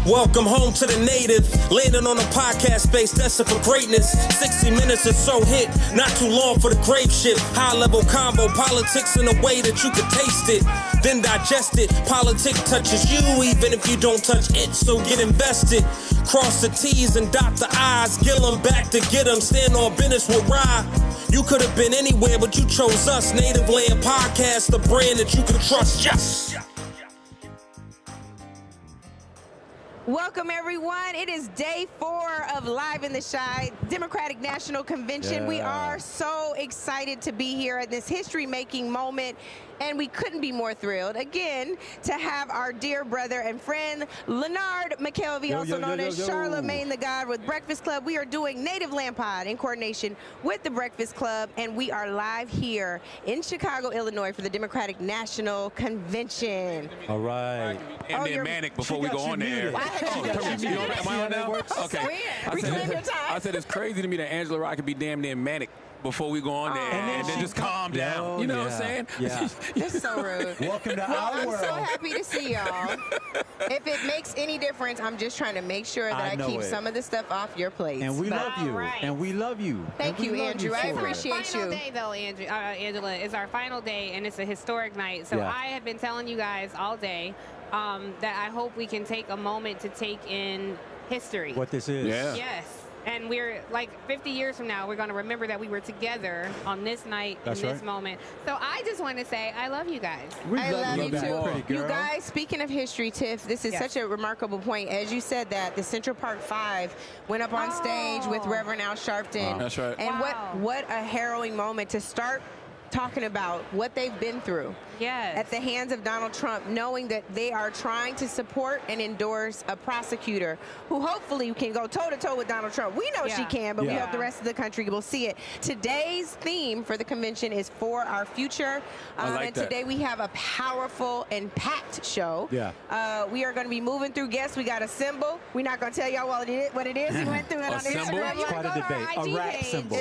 Welcome home to the native, landing on a podcast space destined for greatness. 60 minutes or so hit, not too long for the grave ship. High level combo, politics in a way that you could taste it, then digest it. Politics touches you even if you don't touch it, so get invested. Cross the T's and dot the I's, Gillum back to get 'em, stand on business with Rye. You could have been anywhere, but you chose us. Native Land Podcast, the brand that you can trust. Yes. Welcome, everyone. It is day 4 of Live in the Chi Democratic National Convention. We are so excited to be here at this history-making moment, and we couldn't be more thrilled, again, to have our dear brother and friend, Leonard McKelvey, also known as Charlamagne Tha God with Breakfast Club. We are doing Native Land Pod in coordination with the Breakfast Club, and we are live here in Chicago, Illinois for the Democratic National Convention. All right. And then manic before we go on there. Am I on now? Okay. I said it's crazy to me that Angela Rye could be damn near manic before we go on there and then just calm down. You know what I'm saying? Yeah. That's so rude. Welcome to our world. I'm so happy to see y'all. If it makes any difference, I'm just trying to make sure that I keep some of the stuff off your plate. And we love you. Right. And we love you. Thank you, Andrew. I appreciate you. Final day, though, Angela, is our final day, and it's a historic night. So I have been telling you guys all day that I hope we can take a moment to take in history. What this is. Yeah. Yes. And we're like 50 years from now, we're going to remember that we were together on this night, in this moment. So I just want to say, I love you guys. I love you too. You guys, speaking of history, Tiff, this is such a remarkable point. As you said that, the Central Park 5 went up on stage with Reverend Al Sharpton. That's right. And what a harrowing moment to start talking about what they've been through at the hands of Donald Trump, knowing that they are trying to support and endorse a prosecutor who hopefully can go toe-to-toe with Donald Trump. We know she can, but we hope the rest of the country will see it. Today's theme for the convention is For Our Future. And today we have a powerful and packed show. We are going to be moving through guests. We got a symbol. We're not going to tell y'all what it is. He went through it on the Instagram. It's quite a debate. A rap symbol.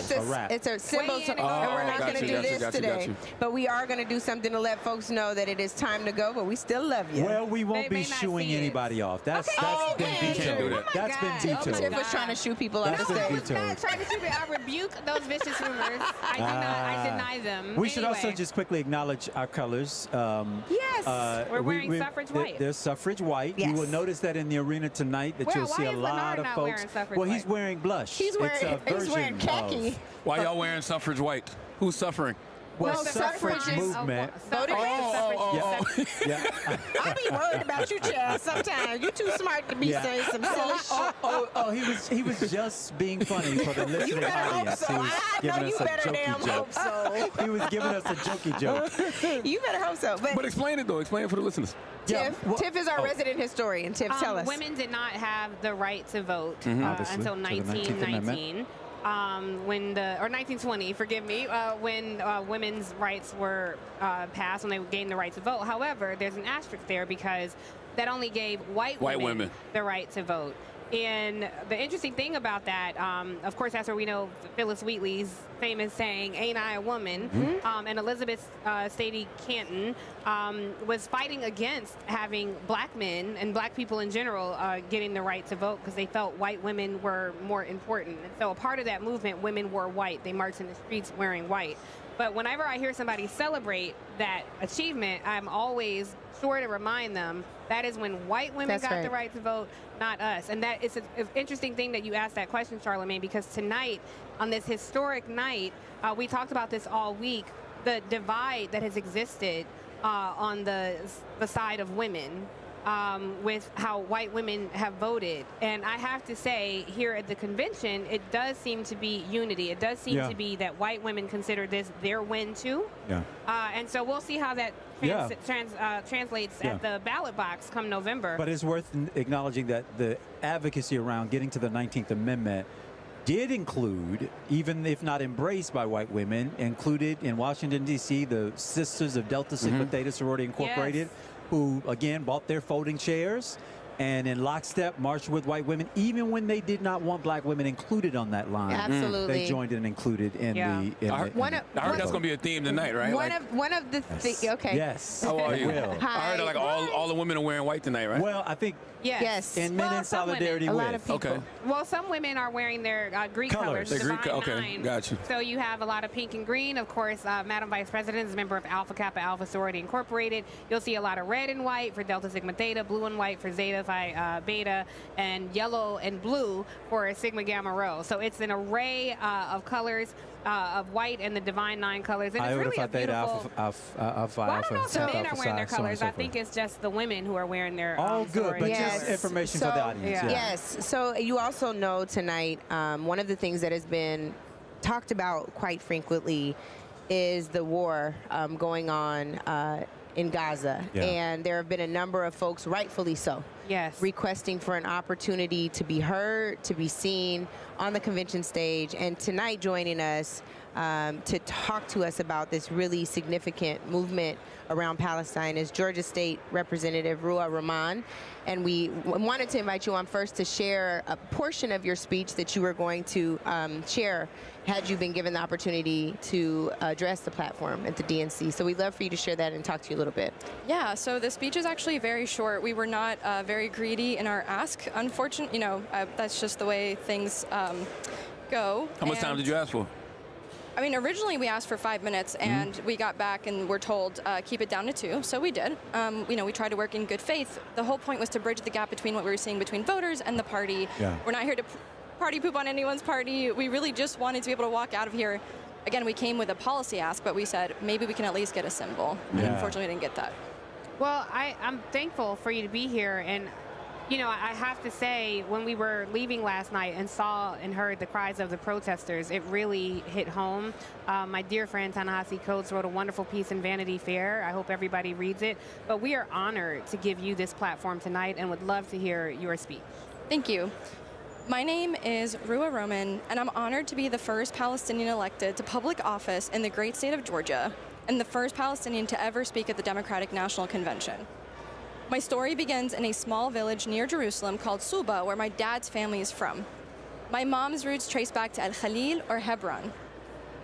It's a symbol, and we're not going to do this today. But we are going to do something to let folks know that it is time to go, but we still love you. Well, we won't be shooing anybody off. That's been vetoed. That's been vetoed. Tiff was trying to shoot people off the stage. I was not trying to shoot people. I rebuke those vicious rumors. I deny them. We should also just quickly acknowledge our colors. We're wearing suffrage white. There's suffrage white. You will notice that in the arena tonight that you'll see a lot of folks. Well, he's wearing blush. He's wearing khaki. Why y'all wearing suffrage white? Who's suffering? Well, suffrage movement. Voted I'll be worried about you, Chad, sometimes. You're too smart to be saying some silly shit. He was just being funny for the listening audience. He was giving us a jokey joke. He was giving us a jokey joke. You better hope so. But explain it, though. Explain it for the listeners. Tiff is our resident historian. Tiff, tell us. Women did not have the right to vote until 1919. Or 1920, forgive me, when women's rights were passed, when they gained the right to vote. However, there's an asterisk there because that only gave white women the right to vote. And the interesting thing about that, of course, that's where we know Phyllis Wheatley's famous saying, "Ain't I a woman?" And Elizabeth Stady Canton was fighting against having black men and black people in general getting the right to vote because they felt white women were more important. And so a part of that movement, women wore white. They marched in the streets wearing white. But whenever I hear somebody celebrate that achievement, I'm always sure to remind them that is when white women got the right to vote, not us. And that is an interesting thing that you asked that question, Charlamagne, because tonight, on this historic night, we talked about this all week, the divide that has existed on the side of women. With how white women have voted. And I have to say, here at the convention, it does seem to be unity. It does seem to be that white women consider this their win, too. And so we'll see how that translates at the ballot box come November. But it's worth acknowledging that the advocacy around getting to the 19th Amendment did include, even if not embraced by white women, included in Washington, D.C., the Sisters of Delta Sigma Theta Sorority Incorporated, who, again, bought their folding chairs and in lockstep marched with white women, even when they did not want black women included on that line. Absolutely. They joined and included in the. I heard that's going to be a theme tonight, right? One of the okay. Yes. How are you? Hi. I heard that like all the women are wearing white tonight, right? Well, I think. Yes. And men in solidarity a with. lot of people. Okay. Well, some women are wearing their Greek colors. The Greek, Divine okay, Nine. got you. So you have a lot of pink and green. Of course, Madam Vice President is a member of Alpha Kappa Alpha Sorority Incorporated. You'll see a lot of red and white for Delta Sigma Theta, blue and white for Zeta Phi Beta, and yellow and blue for Sigma Gamma Rho. So it's an array of colors. Of white and the Divine Nine colors. And it's really a beautiful. Well, I don't know if the men are wearing their colors. I think it's just the women who are wearing their. Good, but just information for the audience. Yeah. Yes. So you also know tonight, one of the things that has been talked about quite frequently is the war going on in Gaza. Yeah. And there have been a number of folks, rightfully so, requesting for an opportunity to be heard, to be seen on the convention stage. And tonight joining us to talk to us about this really significant movement around Palestine is Georgia State Representative Ruwa Romman. And we wanted to invite you on first to share a portion of your speech that you were going to share had you been given the opportunity to address the platform at the DNC. So we'd love for you to share that and talk to you a little bit. Yeah, so the speech is actually very short. We were not very greedy in our ask. Unfortunately, that's just the way things go. How much time did you ask for? I mean, originally we asked for 5 minutes, and we got back and were told keep it down to 2. So we did. We tried to work in good faith. The whole point was to bridge the gap between what we were seeing between voters and the party. Yeah. We're not here to party poop on anyone's party. We really just wanted to be able to walk out of here. Again, we came with a policy ask, but we said maybe we can at least get a symbol. Yeah. And unfortunately, we didn't get that. Well, I'm thankful for you to be here. And I have to say, when we were leaving last night and saw and heard the cries of the protesters, it really hit home. My dear friend Ta-Nehisi Coates wrote a wonderful piece in Vanity Fair. I hope everybody reads it. But we are honored to give you this platform tonight and would love to hear your speech. Thank you. My name is Ruwa Romman, and I'm honored to be the first Palestinian elected to public office in the great state of Georgia, and the first Palestinian to ever speak at the Democratic National Convention. My story begins in a small village near Jerusalem called Suba, where my dad's family is from. My mom's roots trace back to Al-Khalil or Hebron.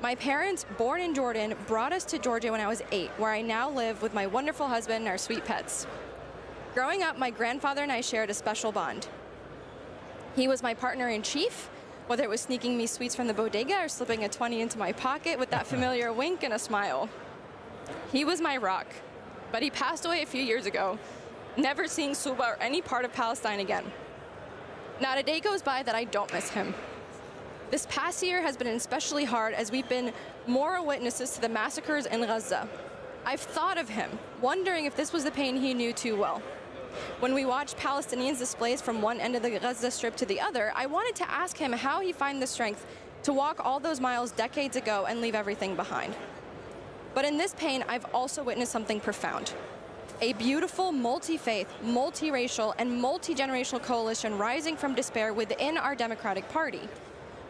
My parents, born in Jordan, brought us to Georgia when I was 8, where I now live with my wonderful husband and our sweet pets. Growing up, my grandfather and I shared a special bond. He was my partner in chief, whether it was sneaking me sweets from the bodega or slipping a 20 into my pocket with that familiar wink and a smile. He was my rock, but he passed away a few years ago, never seeing Suba or any part of Palestine again. Not a day goes by that I don't miss him. This past year has been especially hard as we've been moral witnesses to the massacres in Gaza. I've thought of him, wondering if this was the pain he knew too well. When we watched Palestinians displaced from one end of the Gaza Strip to the other, I wanted to ask him how he found the strength to walk all those miles decades ago and leave everything behind. But in this pain, I've also witnessed something profound. A beautiful, multi-faith, multi-racial, and multi-generational coalition rising from despair within our Democratic Party.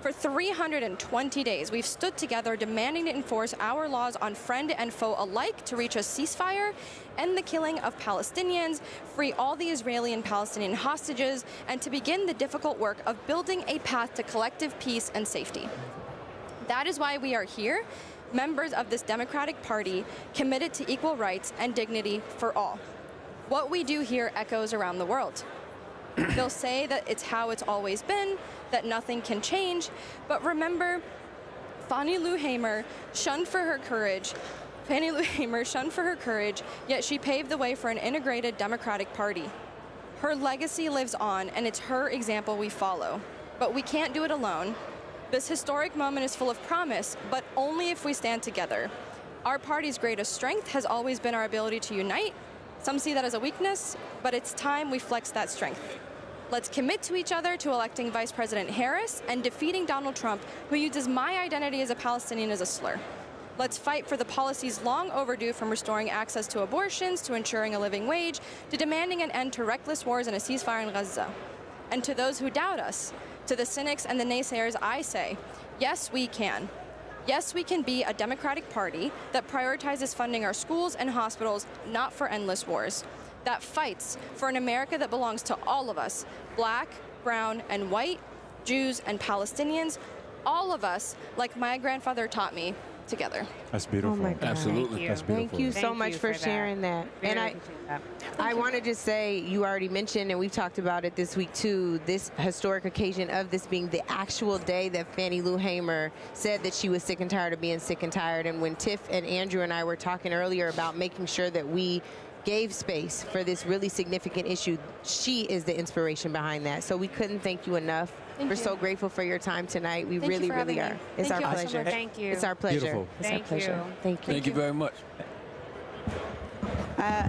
For 320 days, we've stood together demanding to enforce our laws on friend and foe alike to reach a ceasefire, end the killing of Palestinians, free all the Israeli and Palestinian hostages, and to begin the difficult work of building a path to collective peace and safety. That is why we are here, members of this Democratic Party committed to equal rights and dignity for all. What we do here echoes around the world. They'll say that it's how it's always been, that nothing can change, but remember, Fannie Lou Hamer shunned for her courage, yet she paved the way for an integrated Democratic Party. Her legacy lives on, and it's her example we follow. But we can't do it alone. This historic moment is full of promise, but only if we stand together. Our party's greatest strength has always been our ability to unite. Some see that as a weakness, but it's time we flex that strength. Let's commit to each other to electing Vice President Harris and defeating Donald Trump, who uses my identity as a Palestinian as a slur. Let's fight for the policies long overdue, from restoring access to abortions to ensuring a living wage to demanding an end to reckless wars and a ceasefire in Gaza. And to those who doubt us, to the cynics and the naysayers, I say, yes, we can. Yes, we can be a Democratic Party that prioritizes funding our schools and hospitals, not for endless wars. that fights for an America that belongs to all of us, black, brown, and white, Jews and Palestinians, all of us, like my grandfather taught me, together. That's beautiful. Oh my God. Absolutely. That's beautiful. Thank you so much for sharing that. And I want to just say, you already mentioned, and we've talked about it this week too, this historic occasion of this being the actual day that Fannie Lou Hamer said that she was sick and tired of being sick and tired. And when Tiff and Andrew and I were talking earlier about making sure that we gave space for this really significant issue, she is the inspiration behind that. So we couldn't thank you enough. We're so grateful for your time tonight. We really, really are. It's our pleasure. Thank you. It's our pleasure. Beautiful. It's our pleasure. Thank you. Thank you very much.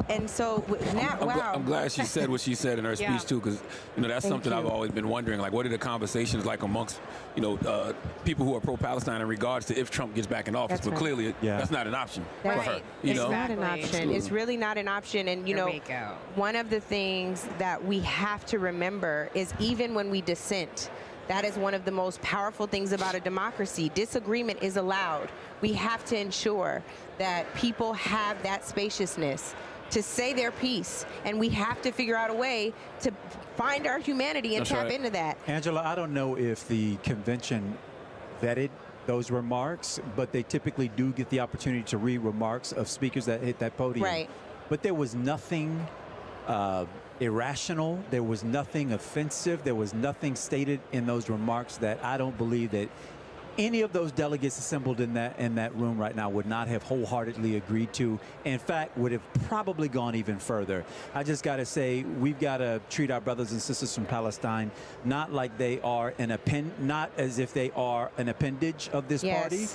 And so now, wow. I'm glad she said what she said in her speech too, because that's something I've always been wondering. Like, what are the conversations like amongst people who are pro-Palestine in regards to if Trump gets back in office? But clearly, that's not an option for her. It's not an option. Absolutely. It's really not an option. And one of the things that we have to remember is even when we dissent, that is one of the most powerful things about a democracy. Disagreement is allowed. We have to ensure that people have that spaciousness to say their piece, and we have to figure out a way to find our humanity and tap into that. Angela, I don't know if the convention vetted those remarks, but they typically do get the opportunity to read remarks of speakers that hit that podium. Right. But there was nothing irrational. There was nothing offensive. There was nothing stated in those remarks that I don't believe that any of those delegates assembled in that room right now would not have wholeheartedly agreed to. In fact, would have probably gone even further. I just got to say, we've got to treat our brothers and sisters from Palestine not like they are not as if they are an appendage of this party,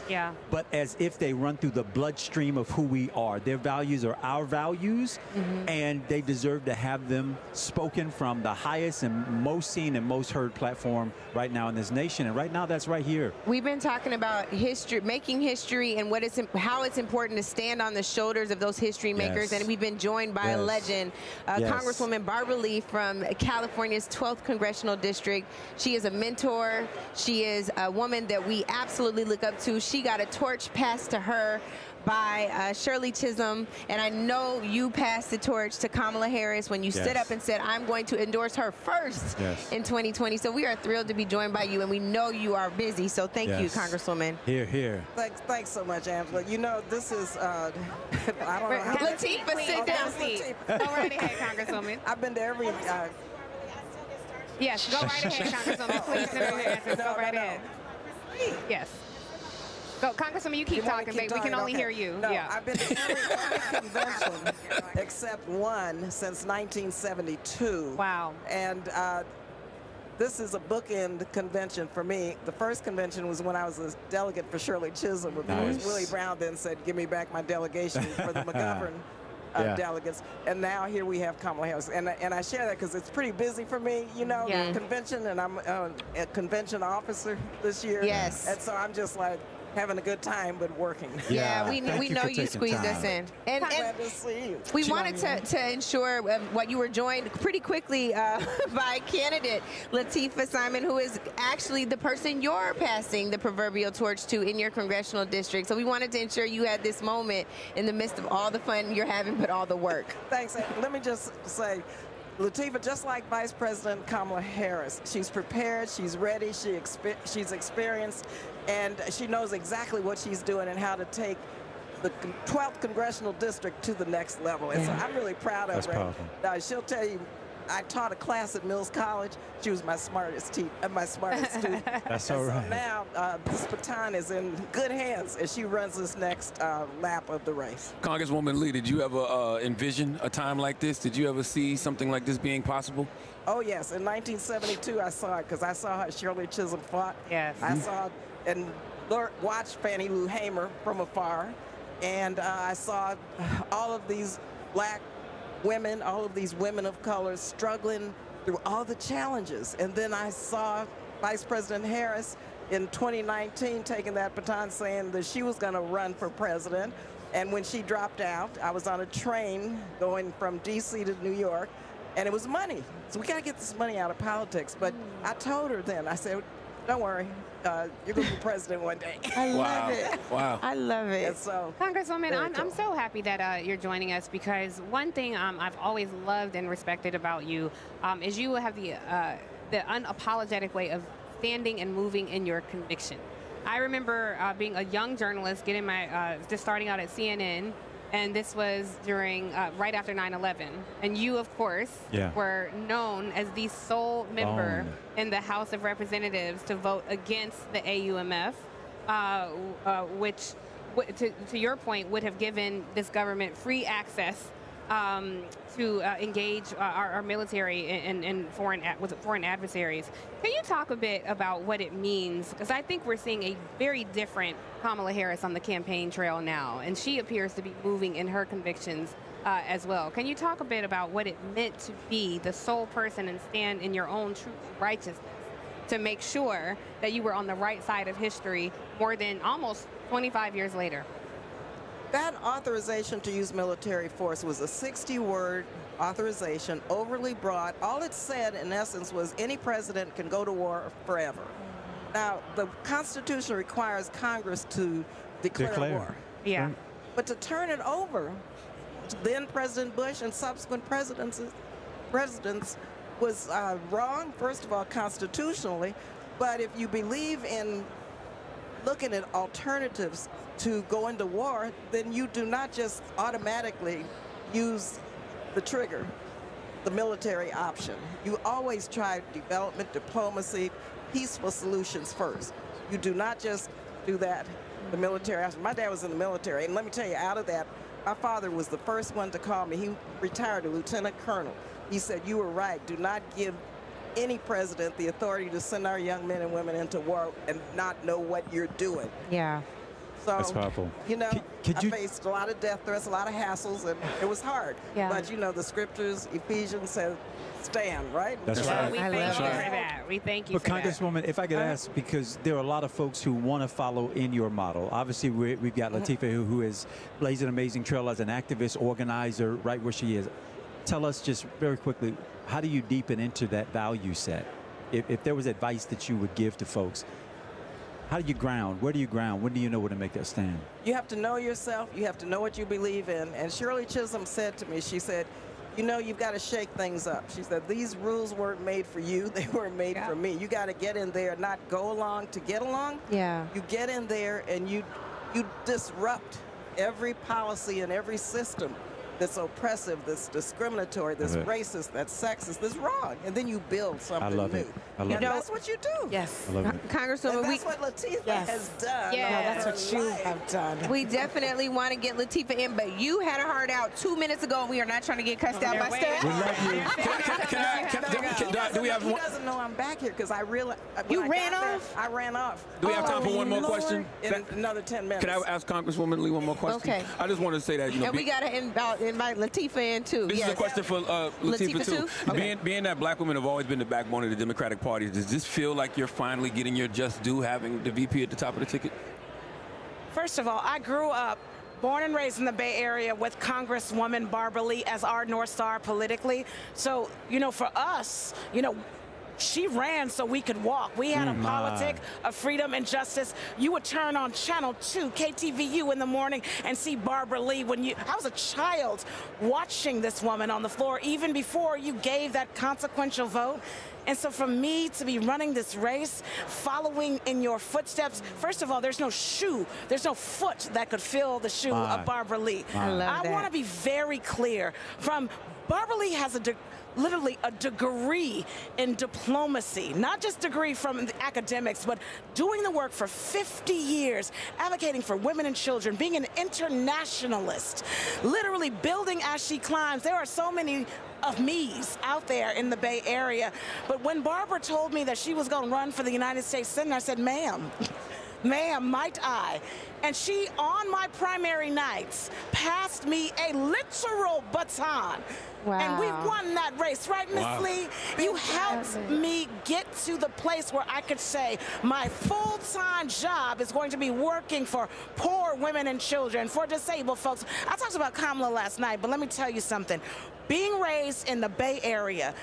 but as if they run through the bloodstream of who we are. Their values are our values, and they deserve to have them spoken from the highest and most seen and most heard platform right now in this nation. And right now, that's right here. We've been talking about history, making history, and how it's important to stand on the shoulders of those history makers. And we've been joined by a legend, Congresswoman Barbara Lee from California's 12th Congressional District. She is a mentor. She is a woman that we absolutely look up to. She got a torch passed to her by Shirley Chisholm, and I know you passed the torch to Kamala Harris when you stood up and said, I'm going to endorse her first in 2020. So we are thrilled to be joined by you, and we know you are busy, so thank you, Congresswoman. Here, here. Thanks so much, Angela. This is, I don't know how Lateefah, sit down. Go right ahead, Congresswoman. I've been to every... Yes, go right ahead, Congresswoman. Please, go right ahead. Yes. Go, Congresswoman, you keep talking, babe. We can only hear you. No, I've been to every convention except one since 1972. Wow. And this is a bookend convention for me. The first convention was when I was a delegate for Shirley Chisholm. Of course, Willie Brown then said, give me back my delegation for the McGovern delegates. And now here we have Kamala Harris. And I share that because it's pretty busy for me, convention, and I'm a convention officer this year. Yes. And so I'm just like, having a good time, but working. We know you squeezed us in. And glad to see you. We wanted to ensure what you were joined pretty quickly by candidate Lateefah Simon, who is actually the person you're passing the proverbial torch to in your congressional district. So we wanted to ensure you had this moment in the midst of all the fun you're having, but all the work. Thanks. Let me just say, Lateefah, just like Vice President Kamala Harris, she's prepared, she's ready, she's experienced, and she knows exactly what she's doing and how to take the 12th Congressional District to the next level. And so I'm really proud of her. Powerful. Now, she'll tell you, I taught a class at Mills College. She was my smartest student. That's all right. So now this baton is in good hands as she runs this next lap of the race. Congresswoman Lee, did you ever envision a time like this? Did you ever see something like this being possible? Oh, yes. In 1972, I saw it because I saw how Shirley Chisholm fought. Yes. I saw and watched Fannie Lou Hamer from afar. And I saw all of these black women, all of these women of color struggling through all the challenges. And then I saw Vice President Harris in 2019 taking that baton saying that she was going to run for president. And when she dropped out, I was on a train going from D.C. to New York, and it was money. So we got to get this money out of politics. But I told her then, I said, Don't worry. You're going to be president one day. I love it. Wow. I love it. And so, Congresswoman, I'm so happy that you're joining us, because one thing I've always loved and respected about you is you have the unapologetic way of standing and moving in your conviction. I remember being a young journalist, getting my just starting out at CNN, and this was during right after 9/11. And you, of course, were known as the sole member in the House of Representatives to vote against the AUMF, which, to your point, would have given this government free access to engage our military in with foreign adversaries. Can you talk a bit about what it means? Because I think we're seeing a very different Kamala Harris on the campaign trail now, and she appears to be moving in her convictions as well. Can you talk a bit about what it meant to be the sole person and stand in your own truth and righteousness to make sure that you were on the right side of history more than almost 25 years later? that authorization to use military force was a 60-word authorization, overly broad. All it said, in essence, was any president can go to war forever. Now, the Constitution requires Congress to declare war. Yeah. But to turn it over, then President Bush and subsequent presidents was wrong, first of all, constitutionally. But if you believe in looking at alternatives to go into war, then you do not just automatically use the trigger, the military option. You always try development, diplomacy, peaceful solutions first. You do not just do that, the military option. My dad was in the military, and let me tell you, out of that, my father was the first one to call me. He retired a lieutenant colonel. He said, you were right, do not give any president the authority to send our young men and women into war and not know what you're doing. Yeah. So, that's powerful. You know, I faced a lot of death threats, a lot of hassles, and it was hard. Yeah. But, you know, the scriptures, Ephesians says, stand, right? That's Well, right. we thank you for that. We thank you But for that. Congresswoman, if I could ask, because there are a lot of folks who want to follow in your model. Obviously, we've got Lateefah who has blazed an amazing trail as an activist, organizer, right where she is. Tell us just very quickly, how do you deepen into that value set? If there was advice that you would give to folks, how do you ground? Where do you ground? When do you know where to make that stand? You have to know yourself. You have to know what you believe in. And Shirley Chisholm said to me, she said, you know, you've got to shake things up. She said, these rules weren't made for you. They were made for me. You got to get in there, not go along to get along. Yeah. You get in there and you disrupt every policy and every system that's oppressive, that's discriminatory, that's racist, that's sexist, that's wrong. And then you build something new. I love it. I love it. That's what you do. Yes. I love it. Congresswoman, That's what Lateefah has done. Yeah. That's what you have done. We definitely want to get Lateefah in, but you had a heart out 2 minutes ago, and we are not trying to get cussed out by staff. We love you. Do we have He one? doesn't know I'm back here because I realized. You ran off? I ran off. Do we have time for one more question? In another 10 minutes. Can I ask Congresswoman Lee one more question? Okay. I just want to say that, you know, And we got to invite Lateefah in, too. this is a question for Lateefah, too. Okay. Being that black women have always been the backbone of the Democratic Party, does this feel like you're finally getting your just due having the VP at the top of the ticket? First of all, I grew up, born and raised in the Bay Area with Congresswoman Barbara Lee as our North Star politically. So, you know, for us, you know, she ran so we could walk. We had a politic of freedom and justice. You would turn on Channel 2, KTVU in the morning and see Barbara Lee I was a child watching this woman on the floor even before you gave that consequential vote. And so for me to be running this race, following in your footsteps, first of all, there's no shoe, there's no foot that could fill the shoe of Barbara Lee. I want to be very clear. Barbara Lee has literally a degree in diplomacy, not just degree from the academics, but doing the work for 50 years, advocating for women and children, being an internationalist, literally building as she climbs. There are so many of me's out there in the Bay Area. But when Barbara told me that she was going to run for the United States Senate, I said, ma'am, might I? And she, on my primary nights, passed me a literal baton. Wow. And we won that race, right, Miss Lee? You helped me get to the place where I could say my full-time job is going to be working for poor women and children, for disabled folks. I talked about Kamala last night, but let me tell you something. Being raised in the Bay Area,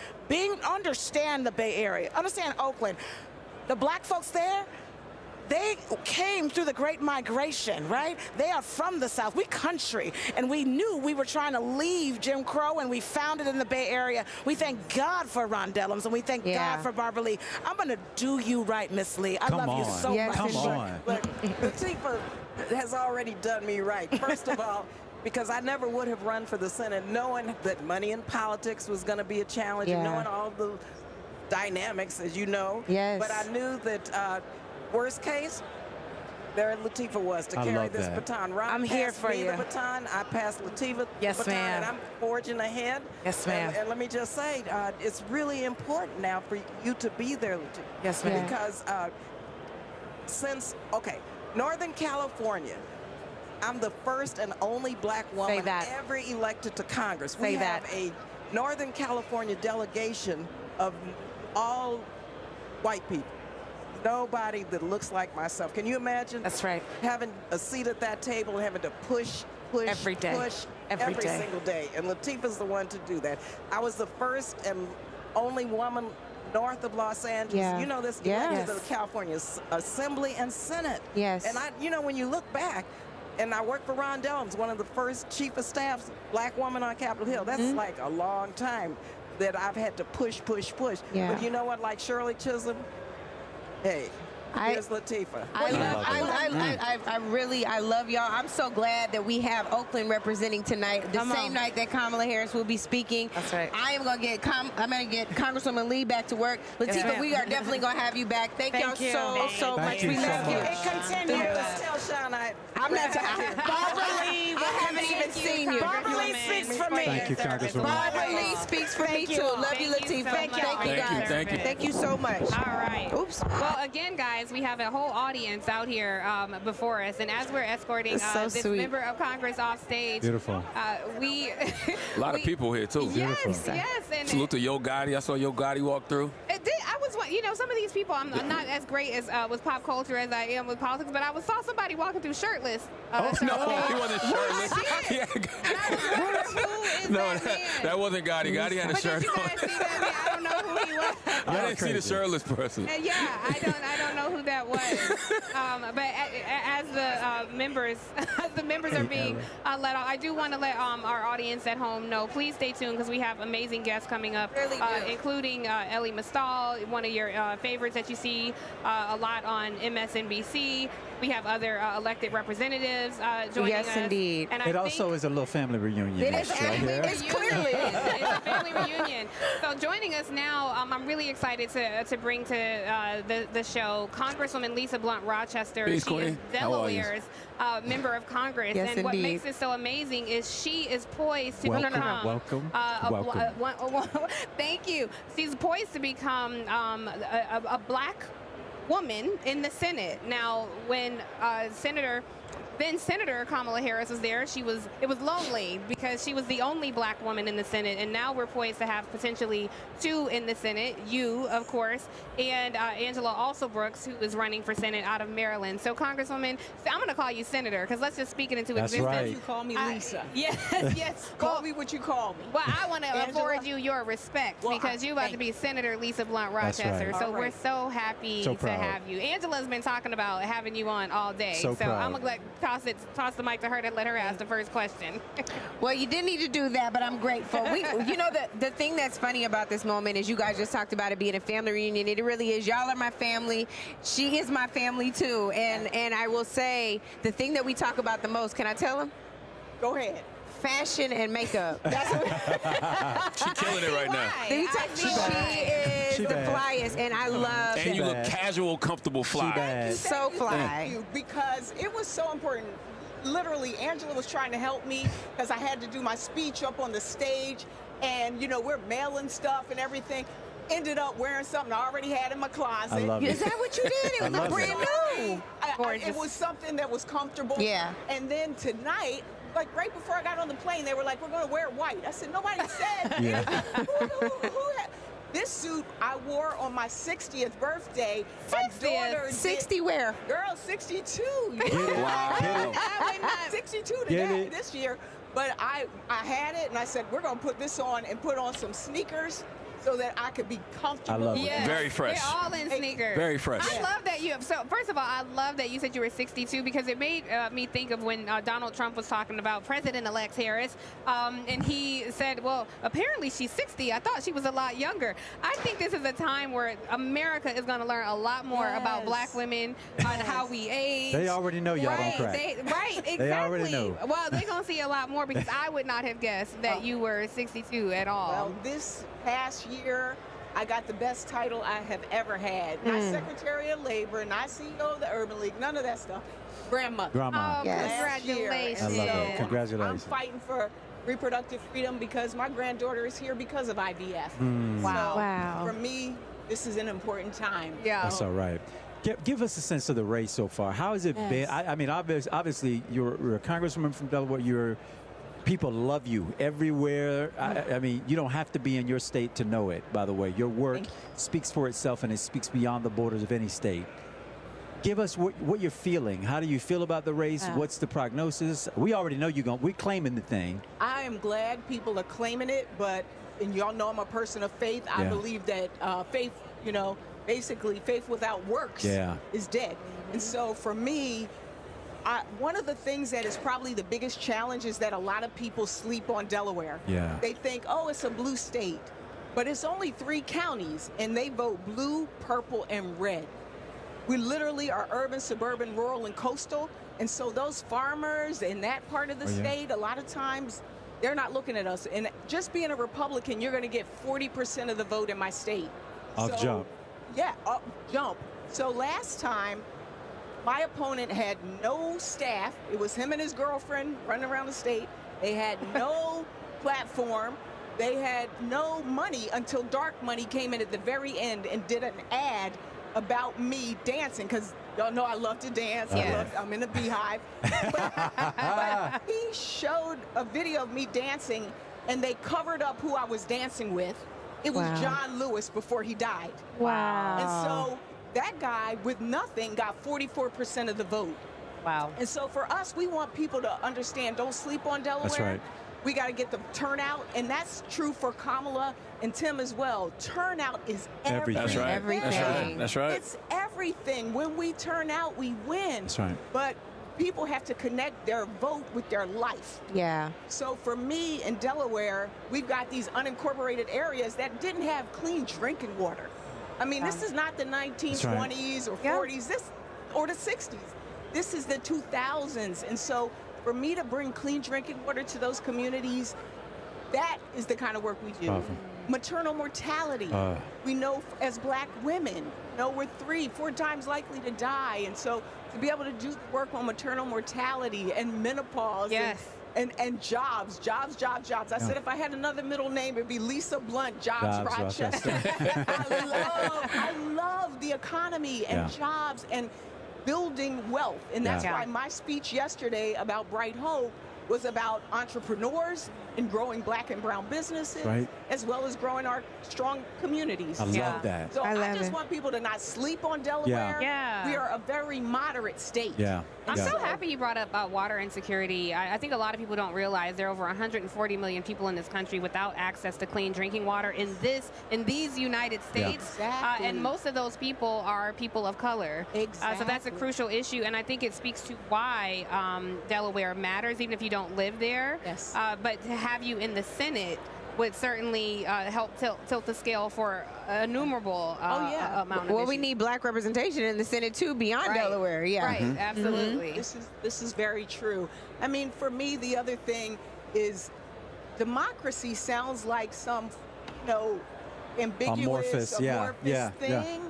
understand the Bay Area, understand Oakland, The black folks there, they came through the Great Migration, right? They are from the South. We country, and we knew we were trying to leave Jim Crow, and we found it in the Bay Area. We thank God for Rondellums, and we thank God for Barbara Lee. I'm going to do you right, Miss Lee. I love you so much. Come on. But Lateefah has already done me right. First of all, because I never would have run for the Senate knowing that money in politics was going to be a challenge, and knowing all the dynamics, as you know. Yes. But I knew that worst case, there Lateefah was to carry this baton. Ron I'm here for you. The baton. I passed Lateefah yes, the baton, ma'am. and I'm forging ahead. Yes, ma'am. And let me just say, it's really important now for you to be there, Lateefah. Yes, ma'am. Because Northern California, I'm the first and only black woman ever elected to Congress. We have a Northern California delegation of all white people. Nobody that looks like myself. Can you imagine? That's right. Having a seat at that table and having to push every day. every single day. And Lateefah's the one to do that. I was the first and only woman north of Los Angeles. You know this, elected to the California Assembly and Senate. Yes. And when you look back, and I worked for Ron Dellums, one of the first chief of staffs, black woman on Capitol Hill. That's like a long time that I've had to push. Yeah. But you know what, like Shirley Chisholm, hey, here's Lateefah. I love y'all. I'm so glad that we have Oakland representing tonight, the same night that Kamala Harris will be speaking. That's right. I'm gonna get Congresswoman Lee back to work. Lateefah, we are definitely gonna have you back. Thank y'all so much. We love you. It continues. Tell Sean I'm not talking. Barbara Lee, I haven't even seen you. Barbara Lee speaks for me. Thank you, Congresswoman. Barbara Lee speaks for me too. Love you, Lateefah. Thank you, guys. Thank you so much. All right. Oops. Well, again, guys, we have a whole audience out here before us, and as we're escorting this member of Congress off stage, beautiful. We a lot of people here too. Yes, and salute to Yo Gotti. I saw Yo Gotti walk through. I was, some of these people, I'm not as great as with pop culture as I am with politics, but I saw somebody walking through shirtless. No, he wasn't shirtless. That wasn't Gotti. Gotti had a shirt on. Did you guys see that man? I don't know who he was. I didn't see the shirtless person. I don't know who that was. But as the members are being let off, I do want to let our audience at home know. Please stay tuned because we have amazing guests coming up, including Elie Mystal, one of your favorites that you see a lot on MSNBC. We have other elected representatives joining us. Yes, indeed. And it also is a little family reunion. It is it's clearly it's a family reunion. So joining us now, I'm really excited to bring to the show Congresswoman Lisa Blunt Rochester. Peace, she Quentin. is Delaware's member of Congress. Yes, and indeed. what makes it so amazing is she is poised to become welcome. thank you. She's poised to become a black woman in the Senate. Now, when then Senator Kamala Harris was there, it was lonely because she was the only black woman in the Senate, and now we're poised to have potentially two in the Senate, you, of course, and Angela Alsobrooks, who is running for Senate out of Maryland. So, Congresswoman, I'm going to call you Senator because let's just speak it into existence. Right. You call me Lisa. Yes. Call me what you call me. Well, I want to afford you your respect because you're about to be Senator Lisa Blunt Rochester. Right. So we're so happy to have you. Angela's been talking about having you on all day. So I'm going to toss the mic to her to let her ask the first question. Well, you didn't need to do that, but I'm grateful. The thing that's funny about this moment is you guys just talked about it being a family reunion. It really is. Y'all are my family. She is my family too. And I will say the thing that we talk about the most. Can I tell them? Go ahead. Fashion and makeup. That's what She's killing it right now. She is the flyest, and I love And you look casual, comfortable, fly. So fly. Thank you, because it was so important. Literally, Angela was trying to help me because I had to do my speech up on the stage, and we're mailing stuff and everything. Ended up wearing something I already had in my closet. I love Is that what you did? It was brand new. It was something that was comfortable. Yeah. And then tonight, like right before I got on the plane, they were like, "We're going to wear white." I said, "Nobody said." Who had this suit I wore on my 60th birthday. My daughter 60 where? Girl, 62. Wow. 62 today this year. But I had it, and I said, we're going to put this on and put on some sneakers so that I could be comfortable. I love it. Yes. Very fresh. They're all in sneakers. Very fresh. I love that you. So first of all, I love that you said you were 62 because it made me think of when Donald Trump was talking about President-elect Harris, and he said, "Well, apparently she's 60. I thought she was a lot younger." I think this is a time where America is going to learn a lot more about Black women and how we age. They already know y'all don't crack. Right, exactly. They already know. Well, they're going to see a lot more because I would not have guessed that you were 62 at all. Well, this past year, I got the best title I have ever had. Not Secretary of Labor, not CEO of the Urban League, none of that stuff. Grandmother. Grandma. Oh, Last year. congratulations. I love So it. Congratulations. I'm fighting for reproductive freedom because my granddaughter is here because of IVF. Wow. So Wow. For me, this is an important time. Yeah. That's all right. Give us a sense of the race so far. How has it been? I mean, obviously, you're a congresswoman from Delaware. People love you everywhere. I mean, you don't have to be in your state to know it, by the way. Your work speaks for itself, and it speaks beyond the borders of any state. Give us what you're feeling. How do you feel about the race? What's the prognosis? We already know we're claiming the thing. I am glad people are claiming it, and y'all know I'm a person of faith. I believe that faith, basically faith without works is dead. And so for me, one of the things that is probably the biggest challenge is that a lot of people sleep on Delaware. Yeah. They think, oh, it's a blue state. But it's only 3 counties, and they vote blue, purple, and red. We literally are urban, suburban, rural, and coastal. And so those farmers in that part of the state, a lot of times, they're not looking at us. And just being a Republican, you're going to get 40% of the vote in my state. Off jump. Yeah, up jump. So last time, my opponent had no staff. It was him and his girlfriend running around the state. They had no platform. They had no money until Dark Money came in at the very end and did an ad about me dancing, because y'all know I love to dance. I'm in a beehive. But he showed a video of me dancing, and they covered up who I was dancing with. It was John Lewis before he died. Wow. And so that guy with nothing got 44% of the vote. Wow. And so for us, we want people to understand, don't sleep on Delaware. That's right. We got to get the turnout, and that's true for Kamala and Tim as well. Turnout is everything. That's right. Everything. That's right. It's everything. When we turn out, we win. That's right. But people have to connect their vote with their life. Yeah. So for me in Delaware, we've got these unincorporated areas that didn't have clean drinking water. I mean, this is not the 1920s or 40s, or the 60s. This is the 2000s. And so for me to bring clean drinking water to those communities, that is the kind of work we do. Powerful. Maternal mortality. We know as Black women, we're 3-4 times likely to die. And so to be able to do work on maternal mortality and menopause and jobs. I said if I had another middle name, it'd be Lisa Blunt, Jobs Rochester. I love the economy and jobs and building wealth. And that's why my speech yesterday about Bright Hope was about entrepreneurs and growing Black and brown businesses, as well as growing our strong communities. I love that. So I just want people to not sleep on Delaware. We are a very moderate state. I'm so happy you brought up water insecurity. I think a lot of people don't realize there are over 140 million people in this country without access to clean drinking water in these United States. And most of those people are people of color. So that's a crucial issue, and I think it speaks to why Delaware matters, even if you don't live there. But to have you in the Senate would certainly help tilt the scale for an innumerable amount of Well, issues. we need Black representation in the Senate too, beyond Delaware. Absolutely. This is very true. I mean, for me, the other thing is democracy sounds like some, ambiguous, amorphous thing.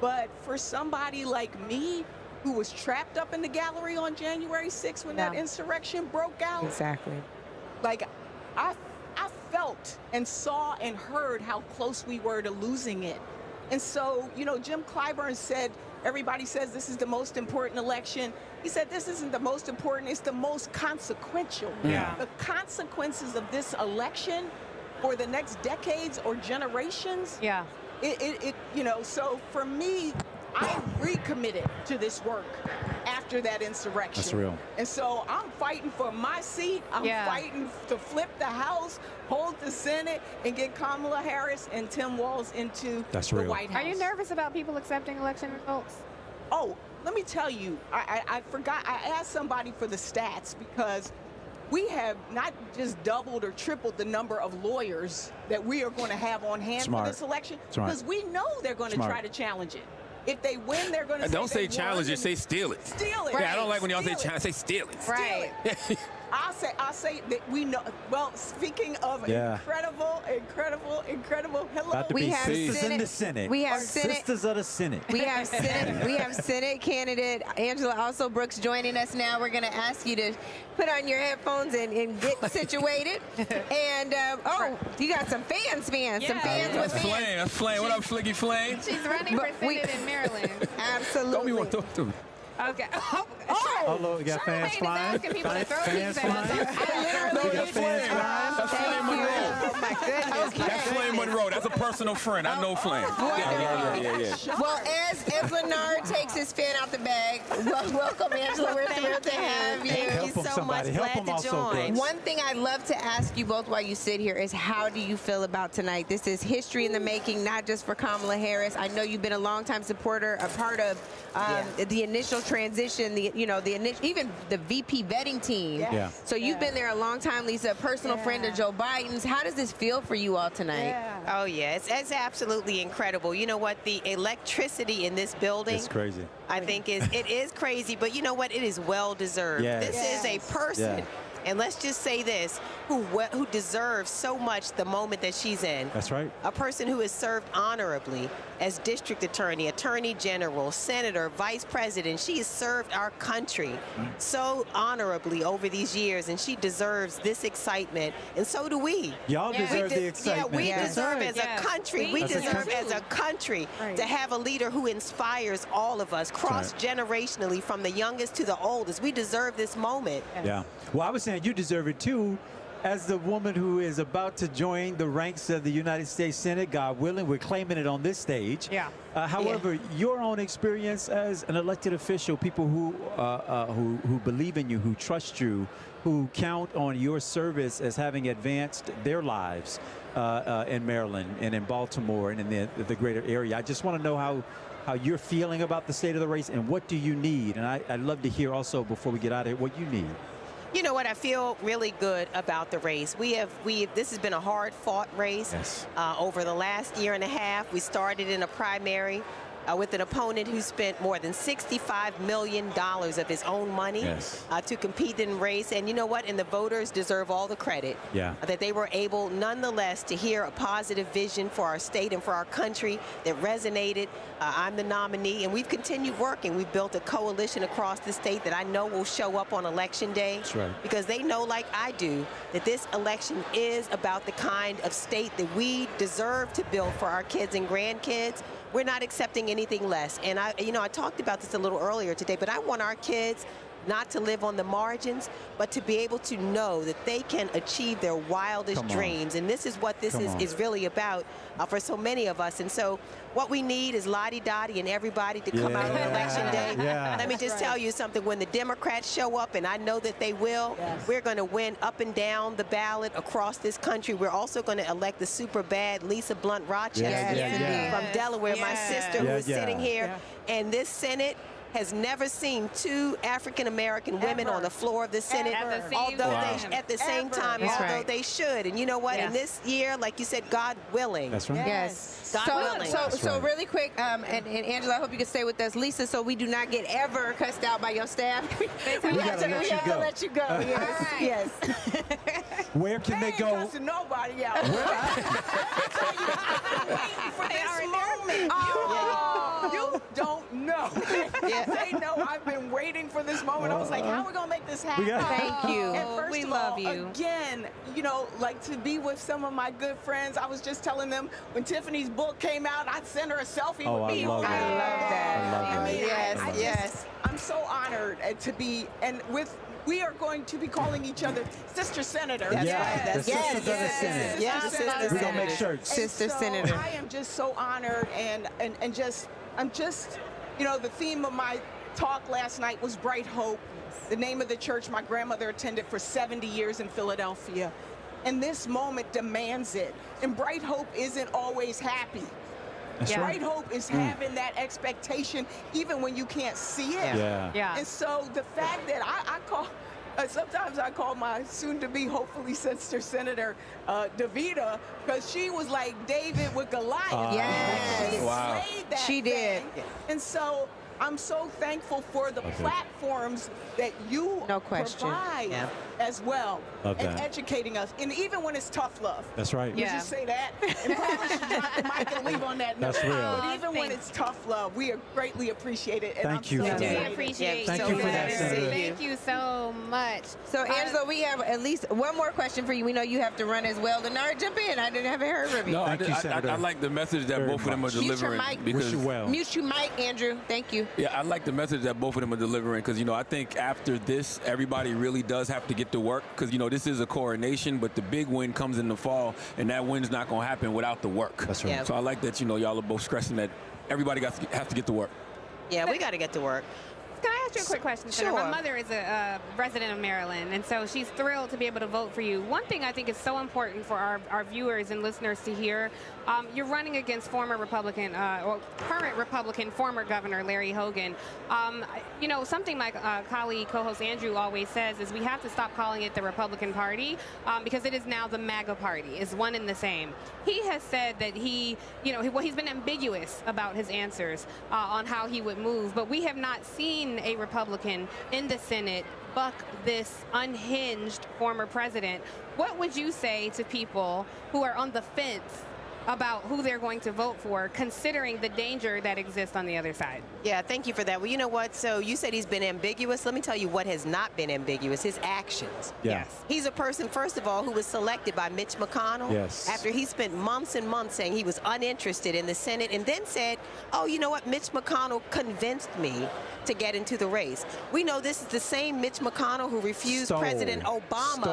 But for somebody like me, who was trapped up in the gallery on January 6th when that insurrection broke out. Like, I felt and saw and heard how close we were to losing it. And so, Jim Clyburn said, everybody says this is the most important election. He said this isn't the most important, it's the most consequential. The consequences of this election for the next decades or generations. So for me, I recommitted to this work after that insurrection. That's real. And so I'm fighting for my seat. I'm fighting to flip the House, hold the Senate, and get Kamala Harris and Tim Walz into the White House. Are you nervous about people accepting election results? Oh, let me tell you, I forgot. I asked somebody for the stats because we have not just doubled or tripled the number of lawyers that we are going to have on hand for this election because we know they're going to try to challenge it. If they win, they're going to don't say challenge it, say steal it. Steal it. Yeah, I don't like when y'all say challenge, say steal it. Right. I'll say that we know. Well, speaking of incredible. Hello. We have sisters in the Senate. We have sisters of the Senate. We have Senate candidate Angela Alsobrooks joining us now. We're going to ask you to put on your headphones and get situated. And you got some fans. Some fans with Flame. That's Flame. What up, Flicky Flame? She's running for Senate in Maryland. Absolutely. Don't be one. Okay. Hello, we got fans flying. Fans flying. That's Flame. Oh, my goodness. That's Flame Monroe. That's a personal friend. I know Flame. Yeah. Well, as Leonard takes his fan out the bag, welcome, Angela. We're thrilled to have you. Thank you so much. Glad to join. One thing I'd love to ask you both while you sit here is how do you feel about tonight? This is history in the making, not just for Kamala Harris. I know you've been a longtime supporter, a part of the initial transition, even the VP vetting team. Yeah. So you've been there a long time, Lisa, a personal friend of Joe Biden's. How does this feel for you all tonight? Oh, yeah. It's absolutely incredible. You know what? The electricity in this building. It's crazy. I think it is crazy, but you know what? It is well deserved. Yes. This is a person. Yeah. And let's just say this, who deserves so much the moment that she's in. That's right. A person who has served honorably as district attorney, attorney general, senator, vice president. She has served our country so honorably over these years, and she deserves this excitement, and so do we. Y'all deserve the excitement. Yeah, we deserve as a country. We deserve as a country to have a leader who inspires all of us, cross-generationally, from the youngest to the oldest. We deserve this moment. Yeah. Well, I was saying you deserve it too. As the woman who is about to join the ranks of the United States Senate, God willing, we're claiming it on this stage. Yeah. However, your own experience as an elected official, people who believe in you, who trust you, who count on your service as having advanced their lives in Maryland and in Baltimore and in the greater area. I just want to know how you're feeling about the state of the race and what do you need? And I'd love to hear also, before we get out of here, what you need. You know what? I feel really good about the race. This has been a hard-fought race. Yes. Over the last year and a half. We started in a primary with an opponent who spent more than $65 million of his own money to compete in the race. And you know what? And the voters deserve all the credit that they were able, nonetheless, to hear a positive vision for our state and for our country that resonated. I'm the nominee, and we've continued working. We've built a coalition across the state that I know will show up on Election Day. That's right. Because they know, like I do, that this election is about the kind of state that we deserve to build for our kids and grandkids. We're not accepting anything less. And I talked about this a little earlier today, but I want our kids not to live on the margins, but to be able to know that they can achieve their wildest dreams. And this is what this is really about for so many of us. And so what we need is Lottie Dottie and everybody to come out on Election Day. Let me just tell you something. When the Democrats show up, and I know that they will, we're going to win up and down the ballot across this country. We're also going to elect the super bad Lisa Blunt Rochester from Delaware, my sister, who is sitting here. And this Senate has never seen two African-American women on the floor of the Senate, at the same time, although they should. And you know what? In this year, like you said, God willing. That's right. Yes. God willing. So really quick, and Angela, I hope you can stay with us. Lisa, so we do not get ever cussed out by your staff. we have to let you go. Yes. Where can they go? Cussing nobody out. For this moment. You don't know. They know I've been waiting for this moment. I was like, how are we going to make this happen? Thank you. And first we of love all, you. Again, like to be with some of my good friends. I was just telling them when Tiffany's book came out, I'd send her a selfie with me. I love that. I'm so honored to be, and we are going to be calling each other Sister Senator. The Sisters of the Senate. We're going to make shirts. Sister Senator. I am just so honored, and I'm just You know, the theme of my talk last night was Bright Hope, the name of the church my grandmother attended for 70 years in Philadelphia. And this moment demands it. And Bright Hope isn't always happy. Bright Hope is having that expectation even when you can't see it. And so the fact that I call, sometimes I call my soon-to-be, hopefully, sister Senator DeVita, because she was like David with Goliath. She slayed that thing. And so I'm so thankful for the platforms that you provide as well, and educating us. And even when it's tough love. That's right. You just say that, and probably should drop the mic and leave on that note. That's real. But even when it's tough love, we are greatly appreciate it. And Thank you. Thank you for that, Senator. Thank you so much. So, Angela, we have at least one more question for you. We know you have to run as well. Denard, jump in. I didn't have heard from you. No, I like the message that both of them are delivering. Mute your mic. Mute your mic, Andrew. Thank you. Yeah, I like the message that both of them are delivering because, you know, I think after this, everybody really does have to get to work because, you know, this is a coronation, but the big win comes in the fall, and that win's not going to happen without the work. That's right. So I like that, you know, y'all are both stressing that everybody has to get to work. Yeah, we got to get to work. Can I ask you a quick question, Senator? Sure. My mother is a resident of Maryland, and so she's thrilled to be able to vote for you. One thing I think is so important for our viewers and listeners to hear, you're running against former Republican, or current Republican, former Governor Larry Hogan. You know, something my colleague, co-host Andrew always says is we have to stop calling it the Republican Party because it is now the MAGA Party. It's one and the same. He has said that he, you know, he's been ambiguous about his answers on how he would move, but we have not seen a Republican in the Senate buck this unhinged former president. What would you say to people who are on the fence about who they're going to vote for, considering the danger that exists on the other side? Yeah, thank you for that. Well, you know what? So you said he's been ambiguous. Let me tell you what has not been ambiguous, his actions. Yes. He's a person, first of all, who was selected by Mitch McConnell after he spent months and months saying he was uninterested in the Senate and then said, oh, you know what? Mitch McConnell convinced me to get into the race. We know this is the same Mitch McConnell who refused President Obama.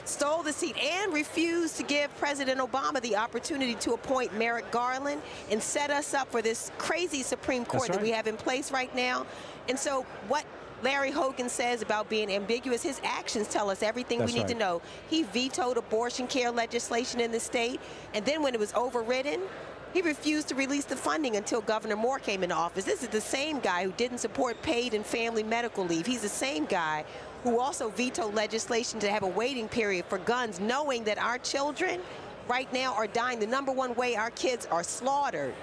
Stole the seat and refused to give President Obama the opportunity to appoint Merrick Garland and set us up for this crazy Supreme Court that we have in place right now. And so what Larry Hogan says about being ambiguous, his actions tell us everything we need to know. He vetoed abortion care legislation in the state, and then when it was overridden, he refused to release the funding until Governor Moore came into office. This is the same guy who didn't support paid and family medical leave. He's the same guy who also vetoed legislation to have a waiting period for guns, knowing that our children right now are dying. The #1 way our kids are slaughtered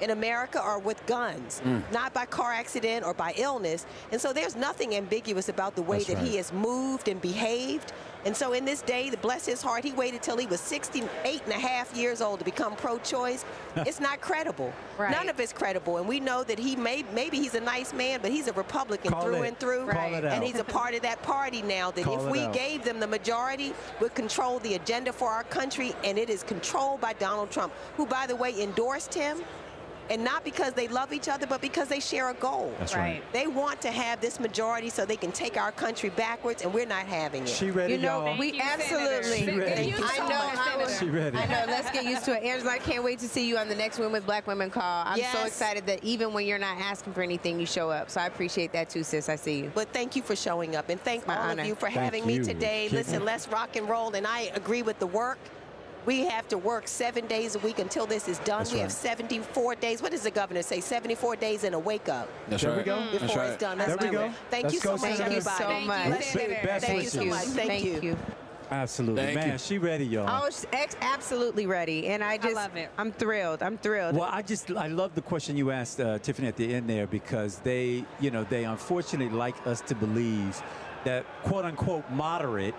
in America are with guns, not by car accident or by illness. And so there's nothing ambiguous about the way that he has moved and behaved. And so in this day, to bless his heart, he waited till he was 68 and a half years old to become pro-choice. It's not credible. None of it's credible. And we know that he maybe he's a nice man, but he's a Republican through and through. And he's a part of that party now that if we gave them the majority, would control the agenda for our country. And it is controlled by Donald Trump, who, by the way, endorsed him. And not because they love each other, but because they share a goal. That's right. They want to have this majority so they can take our country backwards, and we're not having it. She ready, y'all? We absolutely. She ready. I know. Let's get used to it. Angela, I can't wait to see you on the next Women with Black Women call. I'm so excited that even when you're not asking for anything, you show up. So I appreciate that too, sis. I see you. But thank you for showing up, and thank all of you for having me today. Listen, let's rock and roll, and I agree with the work. We have to work 7 days a week until this is done. We have 74 days. What does the governor say? 74 days and a wake up. That's right. Before it's done. That's there we go. Thank you so much, everybody. Thank you so much. Thank you. Absolutely. Thank you. She ready, y'all. Oh, absolutely ready. And I love it. I'm thrilled. Well, I love the question you asked, Tiffany, at the end there, because they unfortunately like us to believe that quote unquote moderate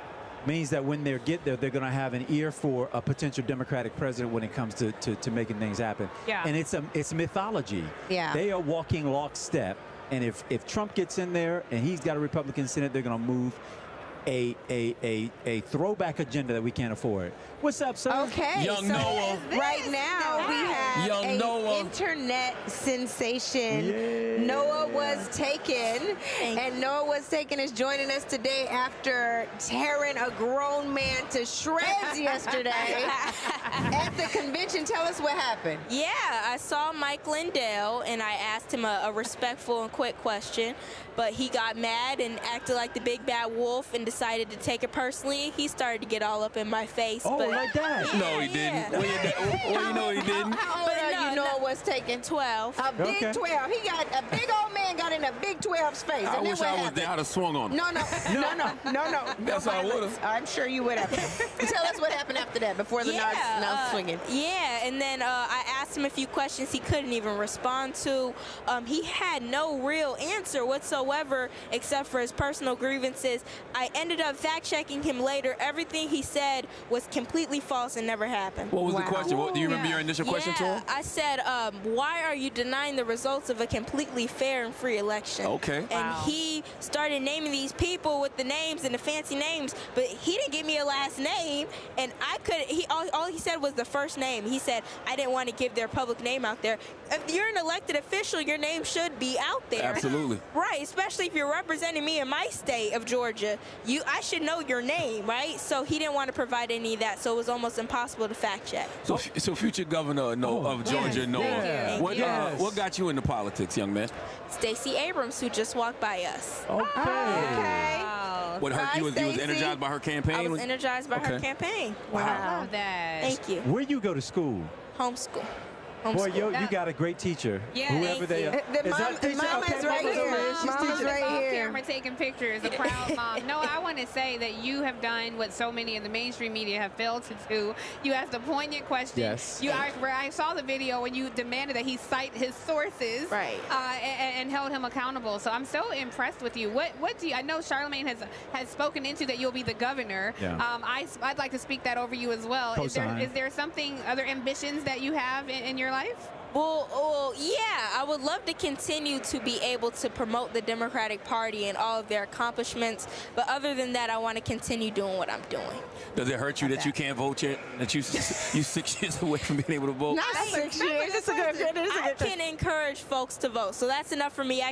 means that when they get there, they're going to have an ear for a potential Democratic president when it comes to making things happen. And it's mythology. They are walking lockstep. And if Trump gets in there and he's got a Republican Senate, they're going to move a throwback agenda that we can't afford. What's up, sir? Okay, Young Noah. Right now we have Young Noah. internet sensation. Yeah. Noah Was Taken, and Noah Was Taken is joining us today after tearing a grown man to shreds yesterday at the convention. Tell us what happened. Yeah, I saw Mike Lindell and I asked him a respectful and quick question, but he got mad and acted like the big bad wolf and decided to take it personally. He started to get all up in my face. Oh, but like that? Yeah, No, he didn't. Well, you know he didn't. How old are you? Noah Was Taken? 12. A big 12. He got a big old man got in a big 12's face. I and then wish what I was happened? there. I'd have swung on him. No. That's how I would have. I'm sure you would have. Tell us what happened after that, before the narc swinging. Yeah, and then I asked him a few questions he couldn't even respond to. He had no real answer whatsoever except for his personal grievances. I ended up fact-checking him later. Everything he said was completely false and never happened. What was the question? Do you remember your initial question to him? I said, why are you denying the results of a completely fair and free election? Okay. And he started naming these people with the names and the fancy names, but he didn't give me a last name, and I couldn't. All he said was the first name. He said, I didn't want to give their public name out there. If you're an elected official, your name should be out there. Absolutely. Right, especially if you're representing me in my state of Georgia. I should know your name, right? So he didn't want to provide any of that, so it was almost impossible to fact check. So future governor of Georgia, Noah, what got you into politics, young man? Stacey Abrams, who just walked by us. Okay. What you was energized by her campaign? I was energized by her campaign. Wow. I love that. Thank you. Where you go to school? Homeschool. Boy, you got a great teacher. Yeah, whoever they are. The mama's right here. She's teaching right here. Camera taking pictures. A proud mom. No, I want to say that you have done what so many in the mainstream media have failed to do. You asked a poignant question. Yes. I saw the video when you demanded that he cite his sources. Right. And held him accountable. So I'm so impressed with you. What do you? I know Charlamagne has spoken into that you'll be the governor. Yeah. I'd like to speak that over you as well. Is there something, other ambitions that you have in your life? Well, yeah, I would love to continue to be able to promote the Democratic Party and all of their accomplishments. But other than that, I want to continue doing what I'm doing. Does it hurt you that you can't vote yet? That you 6 years away from being able to vote? Not 6 years. It's a good. I can encourage folks to vote, so that's enough for me.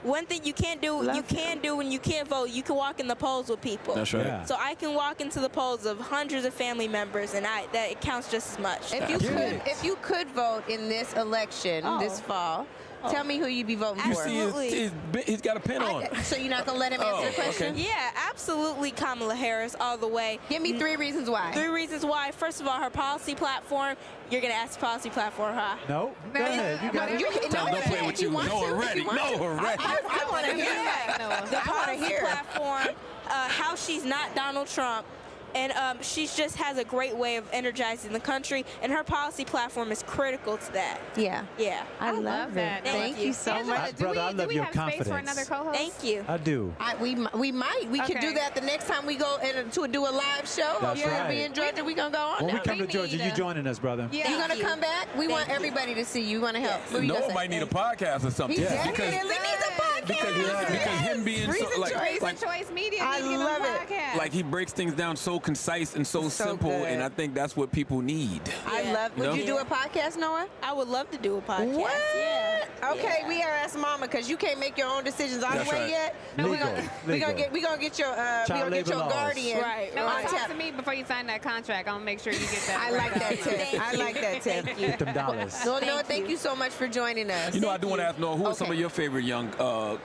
One thing you can't do when you can't vote, you can walk in the polls with people. That's right. Yeah. So I can walk into the polls of hundreds of family members, and that it counts just as much. If you could vote in this election this fall, tell me who you'd be voting for. Absolutely. He's got a pen on. So you're not going to let him answer the question? Okay. Yeah, absolutely Kamala Harris all the way. Give me 3 reasons why. 3 reasons why. First of all, her policy platform. You're going to ask the policy platform, huh? No. Go ahead. You got it. Don't play with you. No, already. I want to hear that. The policy platform, how she's not Donald Trump. And she just has a great way of energizing the country, and her policy platform is critical to that. Yeah. I love that. Thank you so much. Brother, I love your confidence. Space for another co-host? Thank you. I do. We might. We could do that the next time we go to do a live show. That's right. Be in Georgia. We're going to go on. When we come to Georgia, you joining us, brother. Yeah. You going to come back? We want everybody to see you. We want to help. Yes. Noah might need a podcast or something. He definitely needs a podcast. Because him being so like Choice Media, I love it. Like he breaks things down so concise and so simple, good. and I think that's what people need. I love. Would you do a podcast, Noah? I would love to do a podcast. What? Yeah. Okay, we are asking Mama because you can't make your own decisions on the That's way right. yet. No, we're gonna get your guardian. Right. No, on talk tap. to me before you sign that contract. I'll make sure you get that. I like that tip. I like that tip. Get them dollars. Noah, thank you so much for joining us. You know, I do want to ask Noah, who are some of your favorite young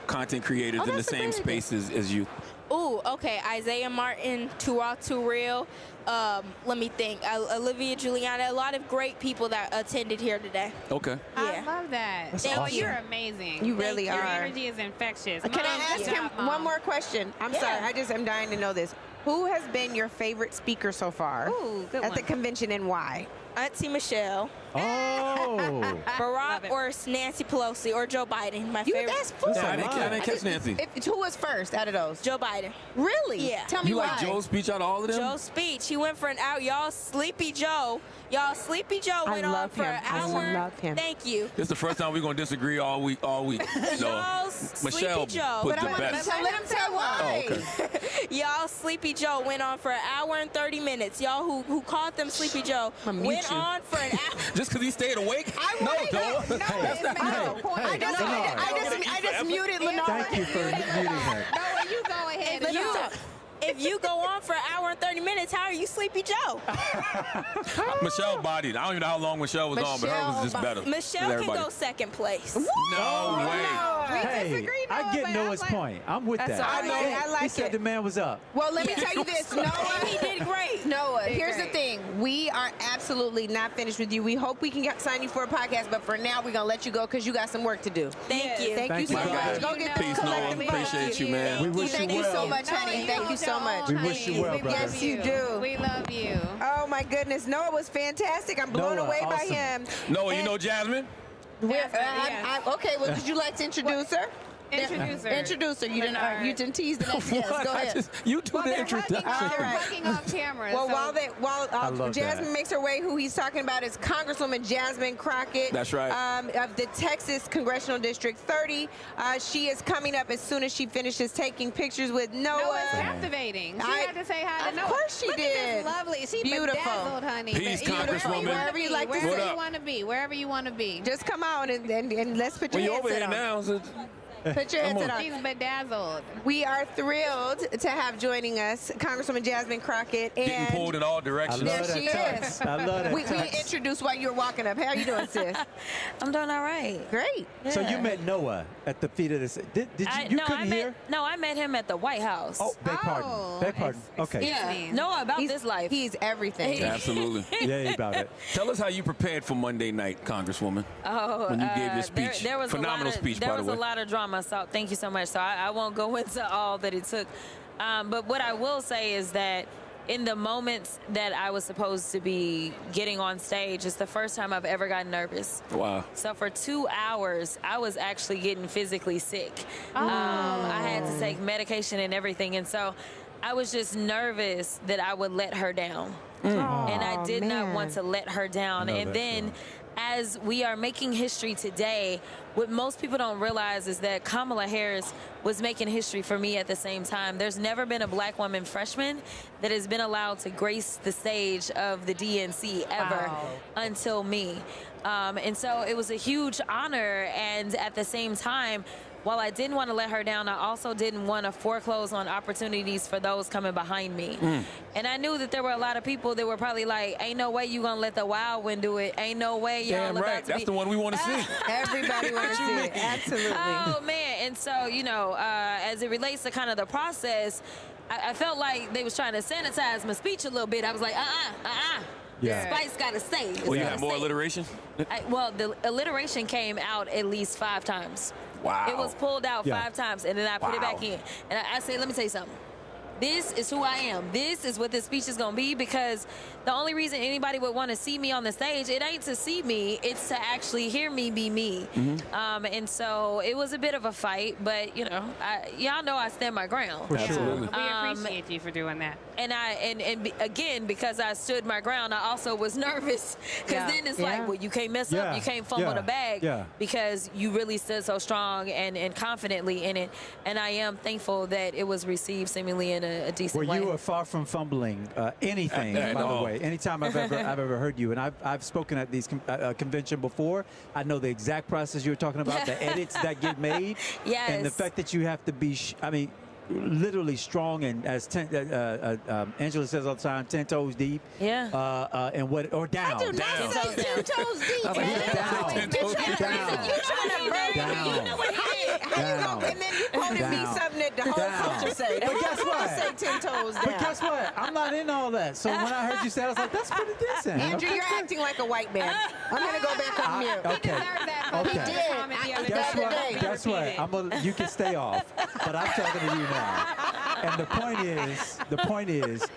content creators in the same spaces as you? Ooh, okay. Isaiah Martin, Too Raw, Too Real. Let me think. Olivia Juliana. A lot of great people that attended here today. Okay. I love that. That's Noah, awesome. you're amazing. You really Your are. energy is infectious. Can I ask him one more question? I'm sorry. I just am dying to know this. Who has been your favorite speaker so far Ooh, good at one. the convention, and why? Auntie Michelle. Oh. Barack or Nancy Pelosi or Joe Biden. My favorite. That's food. I didn't catch Nancy. Who was first out of those? Joe Biden. Really? Yeah. Tell me You why. like Joe's speech out of all of them? Joe's speech. He went for an hour. Y'all Sleepy Joe went on for an hour. I love him. Thank you. This is the first time we're gonna disagree all week. Y'all Michelle Sleepy Joe. put the best. Let him tell why. Oh, okay. Y'all Sleepy Joe went on for an hour and 30 minutes. Y'all who called them Sleepy Joe went on for an hour. Just because he stayed awake? No, That's not I just muted Lenore. Thank you for muting her. No, you go ahead. If you go on for an hour and 30 minutes, how are you Sleepy Joe? Michelle bodied. I don't even know how long Michelle was on, but her was just better. Michelle can go second place. No way. Hey, I get Noah's point. I'm with that. I like he said it. the man was up. Well, let me tell you this, Noah. He did great. Noah, here's the thing. We are absolutely not finished with you. We hope we can sign you for a podcast, but for now, we're going to let you go because you got some work to do. Thank you. Thank you so much. Go get Peace, Noah. Appreciate you, man. We wish Thank you you well. so much, honey. Thank you so much. We wish you well, brother. Yes, you do. We love you. Oh, my goodness. Noah was fantastic. I'm blown Noah, away by awesome. him. Noah, you know Jasmine? Okay, well, would you like to introduce her? Introduce her. Introduce her. You didn't tease the next guest. Go ahead. You do the introduction. They're hugging off camera. Well, so while Jasmine makes her way, who he's talking about is Congresswoman Jasmine Crockett. That's right. Of the Texas Congressional District 30. She is coming up as soon as she finishes taking pictures with Noah. Noah's captivating. She had to say hi to Noah. Of course she Look did. At this lovely. She Beautiful. bedazzled, honey. Peace, Congresswoman. Wherever you like to Wherever sit. you want to be. Wherever you want to be. Just come on and let's put your Well, you're over headset here on. now. So Put your headset on. She's bedazzled. We are thrilled to have joining us Congresswoman Jasmine Crockett. And getting pulled in all directions. there she is. I love that We text. introduced while you were walking up. How are you doing, sis? I'm doing all right. Great. So you met Noah at the feet of the... Did you couldn't hear? I met him at the White House. Oh, beg pardon. Beg pardon. Okay. Yeah. Noah about this life. He's everything. Absolutely. Yeah, about it. Tell us how you prepared for Monday night, Congresswoman. Oh, when you gave your speech. There was phenomenal speech, by the way. There was a lot of drama, so thank you so much. So I won't go into all that it took. But what I will say is that in the moments that I was supposed to be getting on stage, it's the first time I've ever gotten nervous. Wow. So for 2 hours, I was actually getting physically sick. I had to take medication and everything. And so I was just nervous that I would let her down. And I did not want to let her down. And then as we are making history today, what most people don't realize is that Kamala Harris was making history for me at the same time. There's never been a black woman freshman that has been allowed to grace the stage of the DNC ever until me. And so it was a huge honor. And at the same time, while I didn't want to let her down, I also didn't want to foreclose on opportunities for those coming behind me. And I knew that there were a lot of people that were probably like, ain't no way you going to let the wild one do it. Ain't no way y'all Damn about right. to That's be. the one we want to see. Everybody wants to see it. Absolutely. Oh, man. And so, you know, as it relates to kind of the process, I felt like they was trying to sanitize my speech a little bit. I was like, Yeah. Spice got to stay. Well, you had more alliteration? Well, the alliteration came out at least 5 times. Wow. It was pulled out 5 times, and then I put it back in. And I said, let me tell you something. This is who I am. This is what this speech is going to be, because the only reason anybody would want to see me on the stage, it ain't to see me, it's to actually hear me be me. And so it was a bit of a fight, but, you know, y'all know I stand my ground. For sure. We appreciate you for doing that. And again, because I stood my ground, I also was nervous, because then it's like, well, you can't mess up, you can't fumble the bag, because you really stood so strong and confidently in it. And I am thankful that it was received seemingly in a decent way. Well, you are far from fumbling anything, by the way. Anytime I've ever heard you, and I've spoken at these convention before, I know the exact process you were talking about, the edits that get made, and the fact that you have to be, literally strong, and as Angela says all the time, 10 toes deep. Yeah. I do not say 10 toes deep. Down. And then you quoted me something that the whole culture say. But guess what? Say 10 toes down. But guess what? I'm not in all that. So when I heard you say it, I was like, that's pretty decent. Andrew, you're acting like a white man. I'm going to go back on mute. Okay. Guess what? You can stay off. But I'm talking to you now. And the point is,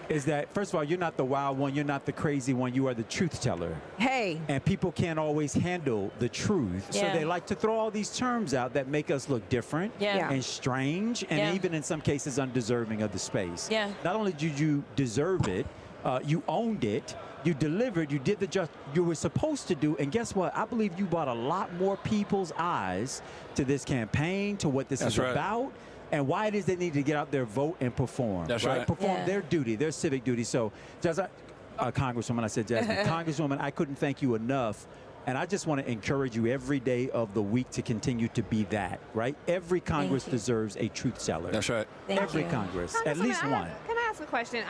is that, first of all, you're not the wild one, you're not the crazy one, you are the truth teller. Hey. And people can't always handle the truth, so they like to throw all these terms out that make us look different and strange, and even in some cases undeserving of the space. Not only did you deserve it, you owned it, you delivered, you did the just you were supposed to do, and guess what? I believe you brought a lot more people's eyes to this campaign, to what this is about, and why it is they need to get out there, vote, and perform. That's right. Perform their duty, their civic duty. So, Congresswoman, I said Jasmine, Congresswoman, I couldn't thank you enough. And I just want to encourage you every day of the week to continue to be that, right? Every Congress deserves a truth teller. That's right. Every Congress, at least one. Can I ask a question?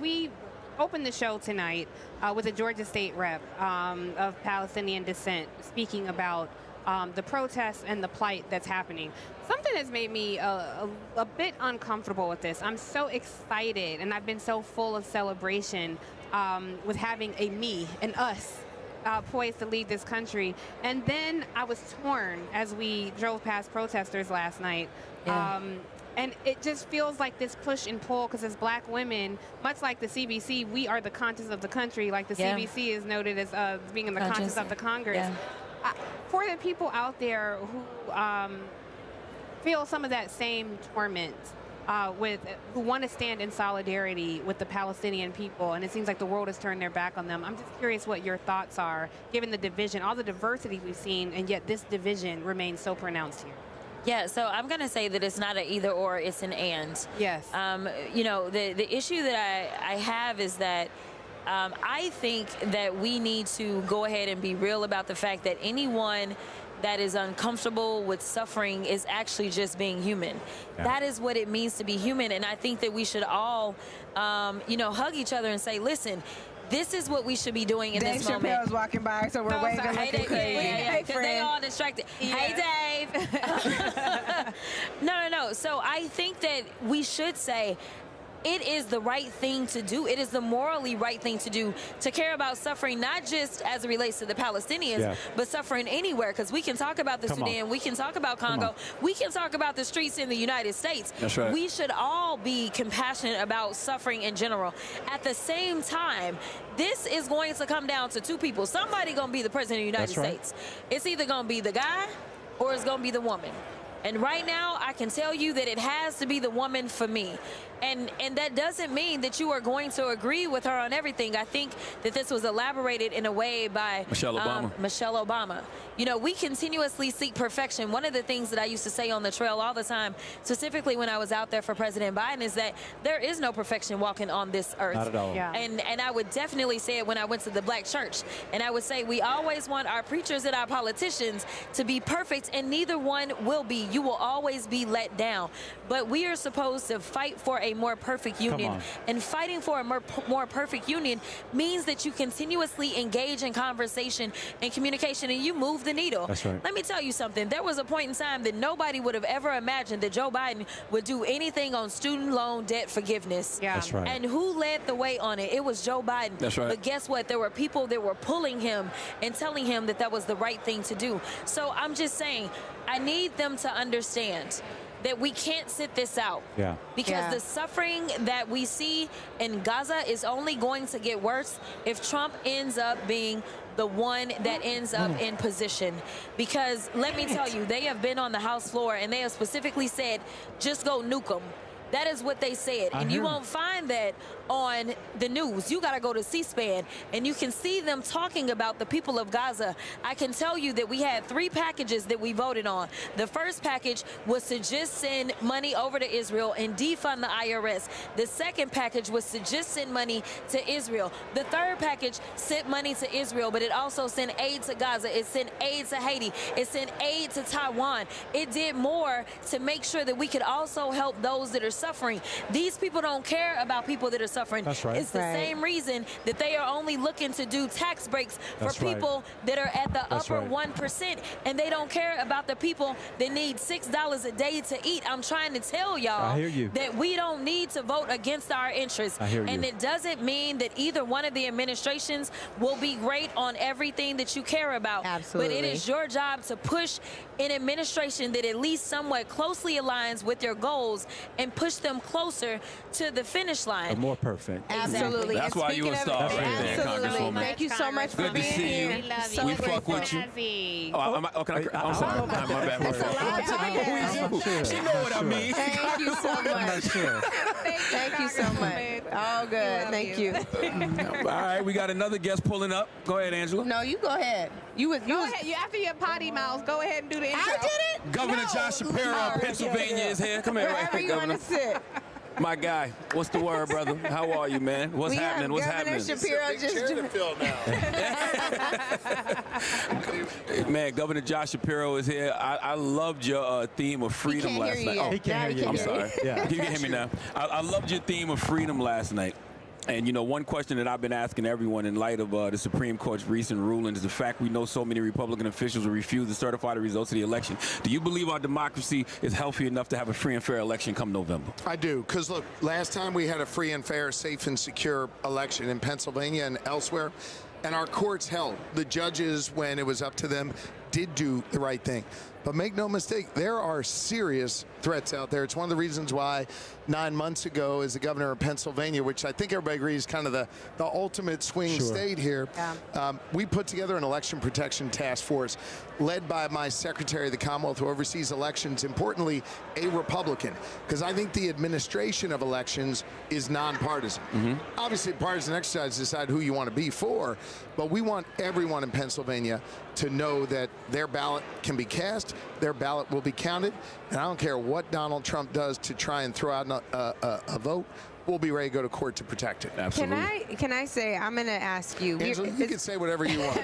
We opened the show tonight with a Georgia State rep of Palestinian descent speaking about the protests and the plight that's happening. Something has made me a bit uncomfortable with this. I'm so excited, and I've been so full of celebration with having an us, poised to lead this country. And then I was torn as we drove past protesters last night. And it just feels like this push and pull, because as Black women, much like the CBC, we are the conscience of the country, like the CBC is noted as being in the conscience of the Congress. For the people out there who feel some of that same torment, who want to stand in solidarity with the Palestinian people, and it seems like the world has turned their back on them. I'm just curious what your thoughts are, given the division, all the diversity we've seen, and yet this division remains so pronounced here. Yeah, so I'm going to say that it's not an either or, it's an and. Yes. The issue that I have is that I think that we need to go ahead and be real about the fact that anyone that is uncomfortable with suffering is actually just being human. That is what it means to be human. And I think that we should all, hug each other and say, listen, this is what we should be doing in this moment. Shapiro's walking by, so we're waving looking crazy. Because they all distracted. Hey, Dave. No. So I think that we should say, it is the right thing to do. It is the morally right thing to do, to care about suffering, not just as it relates to the Palestinians, but suffering anywhere. Because we can talk about the Sudan, we can talk about Congo, we can talk about the streets in the United States. That's right. We should all be compassionate about suffering in general. At the same time, this is going to come down to two people. Somebody going to be the president of the United States. It's either going to be the guy or it's going to be the woman. And right now, I can tell you that it has to be the woman for me. And that doesn't mean that you are going to agree with her on everything. I think that this was elaborated in a way by Michelle Obama. We continuously seek perfection. One of the things that I used to say on the trail all the time, specifically when I was out there for President Biden, is that there is no perfection walking on this earth. Not at all. And I would definitely say it when I went to the Black church. And I would say we always want our preachers and our politicians to be perfect, and neither one will be. You will always be let down. But we are supposed to fight for a more perfect union. And fighting for a more perfect union means that you continuously engage in conversation and communication, and you move the needle. That's right. Let me tell you something. There was a point in time that nobody would have ever imagined that Joe Biden would do anything on student loan debt forgiveness. That's right. And who led the way on it? It was Joe Biden. That's right. But guess what? There were people that were pulling him and telling him that that was the right thing to do. So I'm just saying, I need them to understand that we can't sit this out. Because the suffering that we see in Gaza is only going to get worse if Trump ends up being the one that ends up in position. Because let me tell you, they have been on the House floor and they have specifically said, just go nuke them. That is what they said. And you won't find that on the news. You got to go to C-SPAN, and you can see them talking about the people of Gaza. I can tell you that we had 3 packages that we voted on. The first package was to just send money over to Israel and defund the IRS. The second package was to just send money to Israel. The third package sent money to Israel, but it also sent aid to Gaza. It sent aid to Haiti. It sent aid to Taiwan. It did more to make sure that we could also help those that are suffering. These people don't care about people that are suffering. That's right. It's the same reason that they are only looking to do tax breaks for people that are at the upper 1%, and they don't care about the people that need $6 a day to eat. I'm trying to tell y'all that we don't need to vote against our interests. And it doesn't mean that either one of the administrations will be great on everything that you care about. Absolutely. But it is your job to push an administration that at least somewhat closely aligns with your goals and push them closer to the finish line. perfect. Absolutely. That's why you a star right there, Congresswoman. Thank you so much for being here. We love you. We fuck with you. I'm sorry. My bad. She know what I mean. Thank you so much. Thank you so much. All good. Thank you. All right, we got another guest pulling up. Go ahead, Angela. No, you go ahead. Go ahead. You after your potty mouth, go ahead and do the intro. I did it. Governor Josh Shapiro of Pennsylvania is here. Come here, Wherever you want to sit. My guy, what's the word, brother? How are you, man? What's happening? What's Governor happening? Shapiro just Man, Governor Josh Shapiro is here. I loved your theme of freedom last night. He can't hear you. I'm sorry. Yeah. You can hear me now. I loved your theme of freedom last night. And, you know, one question that I've been asking everyone in light of the Supreme Court's recent ruling is the fact we know so many Republican officials will refuse to certify the results of the election. Do you believe our democracy is healthy enough to have a free and fair election come November? I do, because, look, last time we had a free and fair, safe and secure election in Pennsylvania and elsewhere, and our courts held. The judges, when it was up to them, did do the right thing. But make no mistake, there are serious threats out there. It's one of the reasons why 9 months ago, as the governor of Pennsylvania, which I think everybody agrees is kind of the ultimate swing state here, we put together an election protection task force led by my Secretary of the Commonwealth who oversees elections, importantly, a Republican, because I think the administration of elections is nonpartisan. Obviously, partisan exercise decide who you want to be for, but we want everyone in Pennsylvania to know that their ballot can be cast, their ballot will be counted, and I don't care what Donald Trump does to try and throw out a vote, we'll be ready to go to court to protect it. Absolutely. Can I say, I'm going to ask you. Angela, you can say whatever you want.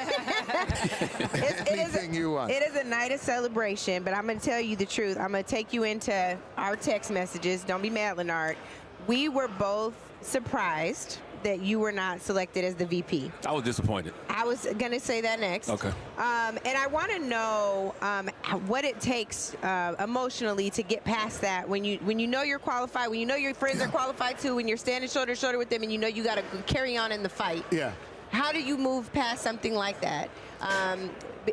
Anything you want. It is a night of celebration, but I'm going to tell you the truth. I'm going to take you into our text messages. Don't be mad, Leonard. We were both surprised that you were not selected as the VP. I was disappointed. I was going to say that next. Okay. And I want to know what it takes emotionally to get past that when you know you're qualified, when you know your friends are qualified too, when you're standing shoulder to shoulder with them and you know you got to carry on in the fight. Yeah. How do you move past something like that?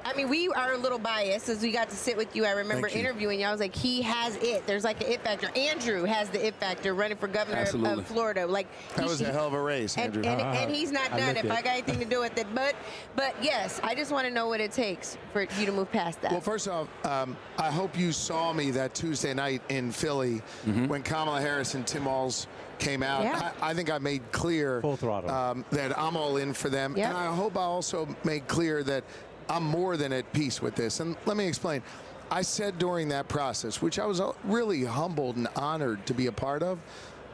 I mean, we are a little biased as we got to sit with you. I remember interviewing you. I was like, he has it. There's like an it factor. Andrew has the it factor running for governor of Florida. Like that was a hell of a race, Andrew. And he's not done if I got anything to do with it. But yes, I just want to know what it takes for you to move past that. Well, first off, I hope you saw me that Tuesday night in Philly when Kamala Harris and Tim Walz came out. Yeah. I think I made clear full throttle that I'm all in for them. Yep. And I hope I also made clear that I'm more than at peace with this. And let me explain. I said during that process, which I was really humbled and honored to be a part of,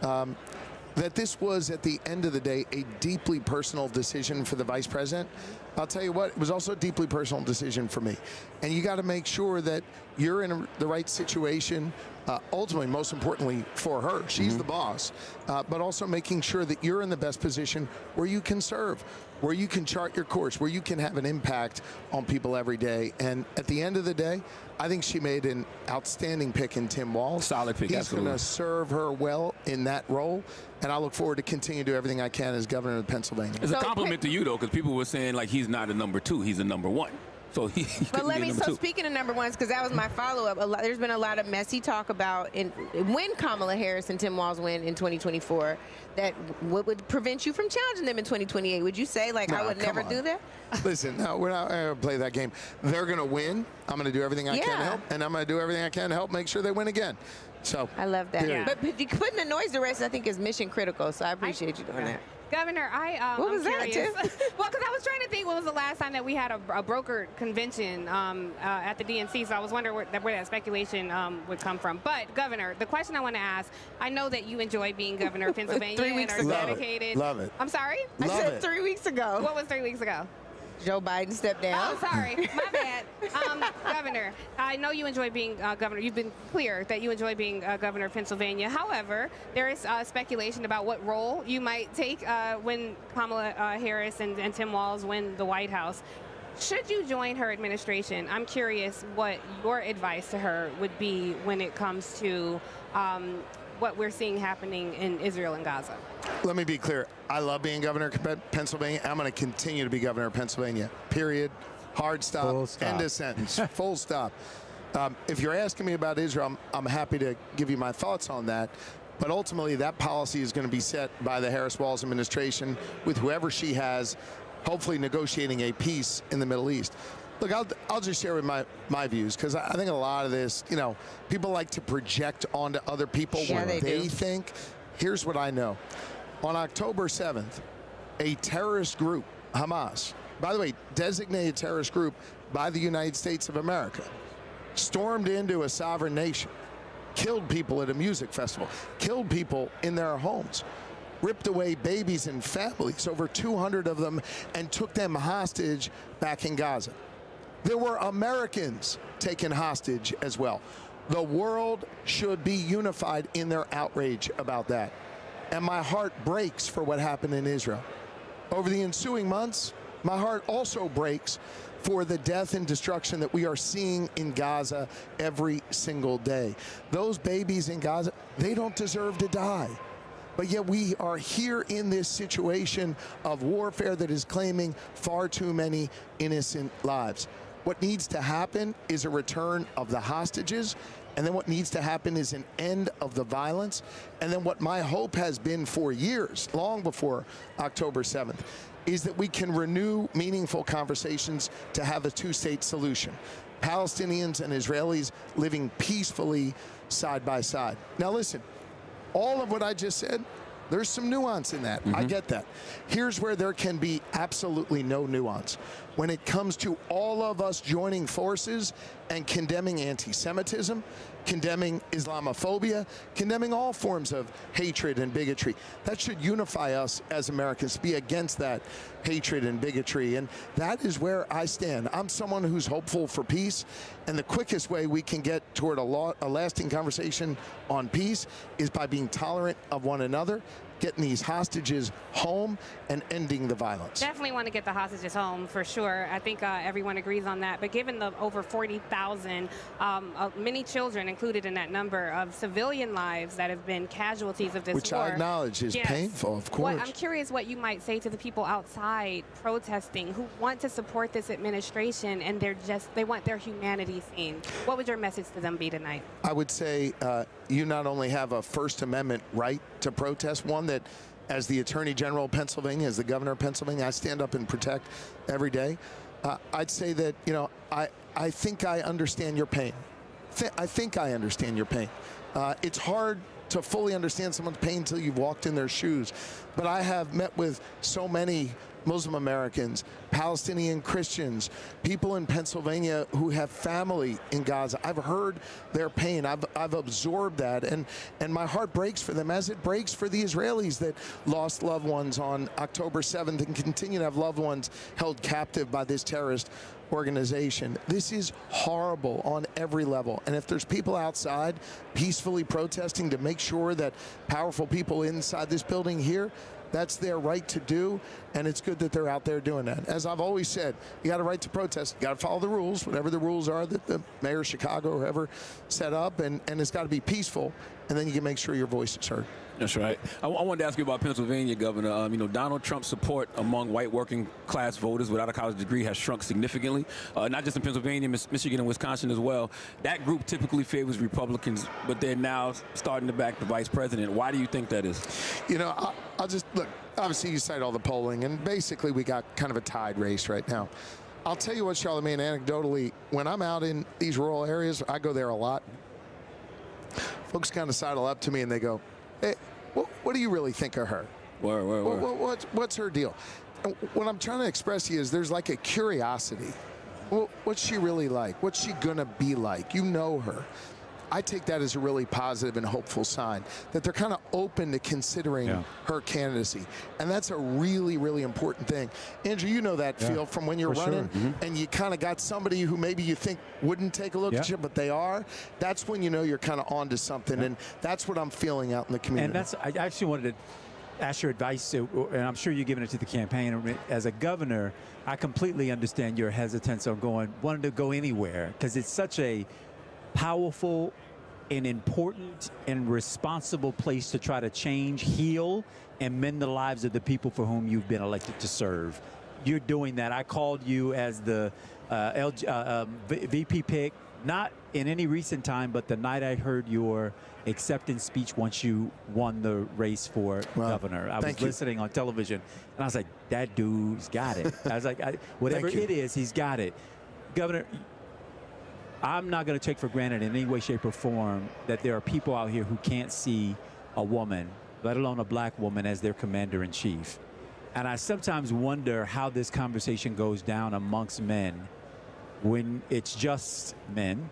that this was, at the end of the day, a deeply personal decision for the vice president. I'll tell you what, it was also a deeply personal decision for me. And you got to make sure that you're in the right situation, ultimately, most importantly, for her. She's the boss. But also making sure that you're in the best position where you can serve, where you can chart your course, where you can have an impact on people every day. And at the end of the day, I think she made an outstanding pick in Tim Walz. Solid pick, He's going to serve her well in that role. And I look forward to continue to do everything I can as governor of Pennsylvania. It's a compliment to you, though, because people were saying, like, he's not a number 2, he's a number 1. So he speaking of number ones, because that was my follow-up, there's been a lot of messy talk about when Kamala Harris and Tim Walz win in 2024, that what would prevent you from challenging them in 2028? Would you say, like, I would never do that? Listen, no, we're not going to play that game. They're going to win. I'm going to do everything I can to help, and I'm going to do everything I can to help make sure they win again. So I love that. Yeah. But putting the noise arrest, I think, is mission critical, so I appreciate you doing that. Governor, what was I'm that, curious. Tiff? Well, because I was trying to think when was the last time that we had a brokered convention at the DNC, so I was wondering where that speculation would come from. But, Governor, the question I want to ask, I know that you enjoy being governor of Pennsylvania 3 weeks and ago. are dedicated. Love it. I'm sorry? I said 3 weeks ago. What was 3 weeks ago? Joe Biden stepped down. Oh, sorry. My bad. Governor, I know you enjoy being governor. You've been clear that you enjoy being governor of Pennsylvania. However, there is speculation about what role you might take when Kamala Harris and Tim Walz win the White House. Should you join her administration, I'm curious what your advice to her would be when it comes to what we're seeing happening in Israel and Gaza. Let me be clear. I love being governor of Pennsylvania. I'm going to continue to be governor of Pennsylvania. Period. Hard stop. Full stop. End of sentence. Full stop. If you're asking me about Israel, I'm happy to give you my thoughts on that. But ultimately, that policy is going to be set by the Harris-Walz administration with whoever she has, hopefully negotiating a peace in the Middle East. Look, I'll just share with my views, because I think a lot of this, you know, people like to project onto other people what they think. Here's what I know. On October 7th, a terrorist group, Hamas, by the way, designated terrorist group by the United States of America, stormed into a sovereign nation, killed people at a music festival, killed people in their homes, ripped away babies and families, over 200 of them, and took them hostage back in Gaza. There were Americans taken hostage as well. The world should be unified in their outrage about that. And my heart breaks for what happened in Israel. Over the ensuing months, my heart also breaks for the death and destruction that we are seeing in Gaza every single day. Those babies in Gaza, they don't deserve to die. But yet we are here in this situation of warfare that is claiming far too many innocent lives. What needs to happen is a return of the hostages, and then what needs to happen is an end of the violence. And then what my hope has been for years, long before October 7th, is that we can renew meaningful conversations to have a two-state solution. Palestinians and Israelis living peacefully side by side. Now listen, all of what I just said, there's some nuance in that. I get that. Here's where there can be absolutely no nuance. When it comes to all of us joining forces and condemning anti-Semitism, condemning Islamophobia, condemning all forms of hatred and bigotry, that should unify us as Americans, be against that hatred and bigotry. And that is where I stand. I'm someone who's hopeful for peace, and the quickest way we can get toward a lasting conversation on peace is by being tolerant of one another, getting these hostages home, and ending the violence. Definitely want to get the hostages home, for sure. I think everyone agrees on that. But given the over 40,000, many children included in that number, of civilian lives that have been casualties of this Which war. I acknowledge is painful, of course. I'm curious what you might say to the people outside protesting who want to support this administration, and they want their humanity seen. What would your message to them be tonight? I would say you not only have a First Amendment right to protest, one that, as the Attorney General of Pennsylvania, as the Governor of Pennsylvania, I stand up and protect every day. I'd say that, you know, I think I understand your pain. I think I understand your pain. It's hard to fully understand someone's pain until you've walked in their shoes. But I have met with so many Muslim Americans, Palestinian Christians, people in Pennsylvania who have family in Gaza. I've heard their pain. I've absorbed that, and my heart breaks for them, as it breaks for the Israelis that lost loved ones on October 7th and continue to have loved ones held captive by this terrorist organization. This is horrible on every level. And if there's people outside peacefully protesting to make sure that powerful people inside this building here, that's their right to do, and it's good that they're out there doing that. As I've always said, you got a right to protest. You got to follow the rules, whatever the rules are that the mayor of Chicago or whoever set up, and it's got to be peaceful, and then you can make sure your voice is heard. That's right. I wanted to ask you about Pennsylvania, Governor. You know, Donald Trump's support among white working class voters without a college degree has shrunk significantly, not just in Pennsylvania, Michigan and Wisconsin as well. That group typically favors Republicans, but they're now starting to back the vice president. Why do you think that is? You know, I'll just, look, obviously you cite all the polling, and basically we got kind of a tied race right now. I'll tell you what, Charlamagne, anecdotally, when I'm out in these rural areas, I go there a lot, folks kind of sidle up to me and they go, hey, what do you really think of her? What's her deal? And what I'm trying to express to you is there's like a curiosity. Well, what's she really like? What's she gonna be like? You know her. I take that as a really positive and hopeful sign that they're kind of open to considering her candidacy. And that's a really, really important thing. Andrew, you know that feel from when you're running and you kind of got somebody who maybe you think wouldn't take a look at you, but they are. That's when you know you're kind of onto something. And that's what I'm feeling out in the community. And I actually wanted to ask your advice, and I'm sure you're giving it to the campaign. As a governor, I completely understand your hesitance on wanting to go anywhere, because it's such a powerful and important and responsible place to try to change, heal, and mend the lives of the people for whom you've been elected to serve. you're doing that. I called you as the VP pick, not in any recent time, but the night I heard your acceptance speech once you won the race for governor. I was listening on television, and I was like, that dude's got it. I was like, whatever it is, he's got it. Governor, I'm not going to take for granted in any way, shape, or form that there are people out here who can't see a woman, let alone a black woman, as their commander-in-chief. And I sometimes wonder how this conversation goes down amongst men when it's just men,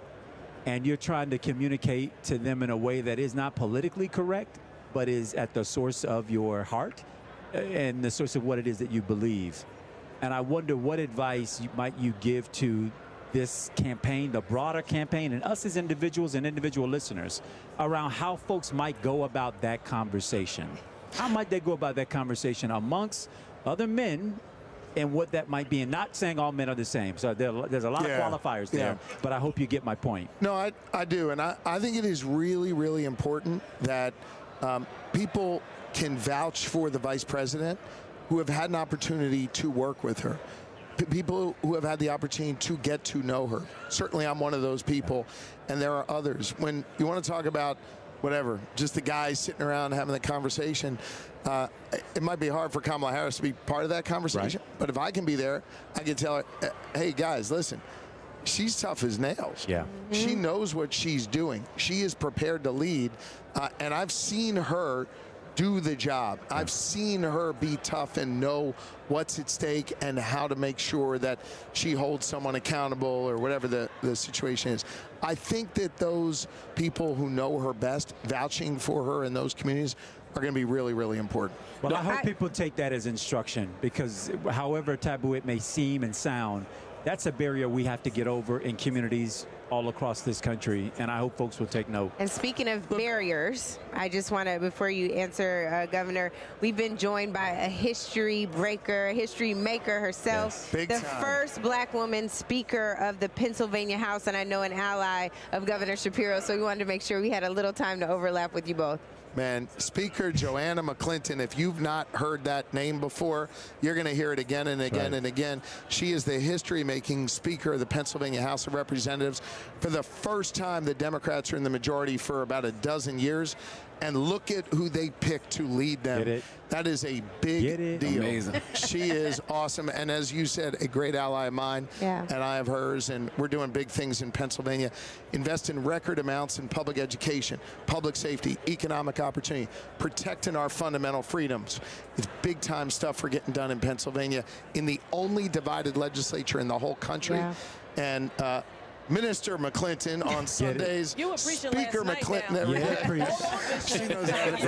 and you're trying to communicate to them in a way that is not politically correct, but is at the source of your heart and the source of what it is that you believe. And I wonder what advice might you give to this campaign, the broader campaign, and us as individuals and individual listeners around how folks might go about that conversation. How might they go about that conversation amongst other men, and what that might be? And not saying all men are the same. So there's a lot of qualifiers there, but I hope you get my point. No, I do. And I think it is really, really important that people can vouch for the vice president who have had an opportunity to work with her. People who have had the opportunity to get to know her. Certainly I'm one of those people, and there are others. When you want to talk about whatever, just the guys sitting around having the conversation, it might be hard for Kamala Harris to be part of that conversation, but if I can be there, I can tell her, hey guys, listen, she's tough as nails. Yeah. She knows what she's doing. She is prepared to lead, and I've seen her do the job. I've seen her be tough and know what's at stake and how to make sure that she holds someone accountable or whatever the situation is. I think that those people who know her best, vouching for her in those communities, are going to be really, really important. Well, I hope people take that as instruction, because however taboo it may seem and sound, that's a barrier we have to get over in communities all across this country, and I hope folks will take note. And speaking of barriers, I just want to, before you answer, Governor, we've been joined by a history breaker, a history maker herself, the first black woman Speaker of the Pennsylvania House, and I know an ally of Governor Shapiro, so we wanted to make sure we had a little time to overlap with you both. Man, Speaker Joanna McClinton, if you've not heard that name before, you're going to hear it again and again and again. She is the history-making Speaker of the Pennsylvania House of Representatives. For the first time, the Democrats are in the majority for about a dozen years. And look at who they picked to lead them. That is a big deal. Amazing. She is awesome. And as you said, a great ally of mine. And I have hers. And we're doing big things in Pennsylvania. Invest in record amounts in public education, public safety, economic opportunity, protecting our fundamental freedoms. It's big time stuff we're getting done in Pennsylvania in the only divided legislature in the whole country. And Minister McClinton on Sundays. You were preaching Speaker last McClinton night every day. She knows how to do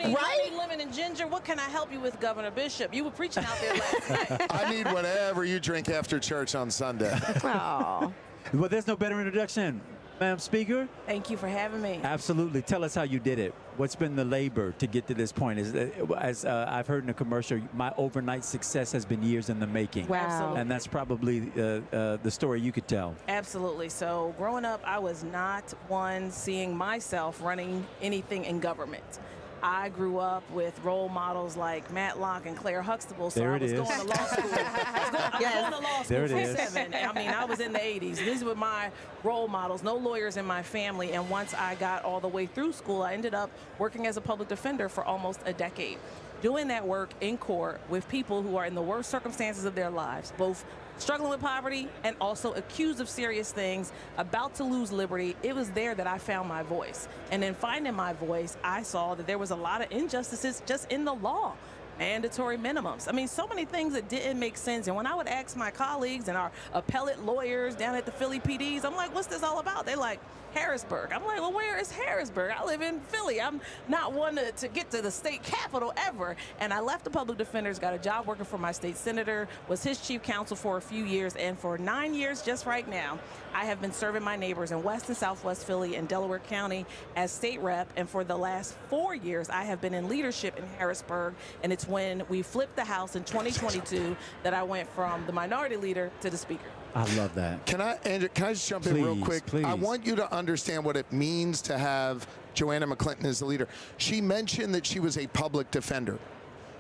it. Lemon and ginger. What can I help you with, Governor Bishop? You were preaching out there last night. I need whatever you drink after church on Sunday. Oh. Well, there's no better introduction. Madam Speaker. Thank you for having me. Absolutely. Tell us how you did it. What's been the labor to get to this point? As I've heard in the commercial, my overnight success has been years in the making. Wow. Absolutely. And that's probably the story you could tell. Absolutely. So growing up, I was not one seeing myself running anything in government. I grew up with role models like Matlock and Claire Huxtable, so I was going to law school. I was going to law school for 7. I mean, I was in the 80s. These were my role models, no lawyers in my family. And once I got all the way through school, I ended up working as a public defender for almost a decade. Doing that work in court with people who are in the worst circumstances of their lives, both struggling with poverty and also accused of serious things, about to lose liberty. It was there that I found my voice. And in finding my voice, I saw that there was a lot of injustices just in the law. Mandatory minimums. I mean, so many things that didn't make sense. And when I would ask my colleagues and our appellate lawyers down at the Philly PDs, I'm like, what's this all about? They're like, Harrisburg. I'm like, well, where is Harrisburg? I live in Philly. I'm not one to get to the state capital ever. And I left the public defenders, got a job working for my state senator, was his chief counsel for a few years. And for 9 years, just right now, I have been serving my neighbors in West and Southwest Philly and Delaware County as state rep. And for the last 4 years, I have been in leadership in Harrisburg. And it's when we flipped the House in 2022 that I went from the minority leader to the speaker. I love that. Can I just jump in real quick? Please. I want you to understand what it means to have Joanna McClinton as the leader. She mentioned that she was a public defender.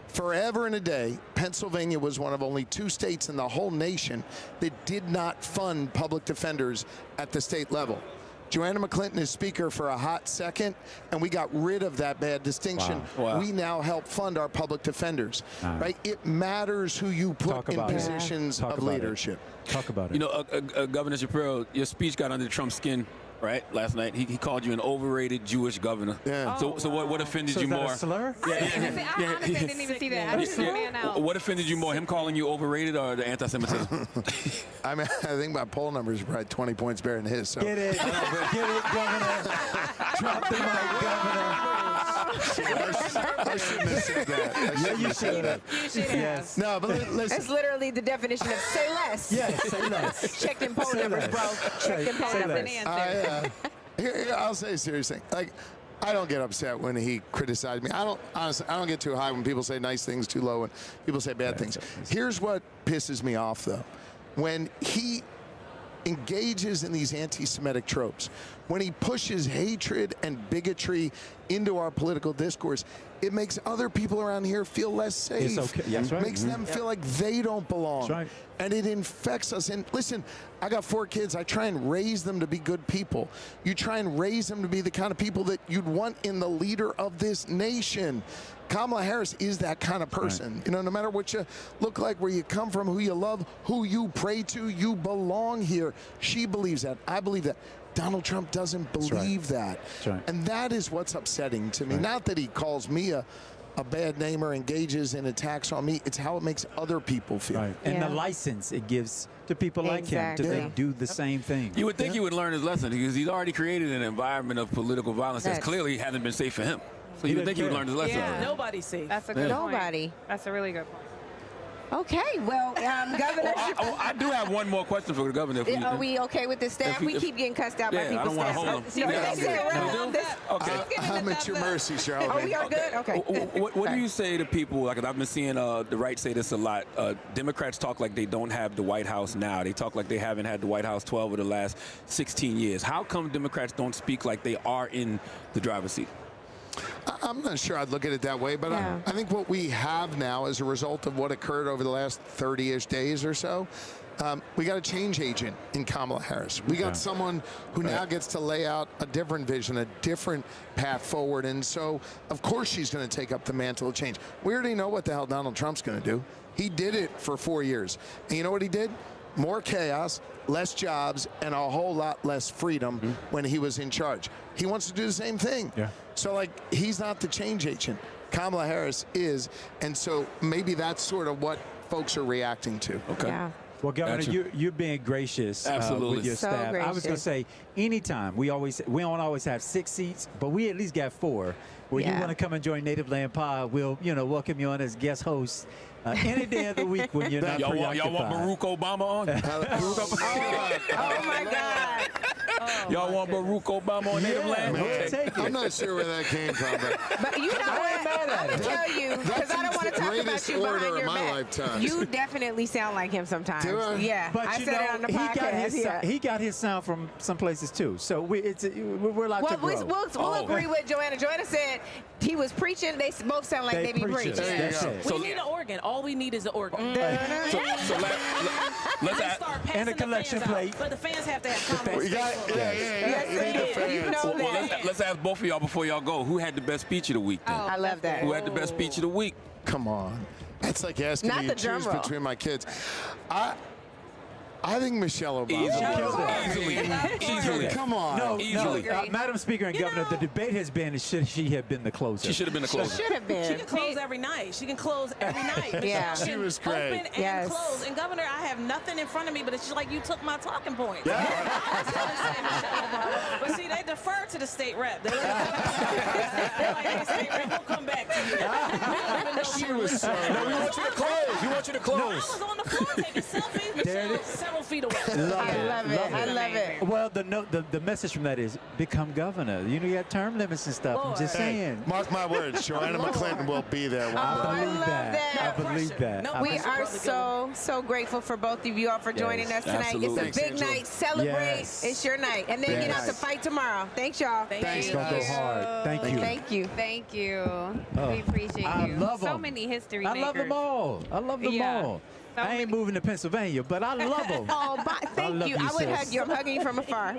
forever and a day, Pennsylvania was one of only 2 states in the whole nation that did not fund public defenders at the state level. Joanna McClinton is speaker for a hot second, and we got rid of that bad distinction. Wow. We now help fund our public defenders, right? It matters who you put in positions of leadership. Talk about it. You know, Governor Shapiro, your speech got under Trump's skin, right? Last night, he called you an overrated Jewish governor. Yeah. So what offended you is that more? a slur? I honestly didn't even see that. I just ran out. What offended you more, him calling you overrated or the anti-Semitism? I mean, I think my poll numbers are probably 20 points better than his. So. Get it, Governor. Drop the mic, Governor. I shouldn't have said that. Yeah, you should have. Yes. No, but listen. That's literally the definition of say less. Yes, say less. Check them poll numbers, bro. Check them poll numbers. Here, I'll say a serious thing. Like, I don't get upset when he criticized me. Honestly, I don't get too high when people say nice things, too low when people say bad things. Here's what pisses me off, though. When he engages in these anti-Semitic tropes, when he pushes hatred and bigotry into our political discourse, it makes other people around here feel less safe. It's okay. That's right. Makes them feel like they don't belong. That's right. And it infects us. And listen, I got 4 kids. I try and raise them to be good people. You try and raise them to be the kind of people that you'd want in the leader of this nation. Kamala Harris is that kind of person. Right. You know, no matter what you look like, where you come from, who you love, who you pray to, you belong here. She believes that. I believe that. Donald Trump doesn't believe that. Right. And that is what's upsetting to me. Not that he calls me a bad name or engages in attacks on me. It's how it makes other people feel. Right. And the license it gives to people like him to do the same thing. You would think he would learn his lesson because he's already created an environment of political violence that clearly hasn't been safe for him. So you would think he would learn his lesson. Yeah. Nobody's safe. That's a good point. Nobody. That's a really good point. Okay, well, Governor. I do have one more question for the governor. Are we okay with the staff? We keep getting cussed out by people's staff. I don't want to hold them. Okay. I'm at your mercy, Charlamagne. Oh, we are good? Okay. What do you say to people, like I've been seeing the right say this a lot, Democrats talk like they don't have the White House now. They talk like they haven't had the White House 12 of the last 16 years. How come Democrats don't speak like they are in the driver's seat? I'm not sure I'd look at it that way, but I think what we have now as a result of what occurred over the last 30-ish days or so, we got a change agent in Kamala Harris. We got someone who now gets to lay out a different vision, a different path forward. And so, of course, she's going to take up the mantle of change. We already know what the hell Donald Trump's going to do. He did it for 4 years. And you know what he did? More chaos, less jobs, and a whole lot less freedom when he was in charge. He wants to do the same thing. So, like, he's not the change agent. Kamala Harris is. And so maybe that's sort of what folks are reacting to. Okay. Yeah. Well, Governor, you're being gracious with your staff. I was going to say, anytime, we don't always have 6 seats, but we at least got 4. Where you want to come and join Native Land Pod, we'll welcome you on as guest host any day of the week when you're not preoccupied. Y'all want Barack Obama on? Oh my God. Y'all want Barack Obama on Native Land? I'm not sure where that came from, but you know what? I'm going to tell you, because I don't want to talk about you behind your back. You definitely sound like him sometimes. Do I? Yeah, but I said it on the podcast. He got his sound from some places too. So we're allowed to grow. We'll agree with Joanna. Joanna said he was preaching. They both sound like they be preaching. We need an organ. All we need is an organ. So let's ask. And a collection plate. But the fans have to have conversations. Let's ask both of y'all before y'all go. Who had the best speech of the week? Then? I love that. Who had the best speech of the week? Come on. That's like asking me to choose between my kids. I think Michelle Obama. Easily. Come on. No, easily. Madam Speaker and Governor, the debate has been, should she have been the closer? She should have been the closer. Should have been. She can close every night. She can close every night. Yeah. She was great. Open and close. And Governor, I have nothing in front of me, but it's just like you took my talking points. But see, they defer to the state rep. They're like, hey, state rep, we'll come back to you. She was so No, we want you to close. We want you to close. I was on the floor taking selfies. There it is. several feet away. I love it. I love it. Well, the message from that is become governor. You know, you got term limits and stuff. I'm just saying. Mark my words, Joanna McClinton will be there. I believe that. I believe that. No, we are so grateful for both of you all for joining us tonight. Absolutely. It's a big night. Celebrate. Yes. It's your night. And then get out to fight tomorrow. Thanks, y'all. Thanks. Don't go hard. Thank you. Thank you. Thank you. We appreciate you. I love them. So many history I makers. love them all. I love them all. So I ain't moving to Pennsylvania, but I love them. Oh, thank you. I would hug you. I'm hugging you from afar.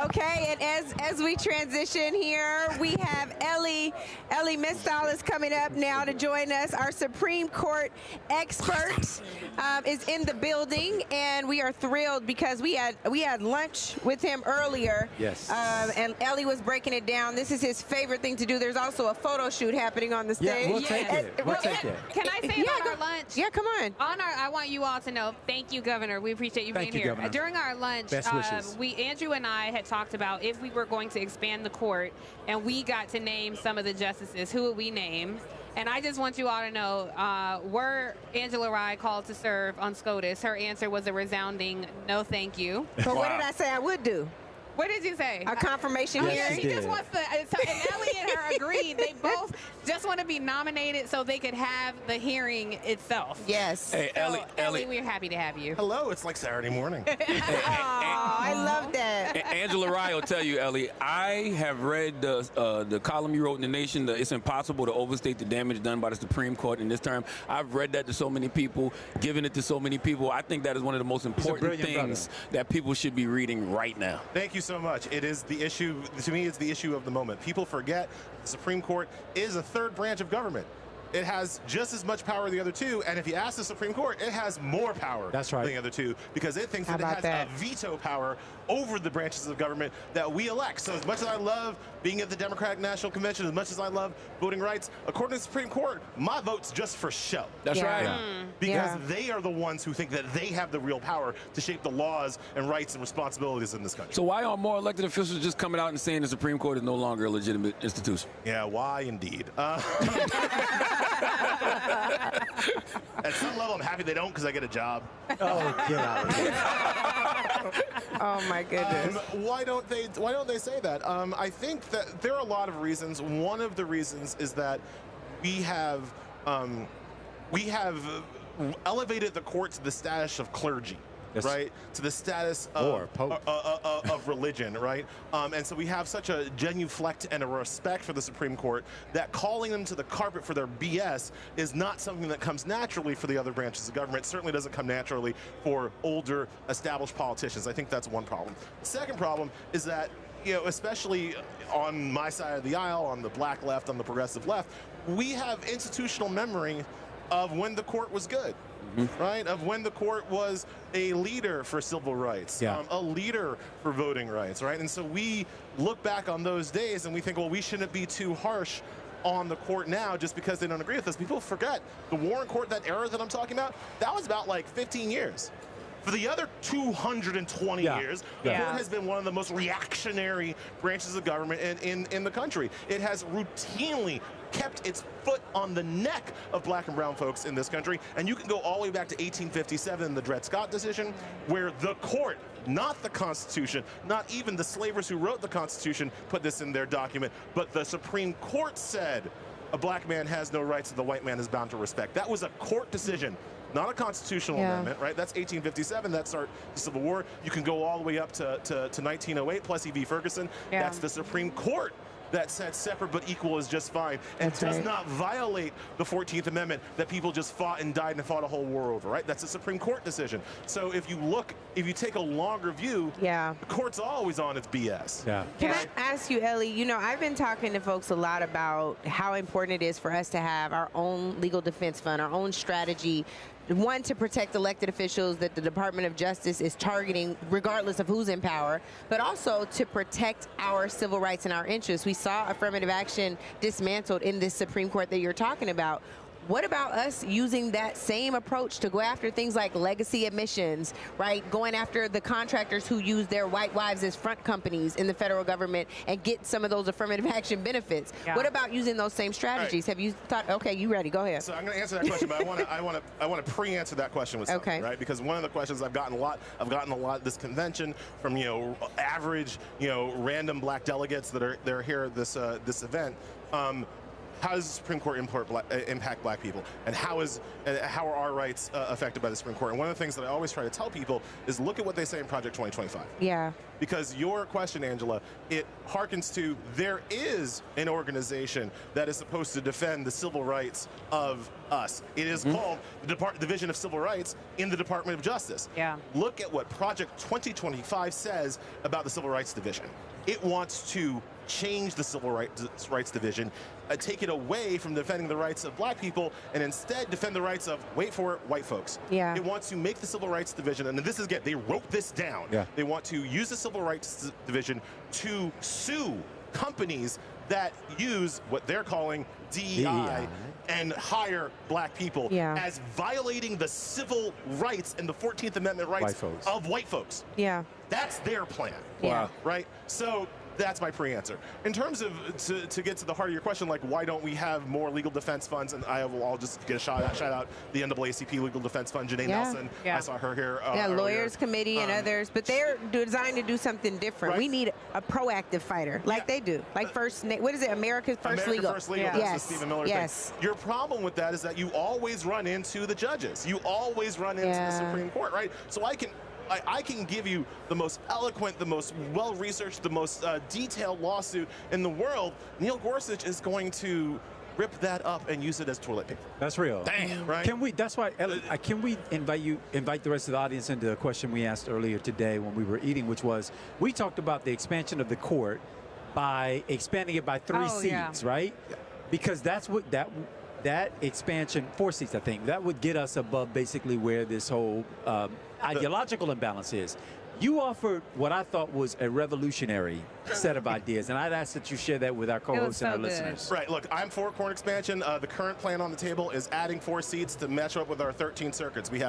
Okay, and as we transition here, we have Elie Mystal is coming up now to join us. Our Supreme Court expert is in the building, and we are thrilled because we had lunch with him earlier. Yes. And Elie was breaking it down. This is his favorite thing to do. There's also a photo shoot happening on the stage. Yeah, we'll take it. We'll take it. Can I say about our lunch? Yeah, come on. I want you all to know, thank you, Governor. We appreciate you being here. Governor. During our lunch, Best wishes. Andrew and I had talked about if we were going to expand the court, and we got to name some of the justices. Who would we name? And I just want you all to know, were Angela Rye called to serve on SCOTUS, her answer was a resounding no thank you. But what did I say I would do? What did you say? A confirmation hearing? She just wants to, and Elie and her agreed. They both just want to be nominated so they could have the hearing itself. Yes. Hey, so, Elie, we're happy to have you. Hello, it's like Saturday morning. I love that. Angela Rye will tell you, Elie, I have read the column you wrote in The Nation, It's Impossible to Overstate the Damage Done by the Supreme Court in this term. I've read that to so many people, given it to so many people. I think that is one of the most important things that people should be reading right now. Thank you so much. It is the issue, to me, it's the issue of the moment. People forget the Supreme Court is a third branch of government. It has just as much power as the other two, and if you ask the Supreme Court, it has more power than the other two because it thinks that it has a veto power over the branches of government that we elect. So as much as I love being at the Democratic National Convention, as much as I love voting rights, according to the Supreme Court, my vote's just for show. That's right. Yeah. Because they are the ones who think that they have the real power to shape the laws and rights and responsibilities in this country. So why aren't more elected officials just coming out and saying the Supreme Court is no longer a legitimate institution? Yeah, why indeed? At some level, I'm happy they don't because I get a job. Oh, get out of here. Oh my goodness. Why don't they say that? I think that there are a lot of reasons. One of the reasons is that we have elevated the court to the status of clergy. Yes. Right, to the status of religion, right? And so we have such a genuflect and a respect for the Supreme Court that calling them to the carpet for their BS is not something that comes naturally for the other branches of government. It certainly doesn't come naturally for older, established politicians. I think that's one problem. The second problem is that, especially on my side of the aisle, on the black left, on the progressive left, we have institutional memory of when the court was good. Right, of when the court was a leader for civil rights, a leader for voting rights, right? And so we look back on those days and we think, well, we shouldn't be too harsh on the court now just because they don't agree with us. People forget the Warren Court, that era that I'm talking about, that was about like 15 years. For the other 220 years, the court has been one of the most reactionary branches of government in the country. It has routinely kept its foot on the neck of black and brown folks in this country. And you can go all the way back to 1857, the Dred Scott decision, where the court, not the Constitution, not even the slavers who wrote the Constitution put this in their document, but the Supreme Court said a black man has no rights that the white man is bound to respect. That was a court decision. Not a constitutional amendment, right? That's 1857. That started the Civil War. You can go all the way up to 1908, Plessy v. Ferguson. That's the Supreme Court that said separate but equal is just fine and does not violate the 14th Amendment that people just fought and died and fought a whole war over, right? That's a Supreme Court decision. So if you take a longer view, the court's always on its BS. Can I ask you, Elie, I've been talking to folks a lot about how important it is for us to have our own legal defense fund, our own strategy, one, to protect elected officials that the Department of Justice is targeting regardless of who's in power, but also to protect our civil rights and our interests. We saw affirmative action dismantled in this Supreme Court that you're talking about. what about us using that same approach to go after things like legacy admissions, right? Going after the contractors who use their white wives as front companies in the federal government and get some of those affirmative action benefits. Yeah. What about using those same strategies? Have you thought, okay, you ready, go ahead. So I'm going to answer that question, but I want to pre-answer that question with something, right? Because one of the questions I've gotten a lot at this convention from, average, random black delegates that are here at this event. How does the Supreme Court impact black people? And how are our rights affected by the Supreme Court? And one of the things that I always try to tell people is look at what they say in Project 2025. Yeah. Because your question, Angela, it harkens to there is an organization that is supposed to defend the civil rights of us. It is called the Division of Civil Rights in the Department of Justice. Yeah. Look at what Project 2025 says about the Civil Rights Division. It wants to change the Civil Rights Division, take it away from defending the rights of black people and instead defend the rights of, wait for it, white folks. Yeah. It wants to make the Civil Rights Division, and this is, again, they wrote this down. Yeah. They want to use the Civil Rights Division to sue companies that use what they're calling DEI and hire black people as violating the civil rights and the 14th Amendment rights of white folks. Yeah. That's their plan. Yeah. Right? So that's my pre-answer. In terms of, to get to the heart of your question, like why don't we have more legal defense funds, and I'll just get a shout out the NAACP Legal Defense Fund, Janae Nelson. I saw her here Lawyers Committee and others, but they're designed to do something different. Right. We need a proactive fighter, like they do. Like what is it, America's First Legal? First Legal, that's the Stephen Miller thing. Your problem with that is that you always run into the judges. You always run into the Supreme Court, right? So I can give you the most eloquent, the most well-researched, the most detailed lawsuit in the world. Neil Gorsuch is going to rip that up and use it as toilet paper. That's real. Damn. Right? Can we? That's why. Elie, can we invite the rest of the audience into a question we asked earlier today when we were eating, which was we talked about the expansion of the court by expanding it by 3 seats, right? Yeah. Because that's what that expansion, 4 seats, I think, that would get us above basically where this whole ideological imbalance is. You offered what I thought was a revolutionary set of ideas, and I'd ask that you share that with our co-hosts and our listeners. Right, look, I'm for court expansion. The current plan on the table is adding 4 seats to match up with our 13 circuits. We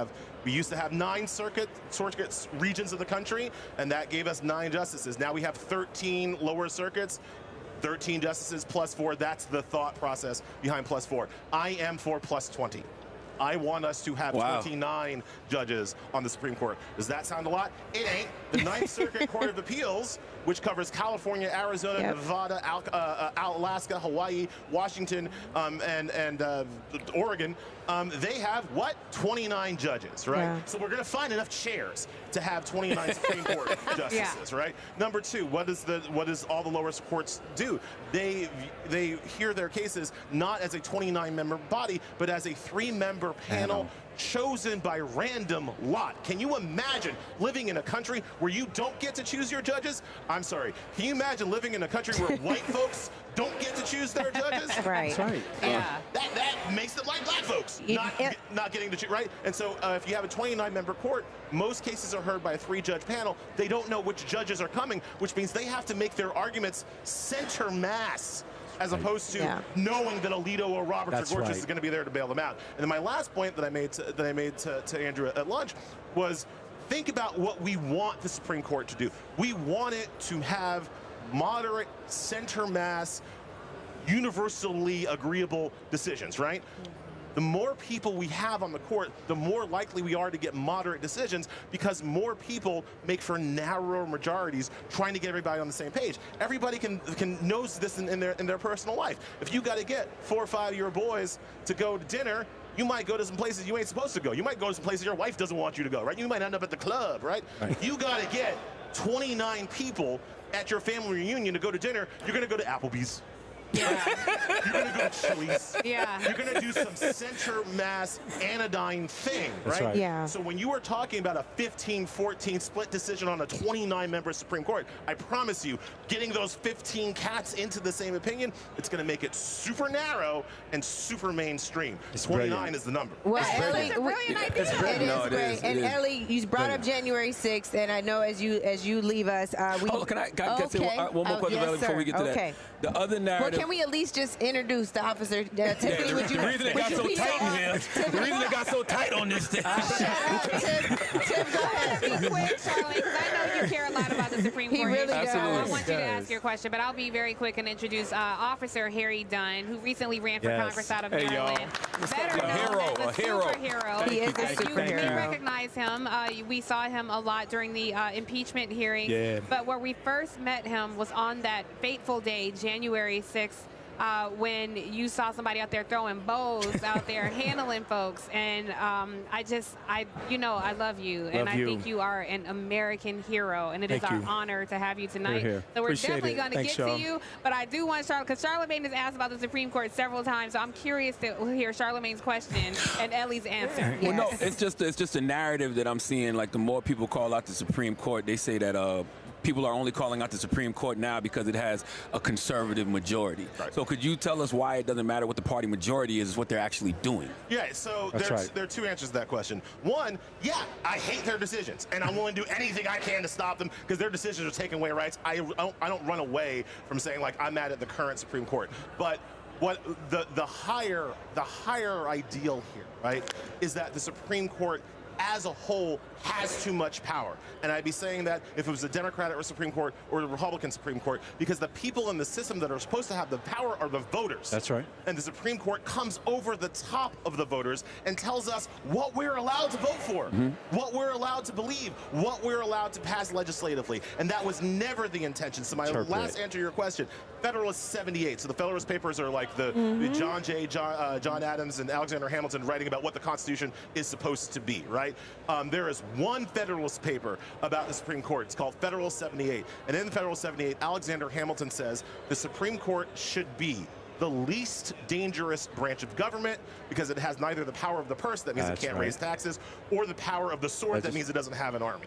used to have 9 circuits regions of the country, and that gave us 9 justices. Now we have 13 lower circuits. 13 justices plus 4, that's the thought process behind plus 4. I am for plus 20. I want us to have 29 judges on the Supreme Court. Does that sound a lot? It ain't. The Ninth Circuit Court of Appeals, which covers California, Arizona, Nevada, Alaska, Hawaii, Washington, and Oregon, they have, 29 judges, right? Yeah. So we're going to find enough chairs to have 29 Supreme Court justices, right? Number 2, what does all the lower courts do? They hear their cases not as a 29-member body, but as a 3-member panel chosen by random lot. Can you imagine living in a country where you don't get to choose your judges? I'm sorry. Can you imagine living in a country where white folks don't get to choose their judges? Right. That's right. Yeah. That makes it like black folks not getting to choose, right? And so if you have a 29-member court, most cases are heard by a 3-judge panel. They don't know which judges are coming, which means they have to make their arguments center mass, as opposed to knowing that Alito or Roberts or Gorsuch is going to be there to bail them out. And then my last point that I made to Andrew at lunch was think about what we want the Supreme Court to do. We want it to have moderate, center mass, universally agreeable decisions, right? The more people we have on the court, the more likely we are to get moderate decisions because more people make for narrower majorities trying to get everybody on the same page. Everybody knows this in their personal life. If you got to get 4 or 5-year boys to go to dinner, you might go to some places you ain't supposed to go. You might go to some places your wife doesn't want you to go, right? You might end up at the club, right? You got to get 29 people at your family reunion to go to dinner. You're going to go to Applebee's. Yeah. You're going to go to Chili's. Yeah. You're going to do some center mass anodyne thing, right? Yeah. So when you are talking about a 15-14 split decision on a 29-member Supreme Court, I promise you, getting those 15 cats into the same opinion, it's going to make it super narrow and super mainstream. 29 is the number. Well, Elie, it's a brilliant idea. It is great. And Elie, you brought up January 6th, and I know as you leave us, can I say one more question, Elie, before we get to that? The other narrative. Well, can we at least just introduce the officer? Tiffany, would you? The reason it got so tight in here. The reason it got so tight on this thing. Tiff, go ahead. Be quick, Charlie, because I know you care a lot about the Supreme Court. He really does. I want you to ask your question, but I'll be very quick and introduce Officer Harry Dunn, who recently ran for Congress out of Maryland. Better known as a superhero. He is a superhero. We recognize him. We saw him a lot during the impeachment hearings. Yeah. But where we first met him was on that fateful day, January 6th. When you saw somebody out there throwing bows out there handling folks, and I love you, and I think you are an American hero, and it is our honor to have you tonight. So we're definitely going to get to you, but I do want Charlotte, because Charlamagne has asked about the Supreme Court several times, so I'm curious to hear Charlamagne's question and Elie's answer. Well, no, it's just a narrative that I'm seeing. Like, the more people call out the Supreme Court, they say that people are only calling out the Supreme Court now because it has a conservative majority. Right. So could you tell us why it doesn't matter what the party majority is what they're actually doing? Yeah, so there are two answers to that question. One, yeah, I hate their decisions, and I'm willing to do anything I can to stop them because their decisions are taking away rights. I don't run away from saying, like, I'm mad at the current Supreme Court. But what the higher ideal here, right, is that the Supreme Court as a whole has too much power. And I'd be saying that if it was a Democratic Supreme Court or the Republican Supreme Court, because the people in the system that are supposed to have the power are the voters. That's right. And the Supreme Court comes over the top of the voters and tells us what we're allowed to vote for, what we're allowed to believe, what we're allowed to pass legislatively. And that was never the intention. So my last answer to your question, Federalist 78. So the Federalist Papers are like the John Adams and Alexander Hamilton writing about what the Constitution is supposed to be, right? There is one Federalist paper about the Supreme Court. It's called Federalist 78. And in the Federalist 78, Alexander Hamilton says the Supreme Court should be the least dangerous branch of government because it has neither the power of the purse, that means it can't raise taxes, or the power of the sword, that means it doesn't have an army.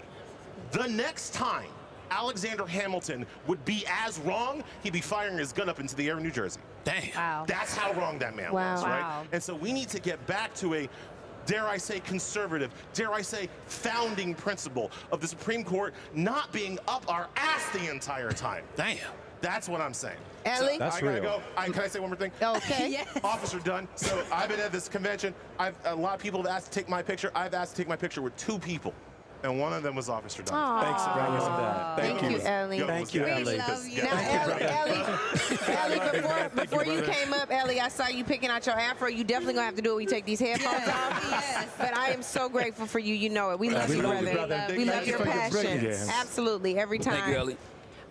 The next time Alexander Hamilton would be as wrong, he'd be firing his gun up into the air in New Jersey. Damn. Wow. That's how wrong that man was, right? And so we need to get back to a, dare I say, conservative, dare I say, founding principle of the Supreme Court not being up our ass the entire time. Damn. That's what I'm saying. Elie? So I gotta go. Can I say one more thing? Okay. Yes. Officer Dunn. So I've been at this convention. A lot of people have asked to take my picture. I've asked to take my picture with 2 people. And one of them was Officer Dunn. Aww. Thanks for bringing that. Thank you, Elie. Thank you, Elie. Now, Elie, before you came up, Elie, I saw you picking out your afro. You definitely gonna have to do it when you take these headphones off. Yes. But I am so grateful for you. You know it. We love you, brother. We love your passion. Absolutely, every time. Thank you, Elie.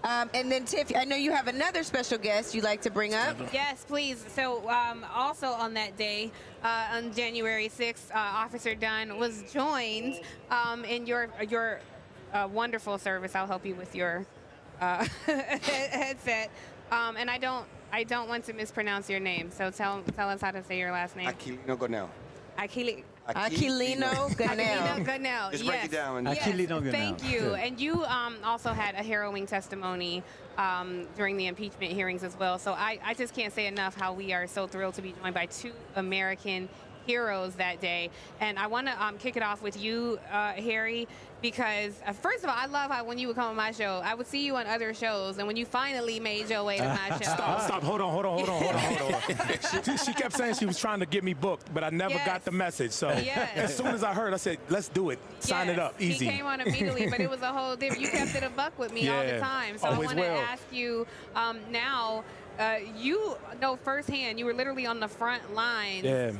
And then, Tiff, I know you have another special guest you'd like to bring up. Yes, please. So also on that day, on January 6th, Officer Dunn was joined in your wonderful service. I'll help you with your headset. And I don't want to mispronounce your name, so tell us how to say your last name. Aquilino Gonell. Aquilino Gonell. Gonell. Just break it down. Aquilino Gonell. Thank you. And you also had a harrowing testimony during the impeachment hearings as well. So I just can't say enough how we are so thrilled to be joined by 2 American heroes that day. And I want to kick it off with you, Harry, because first of all, I love how when you would come on my show, I would see you on other shows, and when you finally made your way to my show. Stop. Hold on. She kept saying she was trying to get me booked, but I never got the message. So as soon as I heard, I said, let's do it. Sign it up. Easy. He came on immediately, but it was a whole different. You kept it a buck with me all the time. So I want to ask you now, you know firsthand, you were literally on the front lines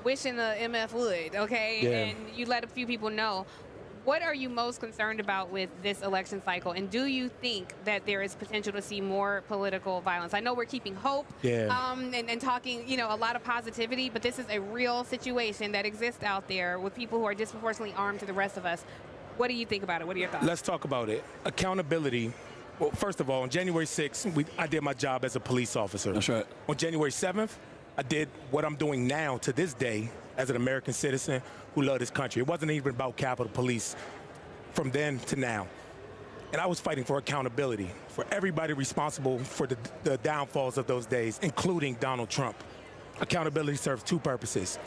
wishing the MF would, okay? And you let a few people know. What are you most concerned about with this election cycle? And do you think that there is potential to see more political violence? I know we're keeping hope and talking, a lot of positivity, but this is a real situation that exists out there with people who are disproportionately armed to the rest of us. What do you think about it? What are your thoughts? Let's talk about it. Accountability. Well, first of all, on January 6th, I did my job as a police officer. That's right. On January 7th, I did what I'm doing now to this day as an American citizen who loved this country. It wasn't even about Capitol Police from then to now. And I was fighting for accountability for everybody responsible for the downfalls of those days, including Donald Trump. Accountability serves 2 purposes.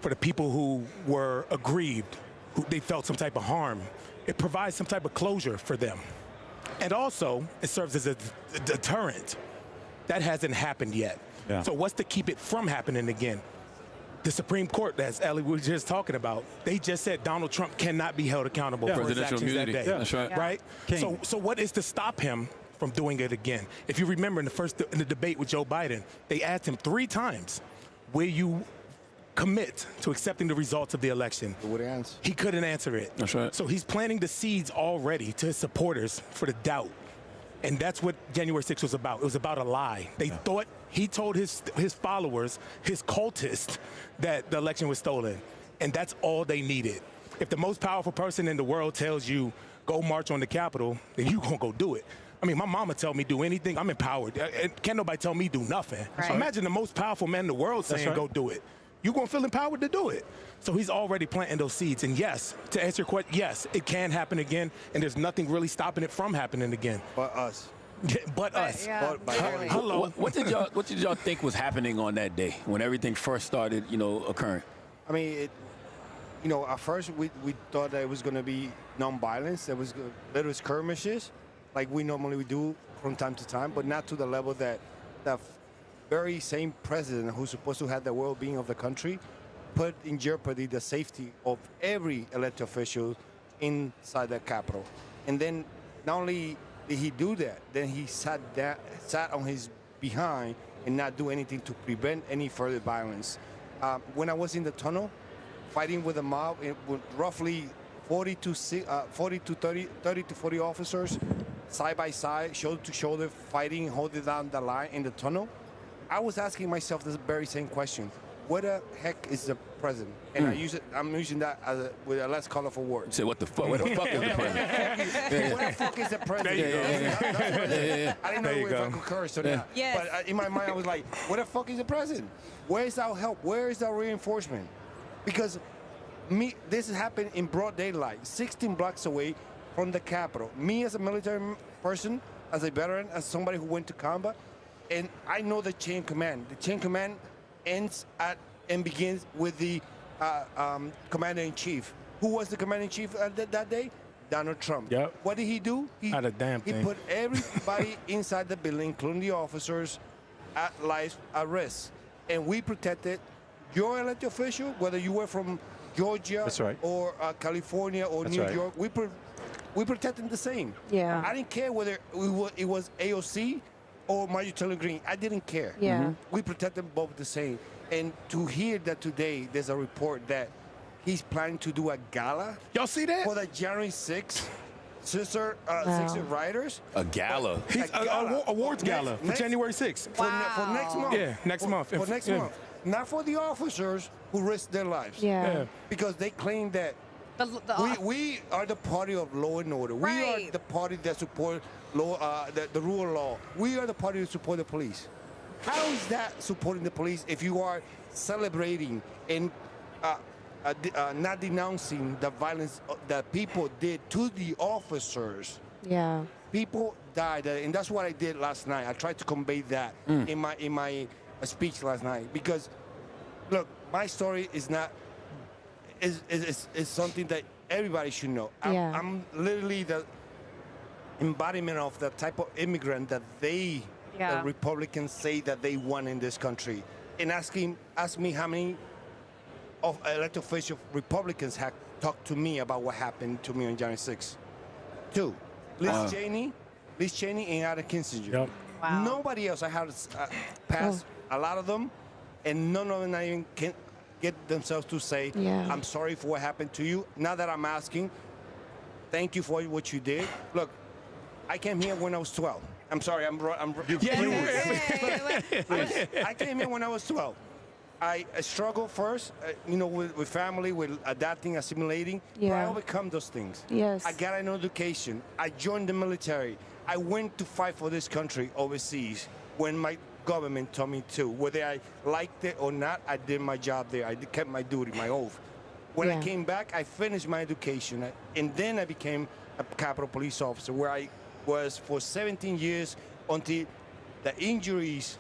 For the people who were aggrieved, who they felt some type of harm, it provides some type of closure for them. And also, it serves as a deterrent That hasn't happened yet. Yeah. So what's to keep it from happening again? The Supreme Court, as Elie was just talking about, they just said Donald Trump cannot be held accountable for his actions that day. That's right. Right? So what is to stop him from doing it again? If you remember in the debate with Joe Biden, they asked him 3 times, will you commit to accepting the results of the election? He couldn't answer it. That's right. So he's planting the seeds already to his supporters for the doubt. And that's what January 6th was about. It was about a lie. They thought he told his followers, his cultists, that the election was stolen. And that's all they needed. If the most powerful person in the world tells you, go march on the Capitol, then you gonna go do it. I mean, my mama tell me do anything, I'm empowered. Can't nobody tell me do nothing. Right. Imagine the most powerful man in the world saying go do it. You're gonna feel empowered to do it. So he's already planting those seeds. And yes, to answer your question, yes, it can happen again, and there's nothing really stopping it from happening again. But us. But us. Yeah, hello. What did y'all think was happening on that day when everything first started, occurring? I mean, at first we thought that it was going to be nonviolence. There was little skirmishes, like we normally do from time to time, but not to the level that the very same president who's supposed to have the well-being of the country put in jeopardy the safety of every elected official inside the Capitol. And then not only did he do that, then he sat on his behind and not do anything to prevent any further violence. When I was in the tunnel fighting with a mob, with roughly 30 to 40 officers side by side, shoulder to shoulder, fighting, holding down the line in the tunnel, I was asking myself this very same question. What the heck is the president? And I'm using that with a less colorful word. Say, what the fuck? What the fuck is the president? What the fuck is the president? There you go. I didn't know if I could curse or not. Yes. But in my mind, I was like, what the fuck is the president? Where is our help? Where is our reinforcement? Because this happened in broad daylight, 16 blocks away from the Capitol. Me as a military person, as a veteran, as somebody who went to combat, and I know the chain of command. The chain of command ends at and begins with the commander-in-chief. Who was the commander-in-chief that day? Donald Trump. Yep. What did he do? He put everybody inside the building, including the officers, at life at risk. And we protected your elected official, whether you were from Georgia or California or New York. We protected them the same. Yeah. I didn't care whether it was AOC or Marjorie Taylor Greene. I didn't care. Yeah. We protect them both the same. And to hear that today there's a report that he's planning to do a gala. Y'all see that? For the January 6th sister riders. A gala. He's awards gala for January 6th. For next month. Yeah, next month. For next month. Not for the officers who risked their lives. Yeah. Because they claim that we are the party of law and order. We are the party that support the rule of law. We are the party that support the police. How is that supporting the police if you are celebrating and not denouncing the violence that people did to the officers? Yeah. People died, and that's what I did last night. I tried to convey that in my speech last night because, look, my story is not is something that everybody should know. I'm literally the embodiment of the type of immigrant that the Republicans say that they want in this country. And ask me how many of elected official Republicans have talked to me about what happened to me on January 6th. 2. Liz Cheney and Adam Kinzinger. Yep. Wow. Nobody else. I had passed a lot of them, and none of them even can get themselves to say, I'm sorry for what happened to you. Now that I'm asking, thank you for what you did. Look, I came here when I was 12. I'm sorry, I came here when I was 12. I struggled first, with family, with adapting, assimilating. But I overcome those things. Yes. I got an education. I joined the military. I went to fight for this country overseas when my government told me to. Whether I liked it or not, I did my job there. I kept my duty, my oath. When I came back, I finished my education, and then I became a Capitol Police officer, where I was for 17 years until the injuries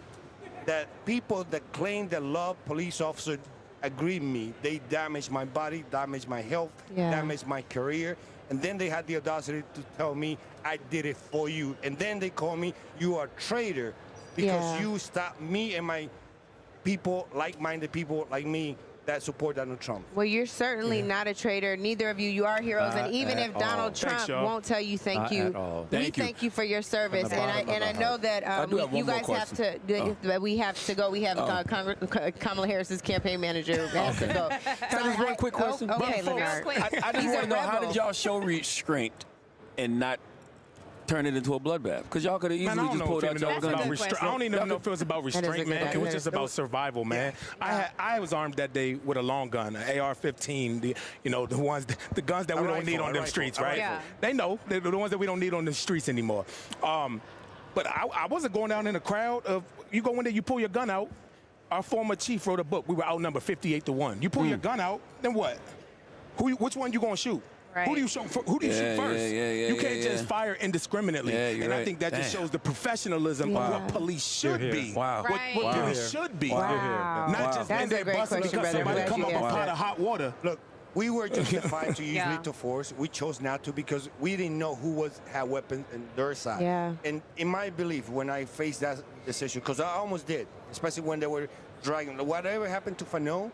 that people that claim they love police officers agree with me. They damaged my body, damaged my health, damaged my career. And then they had the audacity to tell me, I did it for you. And then they call me, you are a traitor because you stopped me and my people, like-minded people like me, that support Donald Trump. Well, you're certainly not a traitor. Neither of you. You are heroes. And even if Donald Trump won't tell you thank you, we thank you for your service. And I know that you guys have to. We have to go. We have Kamala Harris's campaign manager has to go. Can I just one quick question? Okay, Leonard. I just want to know, how did y'all show restraint and not turn it into a bloodbath? Because y'all could have easily just pulled out your gun. I don't even know if it was about restraint, man. It was just about survival, man. I was armed that day with a long gun, an AR-15. The guns that we don't need on them streets, right? Yeah. They know they're the ones that we don't need on the streets anymore. But I wasn't going down in a crowd of. You go in there, you pull your gun out. Our former chief wrote a book. We were outnumbered 58-1. You pull your gun out, then what? Which one you gonna shoot? Right. Who do you shoot first? You can't just fire indiscriminately. And I think that just shows the professionalism of what police should be. Wow. What police should be. Wow. Not just in there busting because somebody come up a pot of hot water. Look, we were justified to use lethal force. We chose not to because we didn't know who had weapons on their side. Yeah. And in my belief, when I faced that decision, because I almost did, especially when they were dragging, whatever happened to Fanon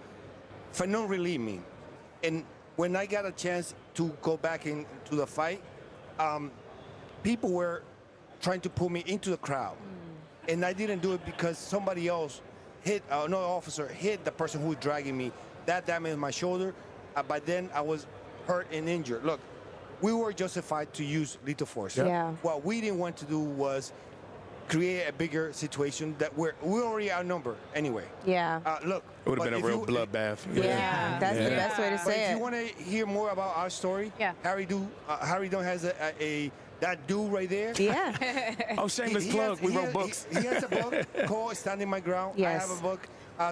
relieved me. And when I got a chance to go back into the fight, people were trying to pull me into the crowd. And I didn't do it because somebody else another officer hit the person who was dragging me. That damaged my shoulder. By then, I was hurt and injured. Look, we were justified to use lethal force. Yeah. What we didn't want to do was create a bigger situation that we're already outnumbered anyway. Yeah. Look. It would have been a real bloodbath. Yeah, that's the best way to say it. If you want to hear more about our story, Harry Dunn has that dude right there. Yeah. Oh, shameless plug. We wrote books. He has a book called Standing My Ground. Yes. I have a book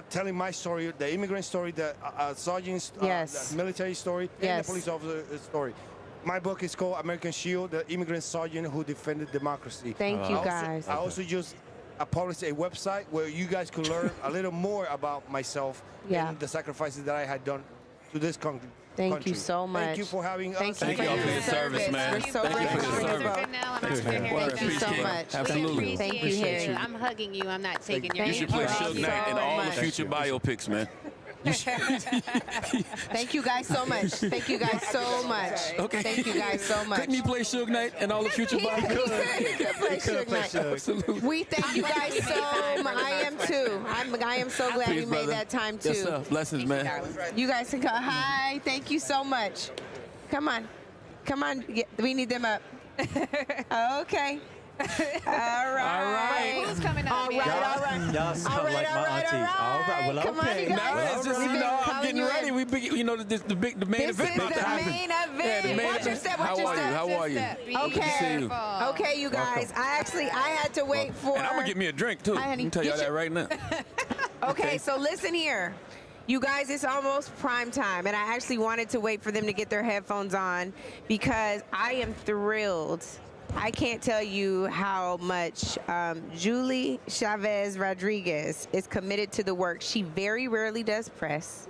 telling my story, the immigrant story, the sergeant's the military story, and the police officer story. My book is called American Shield, the immigrant sergeant who defended democracy. Thank you, guys. I also just published a website where you guys could learn a little more about myself and the sacrifices that I had done to this country. Thank you so much. Thank you for having us. Thank you for your service, man. We're so grateful for your service. Thank you so much. Absolutely. Thank you, Harry. I'm hugging you. I'm not taking your You should play Suge Knight in all the future biopics, man. Thank you guys so much. Thank you guys so much. Okay. Thank you guys so much. Couldn't he play Suge Knight and all the future biopics? He could play Suge Knight. Absolutely. We thank you guys so much. I am too. I am so glad we made that time too. Yes, sir. Blessings, man. You guys can go. Hi. Thank you so much. Come on. Come on. We need them up. Okay. All right. Who's coming up? All right. Y'all sound like my auntie. All right. Well, Come on, okay. you guys. Now it's just, I'm getting ready. We big, the main event. This is the main event. Watch your step. Watch your step. How are you? Okay. Okay, you guys. I had to wait for. And I'm gonna get me a drink too. I can tell you that right now. Okay, so listen here. You guys, it's almost prime time, and I actually wanted to wait for them to get their headphones on because I am thrilled. I can't tell you how much Julie Chavez Rodriguez is committed to the work. She very rarely does press.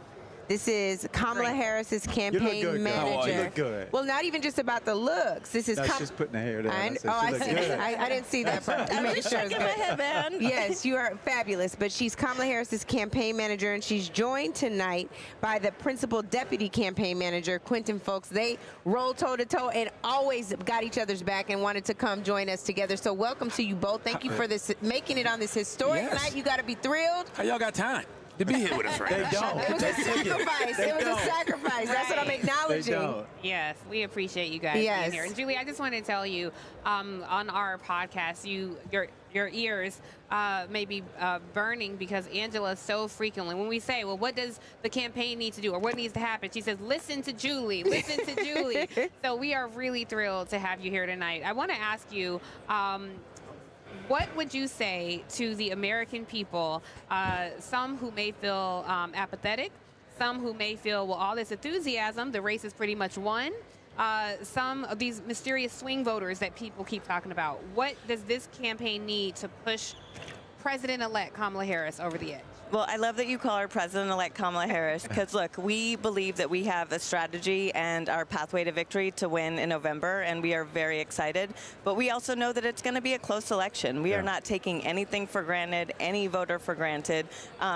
This is Kamala Harris's campaign manager. You look good. Well, not even just about the looks. This is. She's putting her hair down. I see. I didn't see that part. I'm just checking my headband. Yes, you are fabulous. But she's Kamala Harris's campaign manager, and she's joined tonight by the principal deputy campaign manager, Quentin Fulks. They roll toe to toe and always got each other's back and wanted to come join us together. So welcome to you both. Thank you for this, making it on this historic night. You got to be thrilled. How y'all got time to be here with us, right? They don't. It was a sacrifice. It was a sacrifice. That's what I'm acknowledging. Yes, we appreciate you guys being here. And Julie, I just wanted to tell you, on our podcast, your ears may be burning because Angela so frequently, when we say, well, what does the campaign need to do or what needs to happen? She says, listen to Julie, listen to Julie. So we are really thrilled to have you here tonight. I want to ask you, what would you say to the American people, some who may feel apathetic, some who may feel, well, all this enthusiasm, the race is pretty much won, some of these mysterious swing voters that people keep talking about? What does this campaign need to push President-elect Kamala Harris over the edge? Well, I love that you call her President-elect Kamala Harris because, look, we believe that we have a strategy and our pathway to victory to win in November, and we are very excited. But we also know that it's going to be a close election. We are not taking anything for granted, any voter for granted.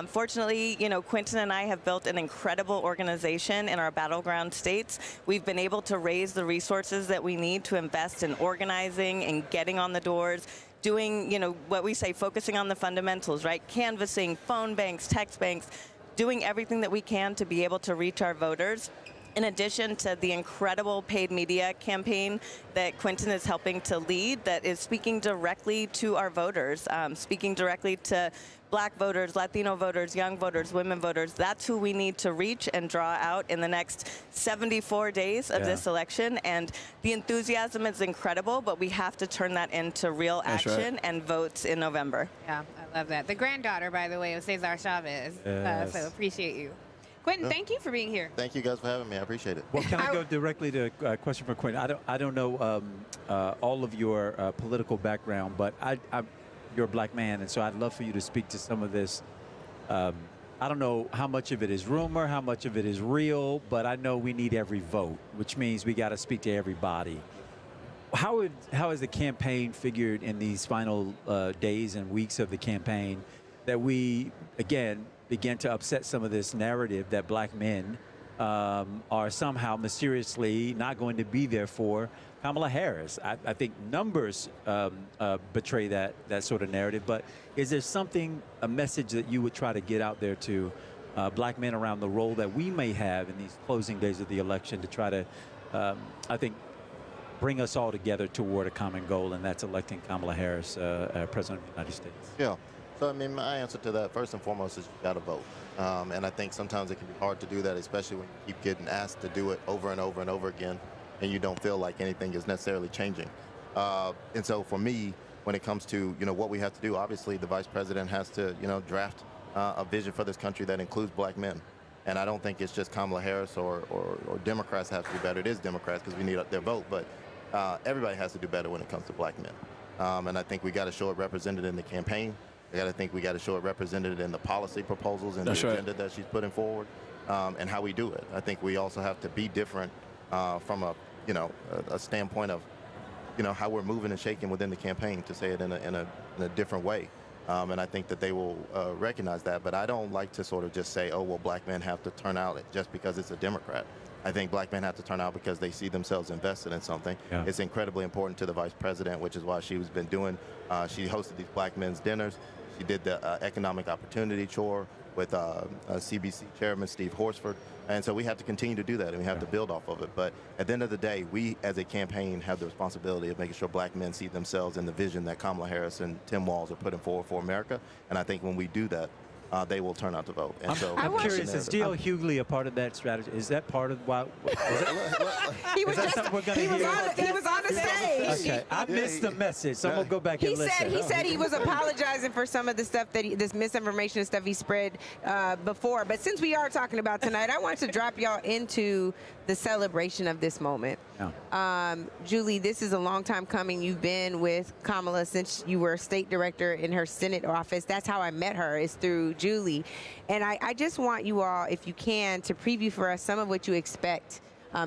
Fortunately, you know, Quentin and I have built an incredible organization in our battleground states. We've been able to raise the resources that we need to invest in organizing and getting on the doors, doing, you know, what we say, focusing on the fundamentals, right? Canvassing, phone banks, text banks, doing everything that we can to be able to reach our voters. In addition to the incredible paid media campaign that Quentin is helping to lead that is speaking directly to our voters, speaking directly to Black voters, Latino voters, young voters, women voters. That's who we need to reach and draw out in the next 74 days of this election. And the enthusiasm is incredible, but we have to turn that into real action and votes in November. Yeah, I love that. The granddaughter, by the way, of Cesar Chavez. So appreciate you. Quentin, thank you for being here. Thank you guys for having me. I appreciate it. Well, can I go directly to a question for Quentin? I don't know all of your political background, but you're a black man, and so I'd love for you to speak to some of this. I don't know how much of it is rumor, how much of it is real, but I know we need every vote, which means we got to speak to everybody. How has the campaign figured in these final days and weeks of the campaign that we, again, begin to upset some of this narrative that black men are somehow mysteriously not going to be there for Kamala Harris? I think numbers betray that sort of narrative, but is there something, a message that you would try to get out there to black men around the role that we may have in these closing days of the election to try to, I think, bring us all together toward a common goal, and that's electing Kamala Harris President of the United States? Yeah. So, I mean, my answer to that, first and foremost, is you got to vote. And I think sometimes it can be hard to do that, especially when you keep getting asked to do it over and over and over again, and you don't feel like anything is necessarily changing. And so for me, when it comes to, you know, what we have to do, obviously the vice president has to, you know, draft a vision for this country that includes black men. And I don't think it's just Kamala Harris or Democrats have to do better. It is Democrats because we need their vote, but everybody has to do better when it comes to black men. And I think we got to show it represented in the campaign. I think we got to show it represented in the policy proposals and the agenda that she's putting forward, and how we do it. I think we also have to be different from a standpoint of, you know, how we're moving and shaking within the campaign, to say it in a different way. And I think that they will recognize that. But I don't like to sort of just say, oh, well, black men have to turn out just because it's a Democrat. I think black men have to turn out because they see themselves invested in something. Yeah. It's incredibly important to the vice president, which is why she's been doing, she hosted these black men's dinners. She did the economic opportunity tour with CBC chairman Steve Horsford. And so we have to continue to do that, and we have to build off of it. But at the end of the day, we as a campaign have the responsibility of making sure black men see themselves in the vision that Kamala Harris and Tim Walz are putting forward for America. And I think when we do that, they will turn out to vote. And I'm curious, is D.L. Hughley a part of that strategy? Is that part of why? He was on the stage. Okay, I missed the message, so I'm gonna go back and listen. He said he was apologizing for some of the stuff that this misinformation and stuff he spread before. But since we are talking about tonight, I want to drop y'all into the celebration of this moment. Yeah. Julie, this is a long time coming. You've been with Kamala since you were state director in her Senate office. That's how I met her, is through Julie. And I just want you all, if you can, to preview for us some of what you expect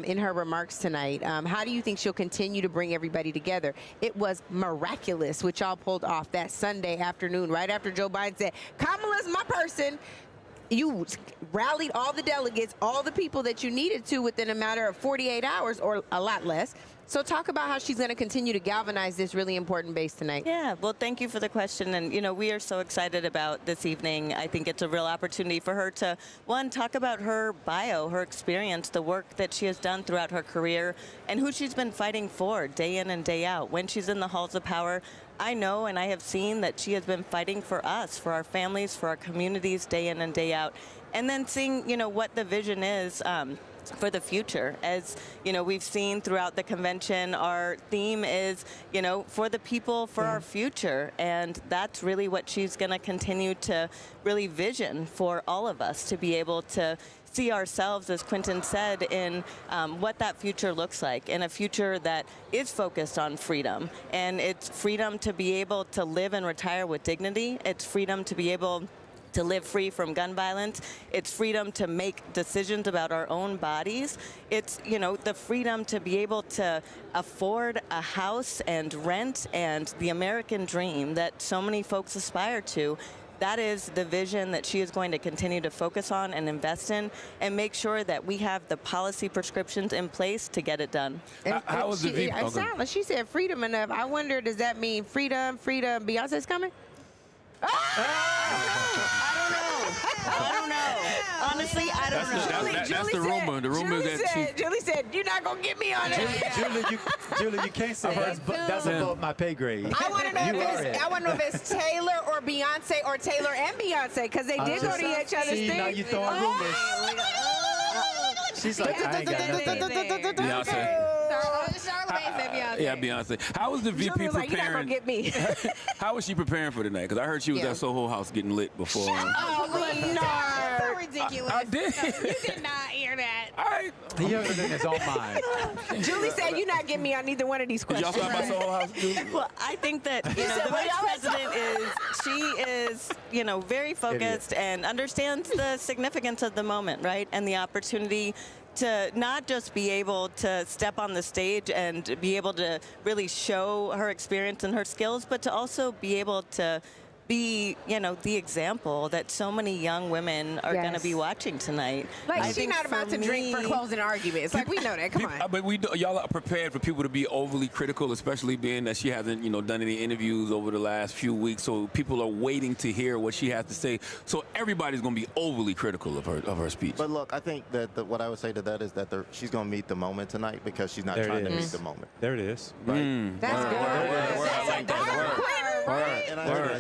in her remarks tonight. How do you think she'll continue to bring everybody together? It was miraculous what y'all pulled off that Sunday afternoon, right after Joe Biden said, Kamala's my person. You rallied all the delegates, all the people that you needed to within a matter of 48 hours or a lot less. So talk about how she's going to continue to galvanize this really important base tonight. Yeah, well, thank you for the question. And, you know, we are so excited about this evening. I think it's a real opportunity for her to, one, talk about her bio, her experience, the work that she has done throughout her career, and who she's been fighting for day in and day out. When she's in the halls of power, I know and I have seen that she has been fighting for us, for our families, for our communities, day in and day out. And then seeing, you know, what the vision is for the future. As, you know, we've seen throughout the convention, our theme is, you know, for the people, for our future. And that's really what she's going to continue to really vision for all of us, to be able to see ourselves, as Quentin said, in what that future looks like, in a future that is focused on freedom. And it's freedom to be able to live and retire with dignity. It's freedom to be able to live free from gun violence. It's freedom to make decisions about our own bodies. It's, you know, the freedom to be able to afford a house and rent and the American dream that so many folks aspire to. That is the vision that she is going to continue to focus on and invest in and make sure that we have the policy prescriptions in place to get it done. How was the VP? It sounds like she said freedom enough. I wonder, does that mean freedom, Beyonce's coming? I don't know. Honestly, I don't know. That's the rumor. The rumor that Julie said, "You're not gonna get me on it." Julie, you can't say that's above my pay grade. I want to know if it's Taylor or Beyonce or Taylor and Beyonce because they did go to each other's thing. Now you throwing rumors. She's like, I ain't got nothing. Beyonce. Charlamagne said Beyonce. Yeah, Beyonce. How was the VP Julie was like, preparing? "You're not gonna get me." How was she preparing for tonight? Because I heard she was at Soho House getting lit before. Oh, no. So ridiculous. I did. You did not hear that. All right. He heard it in his own mind. Julie said, "You're not getting me on either one of these questions." Y'all stop by Soho House? Well, I think that the vice president is you know, very focused and understands the significance of the moment, right, and the opportunity to not just be able to step on the stage and be able to really show her experience and her skills, but to also be able to be, you know, the example that so many young women are going to be watching tonight. Like, she's not about to drink for closing arguments. Like, we know that. Come on. But y'all are prepared for people to be overly critical, especially being that she hasn't, you know, done any interviews over the last few weeks. So people are waiting to hear what she has to say. So everybody's going to be overly critical of her speech. But look, I think that what I would say to that is that she's going to meet the moment tonight because she's not trying to meet the moment. There it is. Right. That's good. I like that.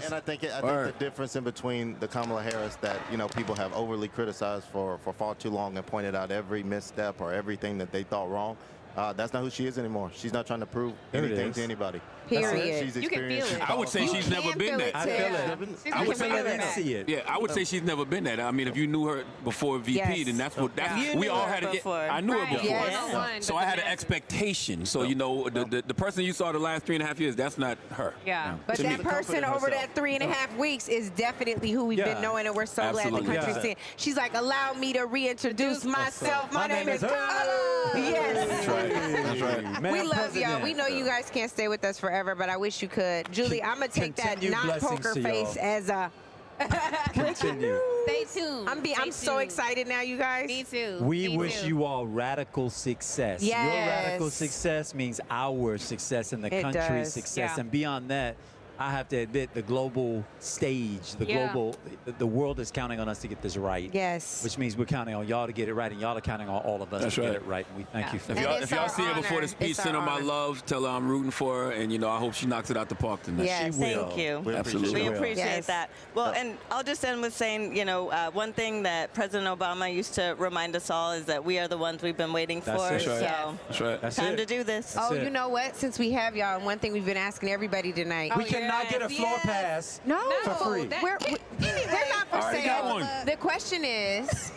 And I think the difference in between the Kamala Harris that, you know, people have overly criticized for far too long and pointed out every misstep or everything that they thought wrong. That's not who she is anymore. She's not trying to prove anything to anybody. Period. She's you can feel it. I would say she's never been that. I feel it. I would say I didn't see it. Yeah, I would say she's never been that. I mean, if you knew her before VP, then that's what we all had. I knew her before, Yes. so I had an expectation. So you know, the person you saw the last 3.5 years, that's not her. Yeah, but that person over that 3.5 weeks is definitely who we've been knowing, and we're so glad the country's seeing. She's like, allow me to reintroduce myself. My name is Kamala. Yes. That's right. We love y'all. We know you guys can't stay with us forever, but I wish you could. Julie, I'm going to take that non-poker face as a... Continue. Stay tuned. I'm so excited now, you guys. Me too. We wish you all radical success. Yes. Your radical success means our success and the country's success. And beyond that, I have to admit, the global stage, the world is counting on us to get this right. Yes. Which means we're counting on y'all to get it right, and y'all are counting on all of us to get it right. And we thank you for that. If y'all see her before the speech, send her my love. Tell her I'm rooting for her, and you know I hope she knocks it out the park tonight. Yes, she will. Thank you. Absolutely. We appreciate that. Well, and I'll just end with saying, you know, one thing that President Obama used to remind us all is that we are the ones we've been waiting for. That's so That's right. That's time it. to do this. Oh, you know what? Since we have y'all, and one thing we've been asking everybody tonight. We cannot get a floor pass for free. We're not for sale. The question is,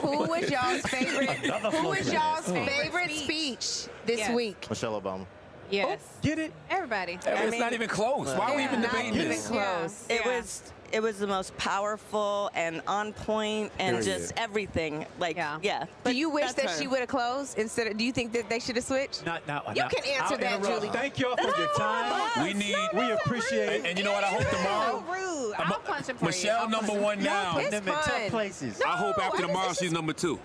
who was y'all's favorite? Who was y'all's favorite speech this week? Michelle Obama. Yes. Get it? Everybody. It's not even close. Why are we even debating this? Close. It was the most powerful and on point and just everything. Like, Do you wish that she would have closed instead of? Do you think that they should have switched? You can answer that, Julie. Thank y'all for your time. We appreciate it. And you know what? I hope tomorrow. Rude. I'll punch him for Michelle you. number one now. It's them in tough fun. places. I hope after tomorrow she's number 2,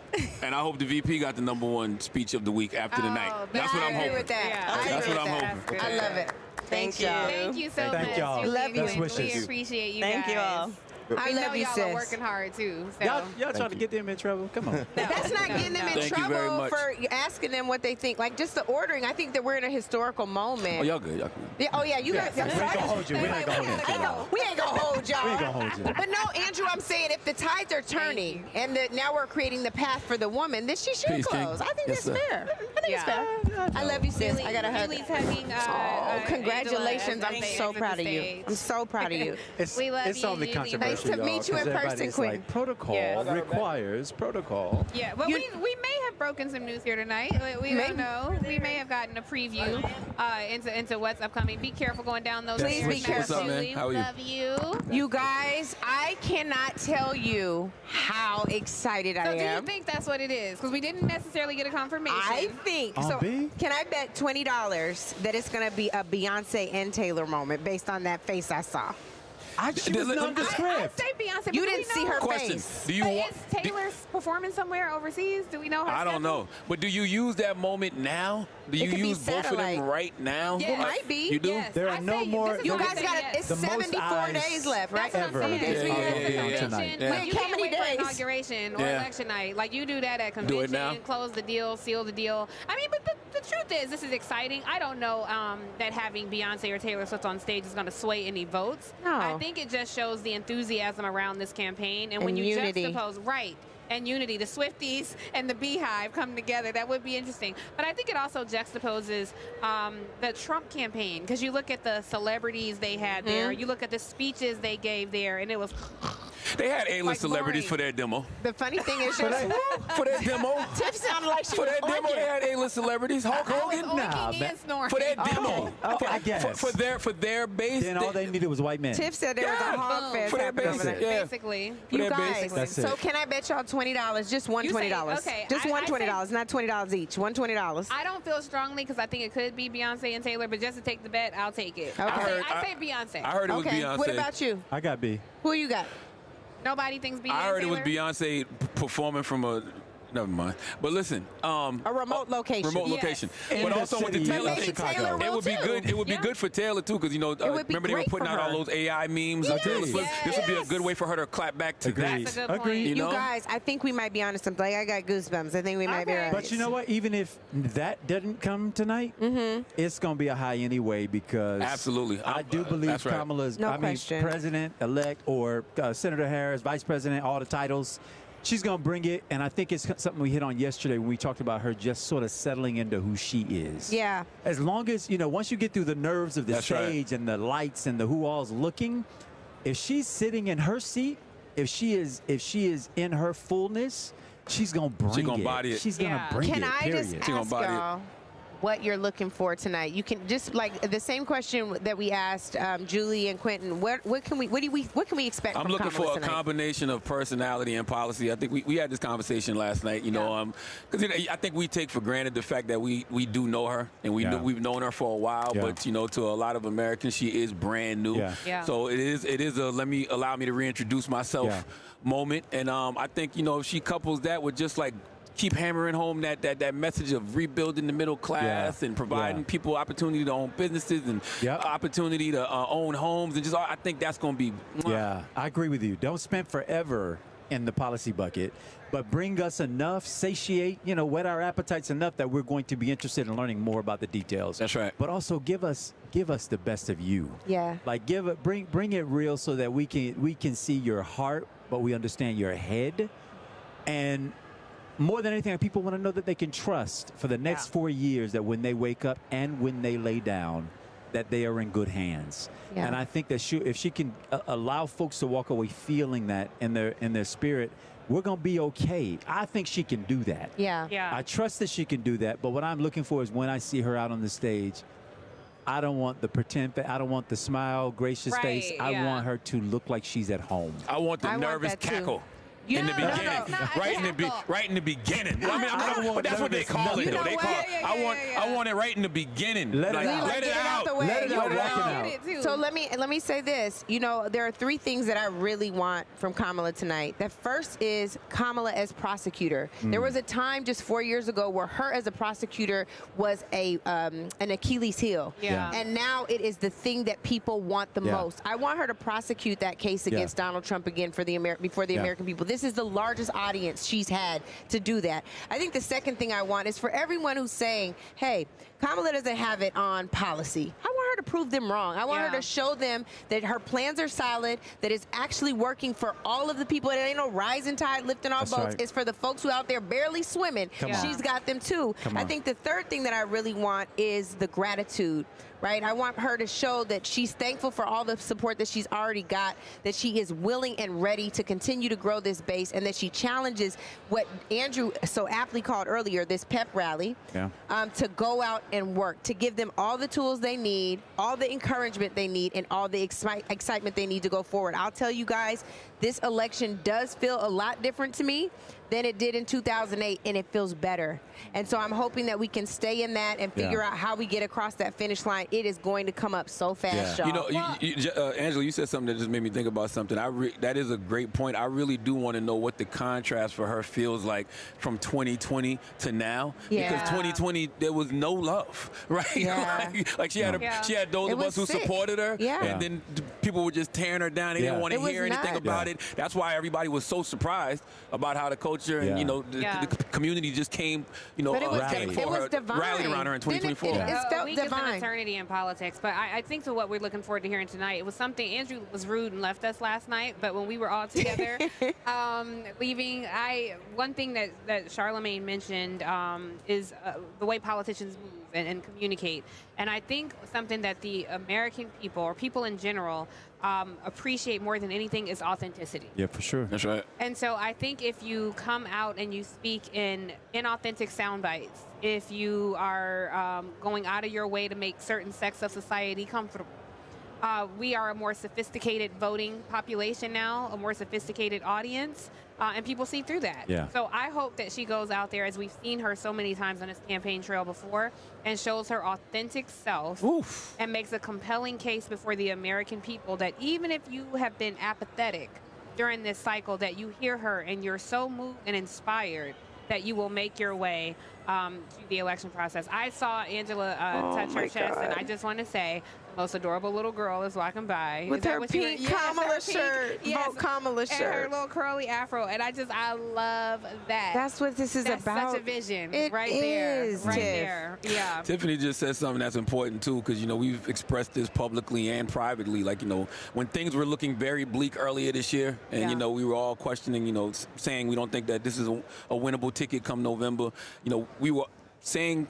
and I hope the VP got the number 1 speech of the week after the night. That's what I'm I agree hoping. with that. That's what I'm hoping. I love it. Thank you. Thank you so much. Thank y'all. Really Love you. Best wishes. We appreciate you guys. Thank you all. I We know love you, y'all sis. are working hard too. So. Y'all trying to get them in trouble? Come on. That's not getting them in Thank you very trouble much. for asking them what they think. Like, just the ordering. I think that we're in a historical moment. Oh, y'all good. Y'all good. Yeah, you guys. We ain't gonna hold you. We ain't gonna hold you. We ain't gonna hold y'all. We ain't gonna hold you. But no, Andrew, I'm saying if the tides are turning and that now we're creating the path for the woman, then she should Peace, King. close. I think Yes, that's sir. fair. I think it's fair. I love you, sis. I got a hug. Julie's hugging. Oh, congratulations. Angela I'm so proud of you. I'm so proud of you. We love it's you, only Julie. controversial. nice to meet you in person, Quentin. Like, protocol requires protocol. Yeah, but we may have broken some news here tonight. We don't know. We may have gotten a preview into what's upcoming. Be careful going down those Please be careful. What's up, man? How are you? Love you. You guys, I cannot tell you how excited I am. So do you think that's what it is? Because we didn't necessarily get a confirmation. I think so. Can I bet $20 that it's going to be a Beyonce and Taylor moment based on that face I saw? She was nondescript. I say Beyonce. You didn't see her face. Do you is Taylor performing somewhere overseas? Do we know her I don't know. But do you use that moment now? Do you use both of them right now? It might be. You do? Yes. There are no more. You guys got it's the most 74 days left, right? Ever. Tonight. Like, you can't wait for inauguration or election night. Like, you do that at convention, Do it now. close the deal, seal the deal. I mean, but the truth is, this is exciting. I don't know that having Beyonce or Taylor Swift on stage is going to sway any votes. No. I think it just shows the enthusiasm around this campaign. And when And you unity. juxtapose, and unity, the Swifties and the Beehive come together, that would be interesting. But I think it also juxtaposes the Trump campaign, because you look at the celebrities they had there, you look at the speeches they gave there, and it was... They had A-list celebrities for their demo. The funny thing is, for that demo, Tiff sounded like she for was that demo, they had A-list celebrities. Hulk Hogan, for that demo, I guess for their base. Then all they needed was white men. Tiff said there was a hog fest for their happening basic, over there. Basically. You guys, so can I bet y'all $20? Just one $20. Okay, just one I $20, not $20 each. One $20. I don't feel strongly because I think it could be Beyonce and Taylor, but just to take the bet, I'll take it. Okay. I say Beyonce. I heard it was Beyonce. What about you? I got B. Who you got? Nobody thinks Beyonce. I heard it was Beyonce performing from a. Never mind. But listen, a remote location. Remote location. But also with the Taylor, it would be good. It would be good for Taylor too, because remember they were putting out all those AI memes on Taylor Swift. This would be a good way for her to clap back to that. Agreed. You guys, I think we might be onto something. Like, I got goosebumps. I think we might be right. But you know what? Even if that doesn't come tonight, it's going to be a high anyway, because absolutely, I do believe Kamala's, president-elect or Senator Harris, vice president, all the titles. She's going to bring it, and I think it's something we hit on yesterday when we talked about her just sort of settling into who she is. Yeah. As long as, once you get through the nerves of the stage and the lights and the who all's looking, if she's sitting in her seat, if she is in her fullness, she's going to bring it. She's going to body it. She's going to bring Can it, I period. just ask y'all what you're looking for tonight? You can just, like, the same question that we asked Julie and Quentin. What can we expect? I'm looking for a combination of personality and policy. I think we had this conversation last night. Because I think we take for granted the fact that we do know her, and we've known her for a while. But to a lot of Americans, she is brand new. So it is a allow me to reintroduce myself moment. And I think if she couples that with just like keep hammering home that message of rebuilding the middle class and providing people opportunity to own businesses and opportunity to own homes, and just I think that's going to be. Yeah, I agree with you. Don't spend forever in the policy bucket, but bring us enough, satiate, whet our appetites enough that we're going to be interested in learning more about the details. That's right. But also give us the best of you. Yeah. Like bring it real so that we can see your heart, but we understand your head. And more than anything, people want to know that they can trust for the next 4 years, that when they wake up and when they lay down, that they are in good hands. Yeah. And I think that if she can allow folks to walk away feeling that in their spirit, we're going to be okay. I think she can do that. Yeah. I trust that she can do that. But what I'm looking for is when I see her out on the stage, I don't want the pretend face. I don't want the smile, gracious face. I want her to look like she's at home. I want the nervous cackle. In the beginning, right in the beginning. But that's what they call it, though. They call it. I want it right in the beginning. Let it out. Let it out. So let me say this. There are three things that I really want from Kamala tonight. The first is Kamala as prosecutor. There was a time just 4 years ago where her as a prosecutor was an Achilles heel. Yeah. And now it is the thing that people want the most. I want her to prosecute that case against Donald Trump again before the American people. This is the largest audience she's had to do that. I think the second thing I want is for everyone who's saying, hey, Kamala doesn't have it on policy. I want her to prove them wrong. I want her to show them that her plans are solid, that it's actually working for all of the people. It ain't no rising tide lifting all boats. Right. It's for the folks who out there barely swimming. She's got them too. I think the third thing that I really want is the gratitude. Right? I want her to show that she's thankful for all the support that she's already got, that she is willing and ready to continue to grow this base, and that she challenges what Andrew so aptly called earlier, this pep rally, to go out and work, to give them all the tools they need, all the encouragement they need, and all the excitement they need to go forward. I'll tell you guys, this election does feel a lot different to me than it did in 2008, and it feels better. And so I'm hoping that we can stay in that and figure out how we get across that finish line. It is going to come up so fast, y'all. You know, Angela, you said something that just made me think about something. That is a great point. I really do want to know what the contrast for her feels like from 2020 to now. Because 2020, there was no love, right? like she had those of us who supported her, and then people were just tearing her down. They didn't want to hear anything about it. That's why everybody was so surprised about how the culture and, you know, the community just came, you know, came for her, rallied around her in 2024. It felt week divine. of eternity in politics, but I think to what we're looking forward to hearing tonight, it was something. Andrew was rude and left us last night, but when we were all together leaving, one thing that Charlamagne mentioned is the way politicians move and communicate. And I think something that the American people, or people in general, appreciate more than anything is authenticity. Yeah, for sure. That's right. And so I think if you come out and you speak in inauthentic sound bites, if you are going out of your way to make certain sects of society comfortable, we are a more sophisticated voting population now, a more sophisticated audience, and people see through that. Yeah. So I hope that she goes out there, as we've seen her so many times on this campaign trail before, and shows her authentic self and makes a compelling case before the American people that even if you have been apathetic during this cycle, that you hear her and you're so moved and inspired that you will make your way through the election process. I saw Angela touch her chest, and I just want to say, the most adorable little girl is walking by. With her pink Kamala shirt, vote Kamala shirt. And her little curly afro, and I love that. That's what this is about. That's such a vision It right is, there. Right Tiff. there. Yeah. Tiffany just said something that's important too, because you know we've expressed this publicly and privately. Like, you know, when things were looking very bleak earlier this year, and you know we were all questioning, you know, saying we don't think that this is a winnable ticket come November. You know, we were saying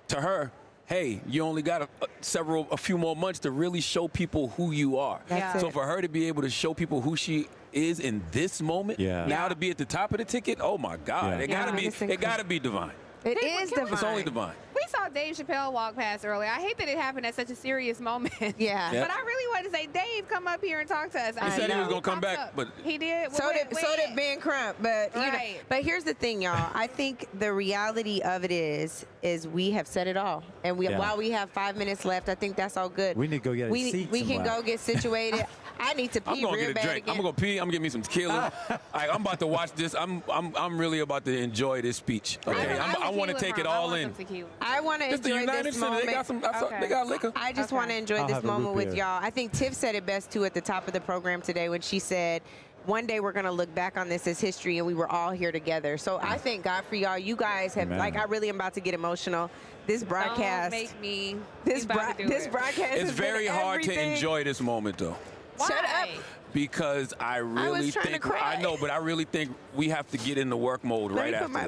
to her, hey, you only got a few more months to really show people who you are. So for her to be able to show people who she is in this moment, now to be at the top of the ticket, oh my God, it gotta be divine. It is divine. It's only divine. We saw Dave Chappelle walk past earlier. I hate that it happened at such a serious moment. Yeah. But I really wanted to say, Dave, come up here and talk to us. He said he was going to come back, but he did. So did Ben Crump. But you know, but here's the thing, y'all. I think the reality of it is we have said it all, and while we have 5 minutes left, I think that's all good. We need to go get a seat. We can go get situated. I need to pee I'm gonna real get a bad drink. again. I'm gonna pee. I'm gonna get me some tequila. I'm about to watch this. I'm really about to enjoy this speech. Okay, I want to take it all in. I want to enjoy this moment. They got liquor. I just want to enjoy this moment with y'all. I think Tiff said it best too at the top of the program today when she said, one day we're going to look back on this as history, and we were all here together. So I thank God for y'all. You guys have, I really am about to get emotional. This broadcast. Don't make me. This broadcast. It's very hard to enjoy this moment, though. Why? Shut up. Because I really think I know, but I really think we have to get into work mode right after this.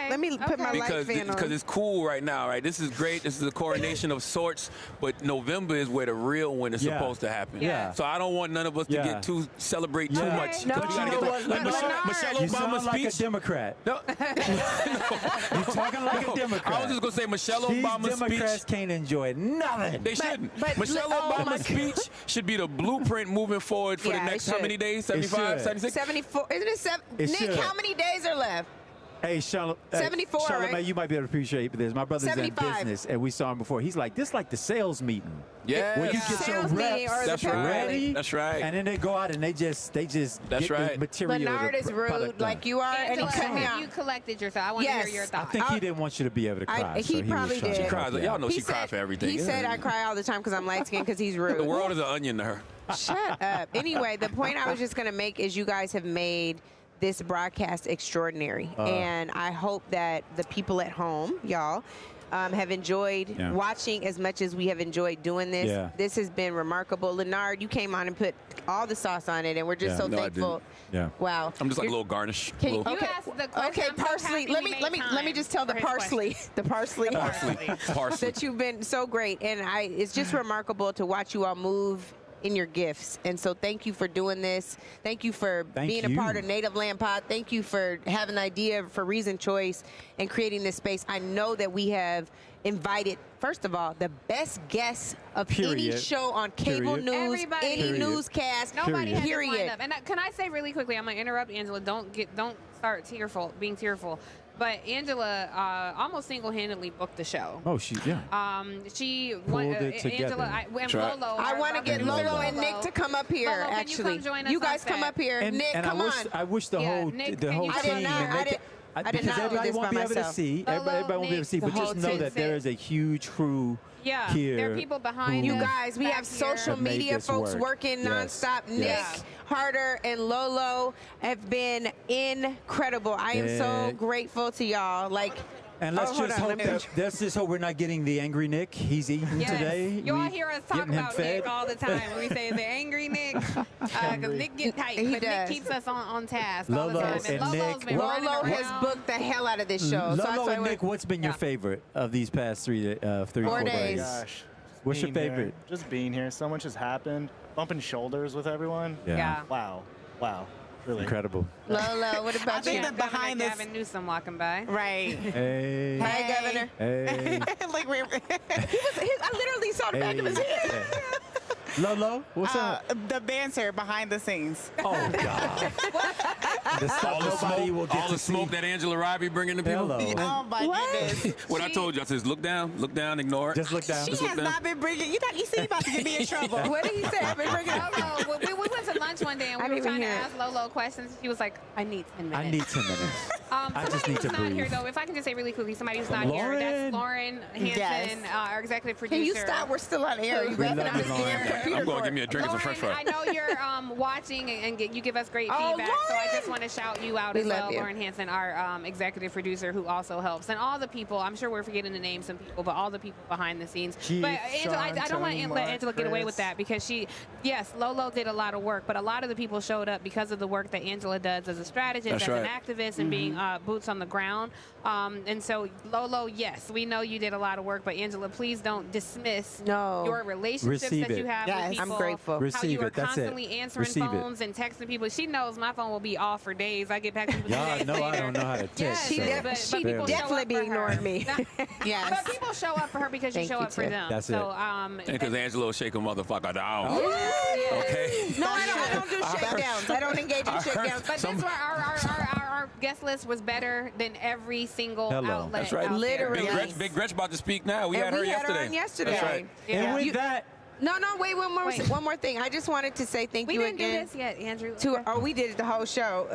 Let me put my light fan on. Because it's cool right now, right? This is great. This is a coronation of sorts, but November is where the real win is supposed to happen. Yeah. So I don't want none of us to get celebrate too much. No, Michelle you Obama's sound like speech. a Democrat. No. You're talking like a Democrat. I was just gonna say Michelle Obama's speech. Democrats can't enjoy nothing. They shouldn't. Michelle Obama's speech should be the blueprint moving forward for the next how many days? 75, 76? 74. Isn't it 7? Nick, how many days are left? Hey, 74, Charlamagne, right? you might be able to appreciate this. My brother's 75. in business, and we saw him before. He's like, this is like the sales meeting. Yeah. When you get your reps ready. That's right. And then they go out and they just get the material. Bernard is rude like you are, and he cut me out. You collected yourself. I want to hear your thoughts. I think he didn't want you to be able to cry. He probably did. She cries. Y'all know she cries for everything. He said I cry all the time because I'm light-skinned because he's rude. The world is an onion to her. Shut up. Anyway, the point I was just going to make is you guys have made this broadcast extraordinary. And I hope that the people at home, y'all, have enjoyed watching as much as we have enjoyed doing this. Yeah. This has been remarkable. Leonard, you came on and put all the sauce on it, and we're just so thankful. Yeah. Wow. I'm just like a little garnish. Can you Little- ask the question? Okay, parsley. Let me just tell the parsley Parsley. that you've been so great, and it's just remarkable to watch you all move in your gifts. And so thank you for doing this. Thank you for being a part of Native Land Pod. Thank you for having an idea for Reason Choice and creating this space. I know that we have invited, first of all, the best guests of any show on cable news, any newscast. Nobody had this period. lined up. And can I say really quickly, I'm going to interrupt Angela. Don't start being tearful. But Angela almost single-handedly booked the show. Oh, she She pulled it together. Angela, Lolo. I want to get Lolo and Nick to come up here. Lolo, actually, you come join us you guys on come set? up here. And, Nick, and come on. I wish the whole Nick, the whole I team. did not- Because everybody won't be able to see. Everybody won't be able to see. But just know that there is a huge crew here. There are people behind you guys. We have social media folks working nonstop. Nick, Harder, and Lolo have been incredible. I am so grateful to y'all. And let's just hope we're not getting the angry Nick. He's eating today. You all hear us talk about Nick all the time when we say the angry Nick. Because Nick get tight, but Nick keeps us on task all the time. And Lolo's been running Lolo around. has booked the hell out of this show. Lolo and Nick, what's been your favorite of these past 4 days? Gosh. What's your favorite? Here. Just being here. So much has happened. Bumping shoulders with everyone. Yeah. Wow. Really incredible. Lolo, what about you? Governor behind Gavin Newsom walking by. Right. Hey. Hi, Governor. Hey. I literally saw the back of his head. Lolo, what's up? The banter behind the scenes. Oh, God. all the smoke that Angela Rye be bringing to people. Oh, my goodness. What I told you, I said, look down, ignore it. Just look down. She has not been bringing, you see, you about to get me in trouble. What did he say? I've been bringing Lolo, we went to lunch one day and we were trying to ask Lolo questions. She was like, I need 10 minutes. I need 10 minutes. I just need to breathe. Here, though, if I can just say really quickly, somebody who's not here, that's Lauren Hansen, our executive producer. Can you stop? We're still on air. You wrapping up this damn computer. I'm going to give me a drink of some French fries. I know you're watching and you give us great feedback, so I just want to shout you out as well, Lauren Hansen, our executive producer, who also helps, and all the people. I'm sure we're forgetting to name some people, but all the people behind the scenes. But Angela, I don't want to let Angela get away with that because Lolo did a lot of work, but a lot of the people showed up because of the work that Angela does as a strategist, as an activist, and being boots on the ground. And so, Lolo, yes, we know you did a lot of work, but Angela, please don't dismiss your relationships that you have with people. I'm grateful. How you are constantly answering phones and texting people. She knows my phone will be off for days. I get back to people I don't know how to text. She definitely be ignoring me. Yes. But people show up for her because you show up for them. That's so, because Angela will shake a motherfucker down. Okay. No, I don't do shakedowns. I don't engage in shakedowns. But that's where our guest list was better than every single outlet. That's right. Literally. Big Gretch about to speak now. We had her yesterday. That's right. And with that. No, wait, one more thing. I just wanted to say thank you again. We didn't do this yet, Andrew. We did it the whole show.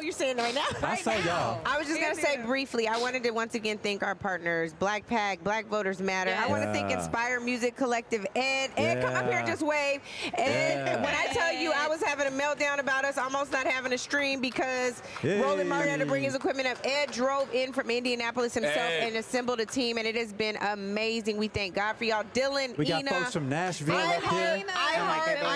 You're saying it right now? I saw y'all. I was just going to say briefly, I wanted to once again thank our partners, Black Pack, Black Voters Matter. I want to thank Inspire Music Collective. Ed, come up here and just wave. Ed, when I tell you I was having a meltdown about us almost not having a stream because Roland Martin had to bring his equipment up, Ed drove in from Indianapolis himself and assembled a team, and it has been amazing. We thank God for y'all. Dylan, we got Ina, folks from Nashville. I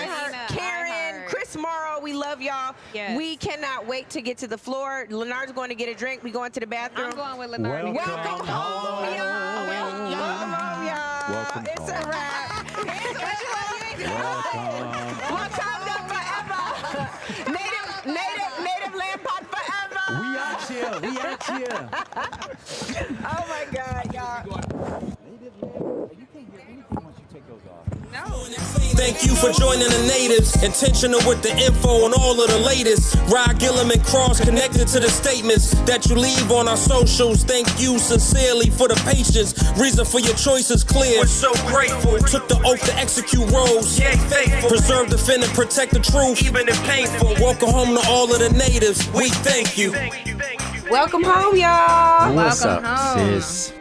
heard Karen, Chris Morrow, we love y'all. Yes. We cannot wait to get to the floor. Leonard's going to get a drink. We going to the bathroom. I'm going with Leonard. Welcome home, y'all. Welcome home, y'all. Welcome it's home. a wrap. Welcome. Native Land Pod forever. We out here. Oh my God, y'all. You can't hear anything once you take those off. Thank you for joining the natives. Intentional with the info on all of the latest. Rye, Gillum, and Cross connected to the statements that you leave on our socials. Thank you sincerely for the patience. Reason for your choice is clear. We're so grateful. Took the oath to execute roles. Yeah, faithful. Preserve, defend, and protect the truth, even if painful. Welcome home to all of the natives. We thank you. Welcome home, y'all. What's Welcome up, home. sis?